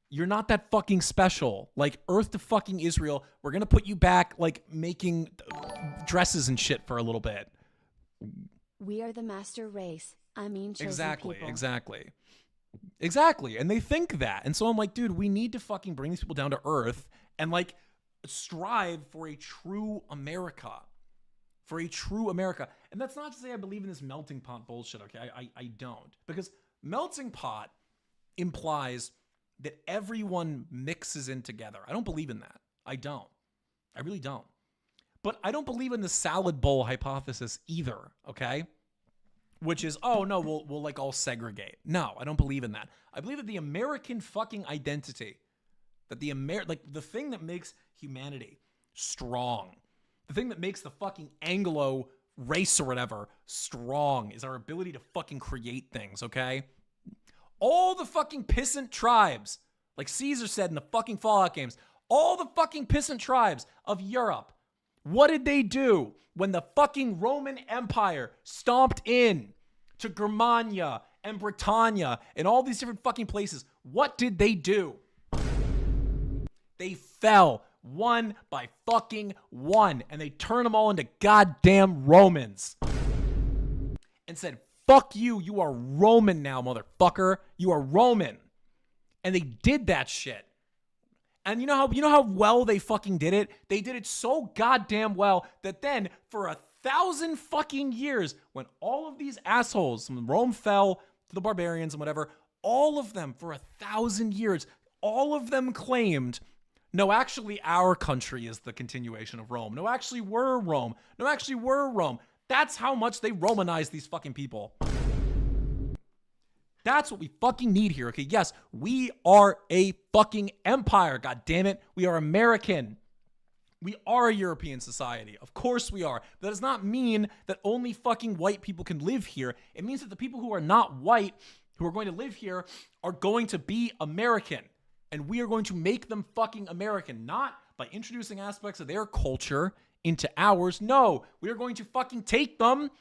You're not that fucking special. Like, Earth to fucking Israel, we're gonna put you back, like, making dresses and shit for a little bit. We are the master race. I mean, chosen Exactly, people. exactly. And they think that. And so I'm like, dude, we need to fucking bring these people down to earth and, like, strive for a true America. For a true America. And that's not to say I believe in this melting pot bullshit, okay? I don't. Because melting pot implies that everyone mixes in together. I don't believe in that. I don't. I really don't. But I don't believe in the salad bowl hypothesis either, okay? Which is, oh no, we'll like all segregate. No, I don't believe in that. I believe that the American fucking identity, that the thing that makes humanity strong, the thing that makes the fucking Anglo race or whatever strong is our ability to fucking create things, okay? All the fucking pissant tribes, like Caesar said in the fucking Fallout games, all the fucking pissant tribes of Europe, what did they do when the fucking Roman Empire stomped in to Germania and Britannia and all these different fucking places? What did they do? They fell one by fucking one, and they turned them all into goddamn Romans and said, fuck you, you are Roman now, motherfucker. You are Roman. And they did that shit. And you know how well they fucking did it? They did it so goddamn well that then for 1,000 fucking years, when all of these assholes, when Rome fell to the barbarians and whatever, all of them for 1,000 years, all of them claimed, no, actually our country is the continuation of Rome. No, actually we're Rome. No, actually we're Rome. That's how much they Romanized these fucking people. That's what we fucking need here, okay? Yes, we are a fucking empire, god damn it. We are American. We are a European society. Of course we are. That does not mean that only fucking white people can live here. It means that the people who are not white, who are going to live here, are going to be American. And we are going to make them fucking American, not by introducing aspects of their culture into ours. No, we are going to fucking take them.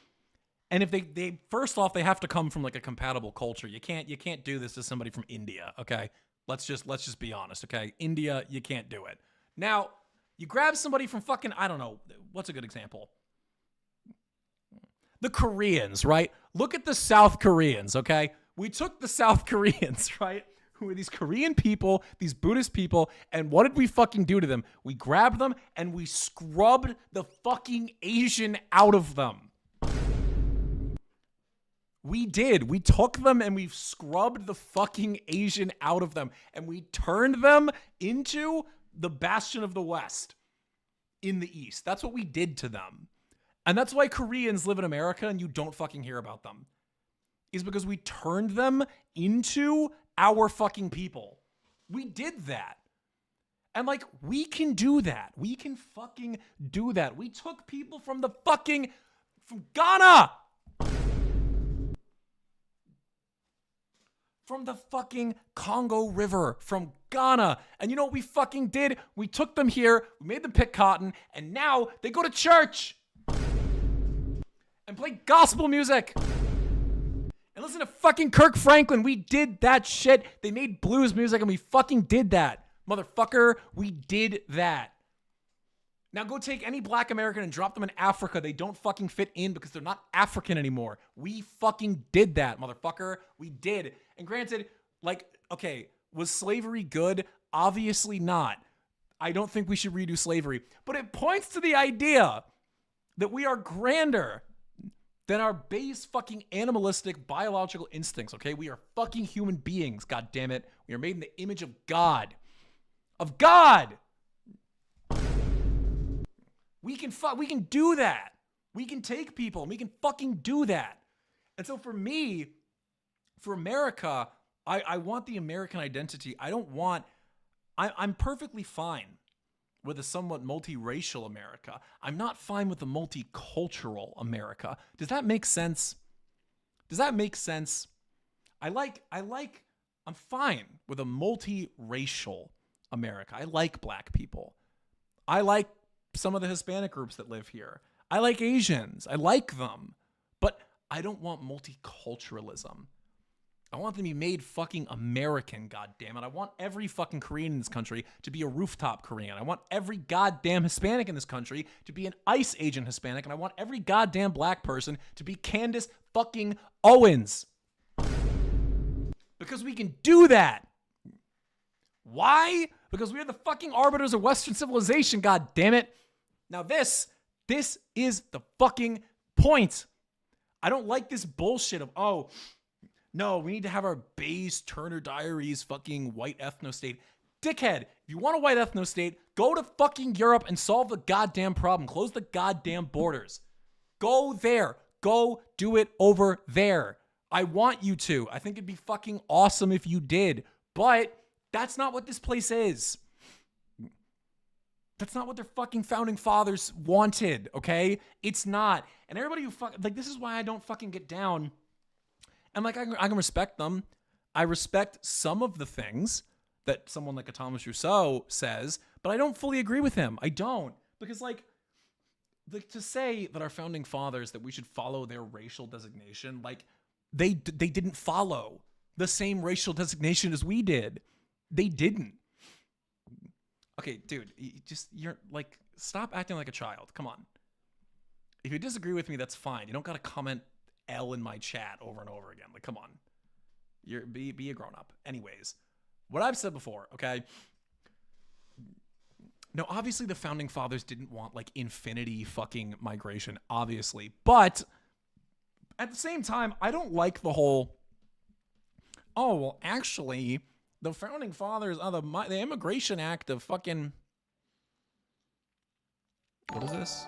And if they first off, they have to come from like a compatible culture. You can't do this to somebody from India, okay? Let's just be honest, okay? India, you can't do it. Now, you grab somebody from fucking, I don't know, what's a good example? The Koreans, right? Look at the South Koreans, okay? We took the South Koreans, right? Who are these Korean people, these Buddhist people, and what did we fucking do to them? We grabbed them and we scrubbed the fucking Asian out of them. We did. We took them and we scrubbed the fucking Asian out of them, and we turned them into the bastion of the West in the East. That's what we did to them. And that's why Koreans live in America and you don't fucking hear about them. Is because we turned them into our fucking people. We did that. And like, we can do that. We can fucking do that. We took people from Ghana. From the fucking Congo River, from Ghana. And you know what we fucking did? We took them here, we made them pick cotton, and now they go to church and play gospel music and listen to fucking Kirk Franklin. We did that shit. They made blues music and we fucking did that. Motherfucker, we did that. Now go take any black American and drop them in Africa. They don't fucking fit in because they're not African anymore. We fucking did that, motherfucker. We did. And granted, like, okay, was slavery good? Obviously not. I don't think we should redo slavery. But it points to the idea that we are grander than our base fucking animalistic biological instincts, okay? We are fucking human beings, god damn it. We are made in the image of God. Of God! We can do that. We can take people and we can fucking do that. And so for me, for America, I want the American identity. I'm perfectly fine with a somewhat multiracial America. I'm not fine with the multicultural America. Does that make sense? Does that make sense? I'm fine with a multiracial America. I like black people. I like some of the Hispanic groups that live here. I like Asians. I like them. But I don't want multiculturalism. I want them to be made fucking American, goddammit. I want every fucking Korean in this country to be a rooftop Korean. I want every goddamn Hispanic in this country to be an ICE agent Hispanic, and I want every goddamn black person to be Candace fucking Owens. Because we can do that. Why? Because we are the fucking arbiters of Western civilization, goddammit. Now this is the fucking point. I don't like this bullshit of, oh, no, we need to have our base Turner Diaries fucking white ethno-state. Dickhead, if you want a white ethno-state, go to fucking Europe and solve the goddamn problem. Close the goddamn borders. Go there. Go do it over there. I want you to. I think it'd be fucking awesome if you did. But that's not what this place is. That's not what their fucking founding fathers wanted, okay? It's not. And everybody who this is why I don't fucking get down. And like, I can respect them. I respect some of the things that someone like a Thomas Rousseau says, but I don't fully agree with him. I don't. Because like to say that our founding fathers, that we should follow their racial designation, like they didn't follow the same racial designation as we did. They didn't. Okay, dude, you're like, stop acting like a child. Come on. If you disagree with me, that's fine. You don't got to comment L in my chat over and over again. Like, come on. Be a grown up. Anyways, what I've said before, okay? No, obviously the founding fathers didn't want like infinity fucking migration, obviously. But at the same time, I don't like the whole, oh, well, actually, the founding fathers, the Immigration Act of fucking, what is this?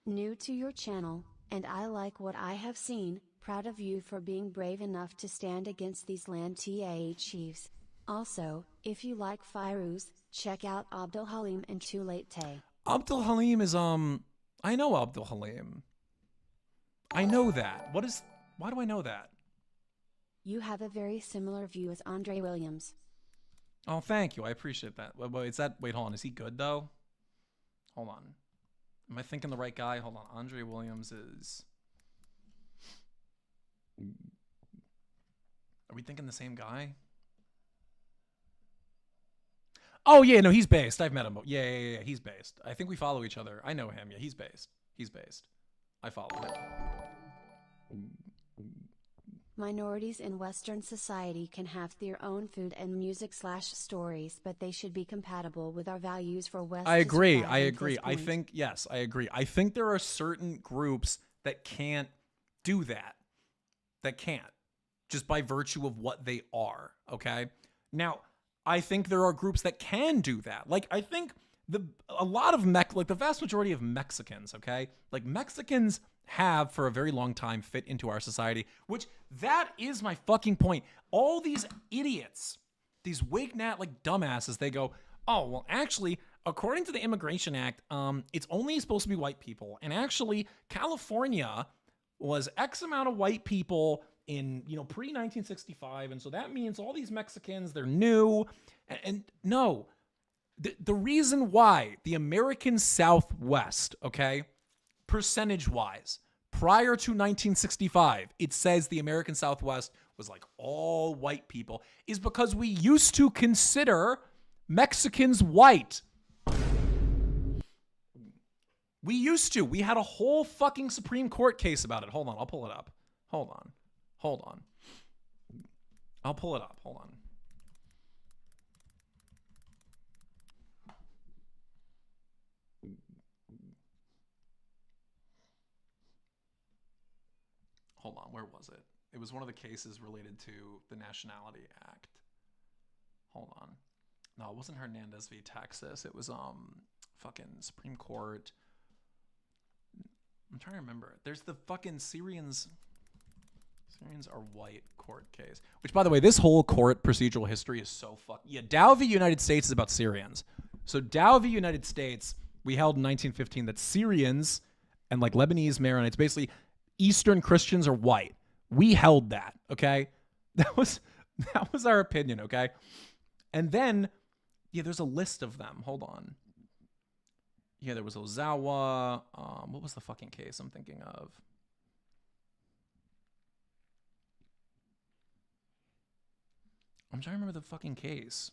New to your channel, and I like what I have seen. Proud of you for being brave enough to stand against these land TAA chiefs. Also, if you like Firuz, check out Abdul Halim and Too Late Tay. Abdul Halim is, I know Abdul Halim. I know that. Why do I know that? You have a very similar view as Andre Williams. Oh, thank you. I appreciate that. Wait, hold on. Is he good, though? Hold on. Am I thinking the right guy? Hold on. Andre Williams is... Are we thinking the same guy? Oh, yeah, no, he's based. I've met him. Yeah, he's based. I think we follow each other. I know him. Yeah, he's based. I follow him. Minorities in Western society can have their own food and music/stories, but they should be compatible with our values for West. I agree. I think, yes, I agree. I think there are certain groups that can't do that. That can't. Just by virtue of what they are, okay? Now, I think there are groups that can do that. Like, I think the vast majority of Mexicans, okay? Like, Mexicans have for a very long time fit into our society, which that is my fucking point. All these idiots, these wignat like dumbasses, they go, oh, well, actually, according to the Immigration Act, it's only supposed to be white people. And actually, California was X amount of white people in, pre-1965. And so that means all these Mexicans, they're new. And no, the reason why the American Southwest, okay, percentage-wise, prior to 1965, it says the American Southwest was like all white people, is because we used to consider Mexicans white. We used to. We had a whole fucking Supreme Court case about it. Hold on, I'll pull it up. Hold on. I'll pull it up. Hold on. Hold on, where was it? It was one of the cases related to the Nationality Act. Hold on. No, it wasn't Hernandez v. Texas. It was fucking Supreme Court. I'm trying to remember. There's the fucking Syrians are white court case. Which, by the way, this whole court procedural history is so yeah, Dow v. United States is about Syrians. So Dow v. United States, we held in 1915 that Syrians and like Lebanese Maronites, basically Eastern Christians are white. We held that, okay? That was our opinion, okay? And then, yeah, there's a list of them. Hold on. Yeah, there was Ozawa. What was the fucking case I'm thinking of? I'm trying to remember the fucking case.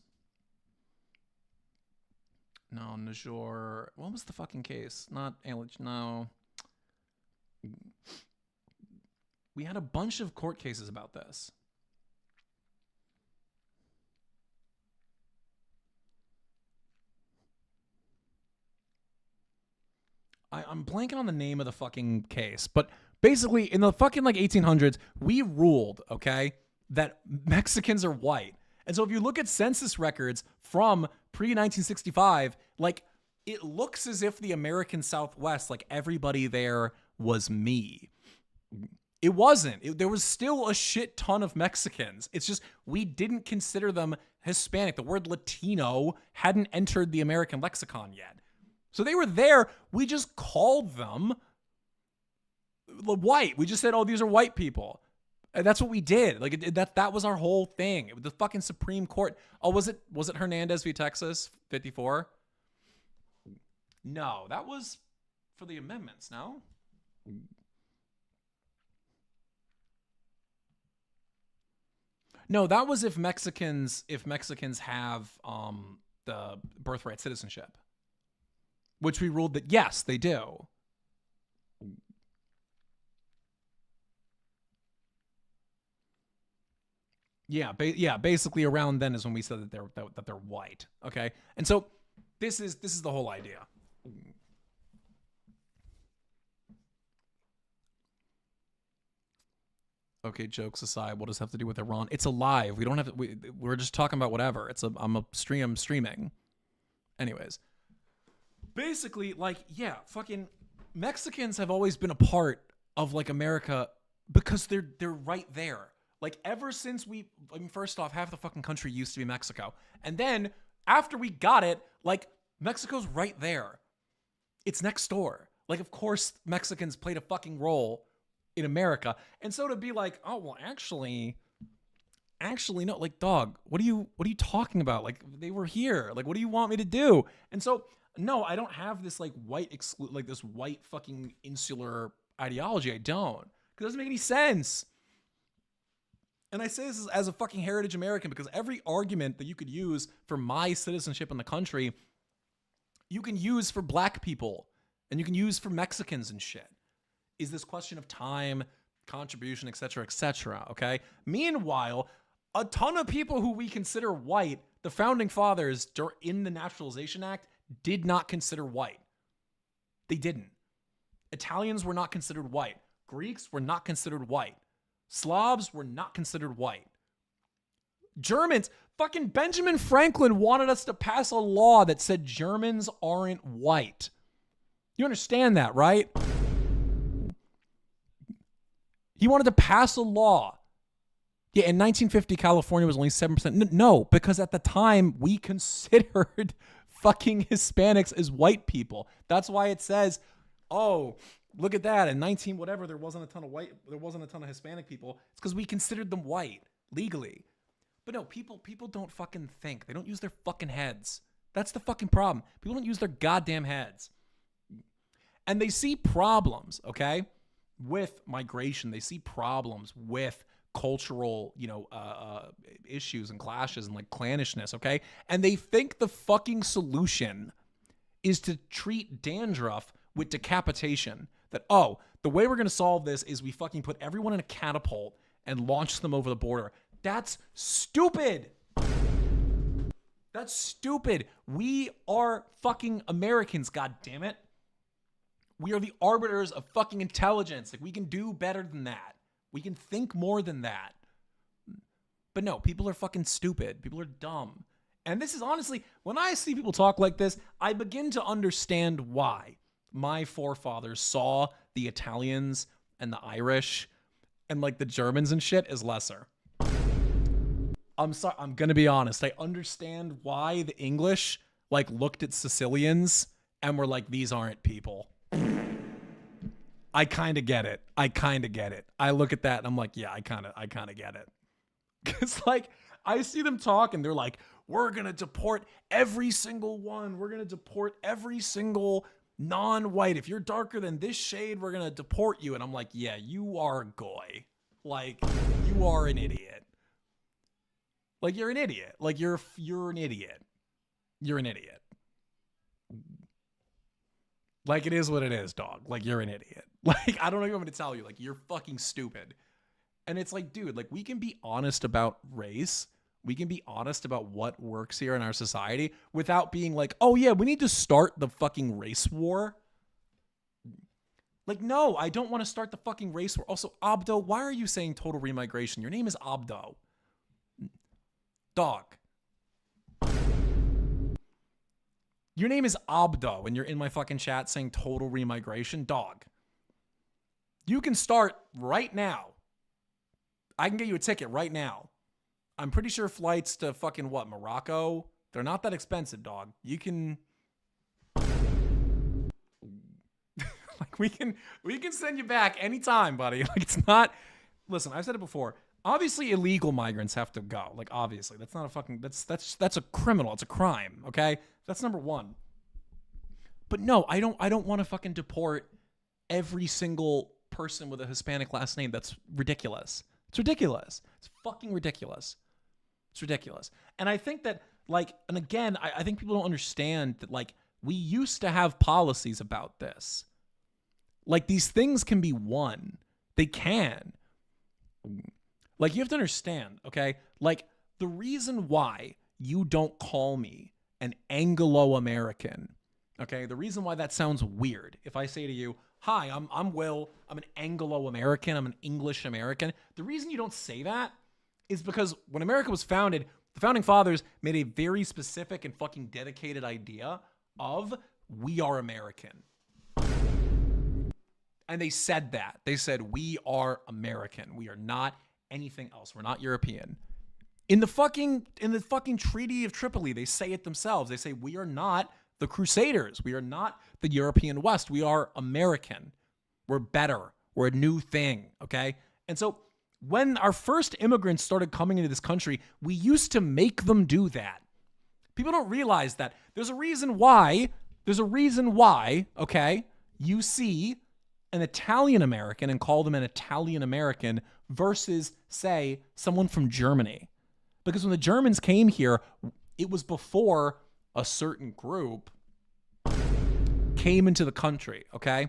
No, Najor. What was the fucking case? Not Alich. No. We had a bunch of court cases about this. I'm blanking on the name of the fucking case, but basically in the fucking like 1800s, we ruled, okay, that Mexicans are white. And so if you look at census records from pre-1965, like it looks as if the American Southwest, like everybody there was me. It wasn't. There was still a shit ton of Mexicans. It's just we didn't consider them Hispanic. The word Latino hadn't entered the American lexicon yet. So they were there. We just called them white. We just said, oh, these are white people. And that's what we did. Like that was our whole thing. The fucking Supreme Court. Oh, was it Hernandez v. Texas 54? No, that was for the amendments, no? No, that was if Mexicans have the birthright citizenship. Which we ruled that yes, they do. Yeah, basically around then is when we said that they're white. Okay, and so this is the whole idea. Okay, jokes aside, what does it have to do with Iran? It's alive. We don't have to. We're just talking about whatever. I'm streaming. Anyways, basically, like, yeah, fucking Mexicans have always been a part of like America because they're right there. Like ever since first off, half the fucking country used to be Mexico. And then after we got it, like Mexico's right there. It's next door. Like, of course, Mexicans played a fucking role in America. And so to be like, oh, well, actually, no, like, dog, what are you talking about? Like, they were here. Like, what do you want me to do? And so, no, I don't have this like this white fucking insular ideology. I don't. Because it doesn't make any sense. And I say this as a fucking heritage American because every argument that you could use for my citizenship in the country, you can use for black people and you can use for Mexicans and shit. Is this question of time, contribution, et cetera, okay? Meanwhile, a ton of people who we consider white, the founding fathers in the Naturalization Act did not consider white. They didn't. Italians were not considered white. Greeks were not considered white. Slavs were not considered white. Germans, fucking Benjamin Franklin wanted us to pass a law that said Germans aren't white. You understand that, right? He wanted to pass a law. Yeah, in 1950, California was only 7%. No, because at the time, we considered fucking Hispanics as white people. That's why it says, oh, look at that. In 19 whatever, there wasn't a ton of Hispanic people. It's because we considered them white legally. But no, people don't fucking think. They don't use their fucking heads. That's the fucking problem. People don't use their goddamn heads. And they see problems, okay, with migration. They see problems with cultural, issues and clashes and like clannishness, okay? And they think the fucking solution is to treat dandruff with decapitation. That, oh, the way we're going to solve this is we fucking put everyone in a catapult and launch them over the border. That's stupid. That's stupid. We are fucking Americans, god damn it. We are the arbiters of fucking intelligence. Like, we can do better than that. We can think more than that. But no, people are fucking stupid. People are dumb. And this is honestly, when I see people talk like this, I begin to understand why my forefathers saw the Italians and the Irish and like the Germans and shit as lesser. I'm sorry, I'm gonna be honest. I understand why the English like looked at Sicilians and were like, these aren't people. I kind of get it. I look at that and I'm like, yeah, I kind of get it. Cause like I see them talk and they're like, we're gonna deport every single one. We're gonna deport every single non-white. If you're darker than this shade, we're gonna deport you. And I'm like, yeah, you are a goy. Like, you are an idiot. Like, you're an idiot. Like, you're an idiot. You're an idiot. Like, it is what it is, dog. Like, you're an idiot. Like, I don't know what I'm going to tell you. Like, you're fucking stupid. And it's like, dude, like, we can be honest about race. We can be honest about what works here in our society without being like, oh, yeah, we need to start the fucking race war. Like, no, I don't want to start the fucking race war. Also, Abdo, why are you saying total remigration? Your name is Abdo. Dog. Your name is Abdo, and you're in my fucking chat saying total remigration. Dog. You can start right now. I can get you a ticket right now. I'm pretty sure flights to fucking what, Morocco? They're not that expensive, dog. You can... like, we can send you back anytime, buddy. Like, it's not... Listen, I've said it before. Obviously, illegal migrants have to go. Like, obviously. That's not a fucking... That's a criminal. It's a crime, okay? That's number one. But no, I don't want to fucking deport every single person with a Hispanic last name. That's ridiculous. It's ridiculous. It's fucking ridiculous. It's ridiculous. And I think that, like, and again, I think people don't understand that, like, we used to have policies about this. Like, these things can be won. They can. Like, you have to understand, okay? Like, the reason why you don't call me an Anglo-American, okay? The reason why that sounds weird, if I say to you, hi, I'm Will, I'm an Anglo-American, I'm an English-American. The reason you don't say that is because when America was founded, the founding fathers made a very specific and fucking dedicated idea of we are American. And they said that. They said, we are American. We are not anything else. We're not European. In the fucking Treaty of Tripoli, they say it themselves. They say, we are not the Crusaders. We are not the European West. We are American. We're better. We're a new thing, okay? And so when our first immigrants started coming into this country, we used to make them do that. People don't realize that. There's a reason why, okay, you see an Italian American and call them an Italian American versus, say, someone from Germany. Because when the Germans came here, it was before a certain group came into the country, okay?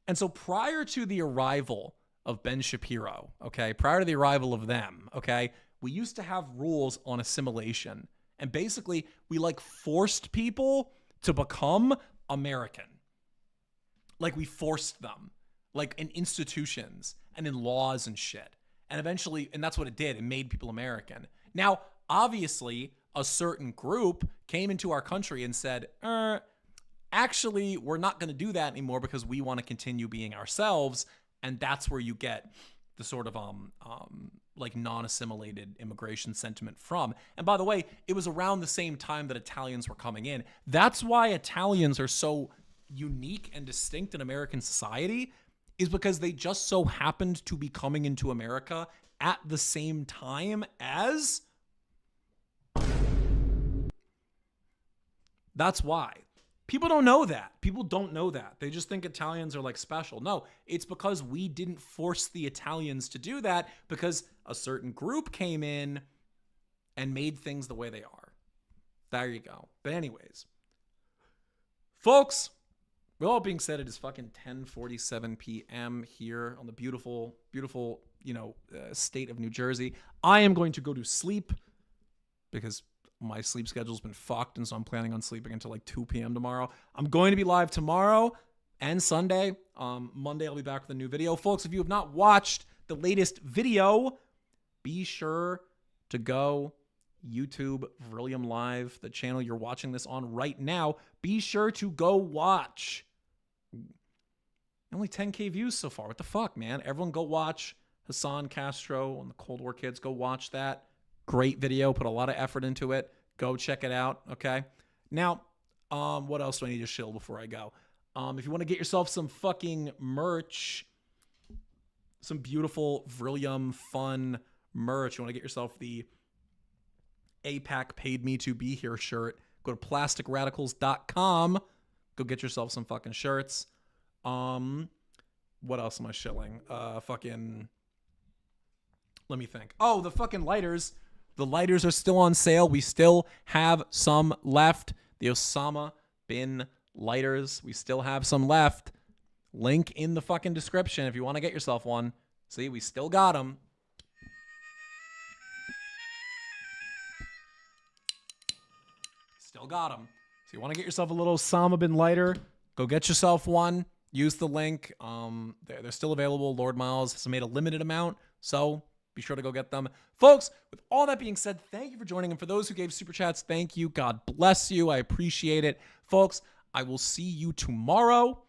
And so prior to the arrival of Ben Shapiro, okay, prior to the arrival of them, okay, we used to have rules on assimilation. And basically, we, like, forced people to become American. Like, we forced them. Like, in institutions and in laws and shit. And eventually, and that's what it did. It made people American. Now, obviously, a certain group came into our country and said, actually, we're not going to do that anymore because we want to continue being ourselves. And that's where you get the sort of, like, non-assimilated immigration sentiment from. And by the way, it was around the same time that Italians were coming in. That's why Italians are so unique and distinct in American society, is because they just so happened to be coming into America at the same time as... That's why. People don't know that. People don't know that. They just think Italians are, like, special. No, it's because we didn't force the Italians to do that because a certain group came in and made things the way they are. There you go. But anyways, folks, with all being said, it is fucking 10:47 p.m. here on the beautiful, beautiful, state of New Jersey. I am going to go to sleep because my sleep schedule's been fucked, and so I'm planning on sleeping until like 2 p.m. tomorrow. I'm going to be live tomorrow and Sunday. Monday, I'll be back with a new video. Folks, if you have not watched the latest video, be sure to go YouTube VRILLIUM Live, the channel you're watching this on right now. Be sure to go watch. Only 10K views so far. What the fuck, man? Everyone go watch Hassan Castro and the Cold War Kids. Go watch that. Great video. Put a lot of effort into it. Go check it out, okay? Now, what else do I need to shill before I go? If you want to get yourself some fucking merch, some beautiful VRILLIUM fun merch, you want to get yourself the AIPAC Paid Me To Be Here shirt, go to plasticradicals.com. Go get yourself some fucking shirts. What else am I shilling? Let me think. Oh, the fucking lighters. The lighters are still on sale. We still have some left. The Osama bin lighters. We still have some left. Link in the fucking description if you want to get yourself one. See, we still got them. Still got them. So you want to get yourself a little Osama bin lighter, go get yourself one. Use the link. They're still available. Lord Miles has made a limited amount, so be sure to go get them. Folks, with all that being said, thank you for joining. And for those who gave super chats, thank you. God bless you. I appreciate it. Folks, I will see you tomorrow.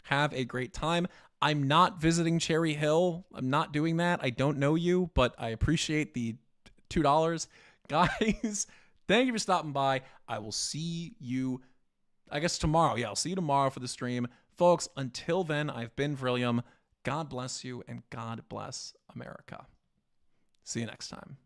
Have a great time. I'm not visiting Cherry Hill. I'm not doing that. I don't know you, but I appreciate the $2. Guys, thank you for stopping by. I will see you, I guess, tomorrow. Yeah, I'll see you tomorrow for the stream. Folks, until then, I've been VRILLIUM. God bless you, and God bless America. See you next time.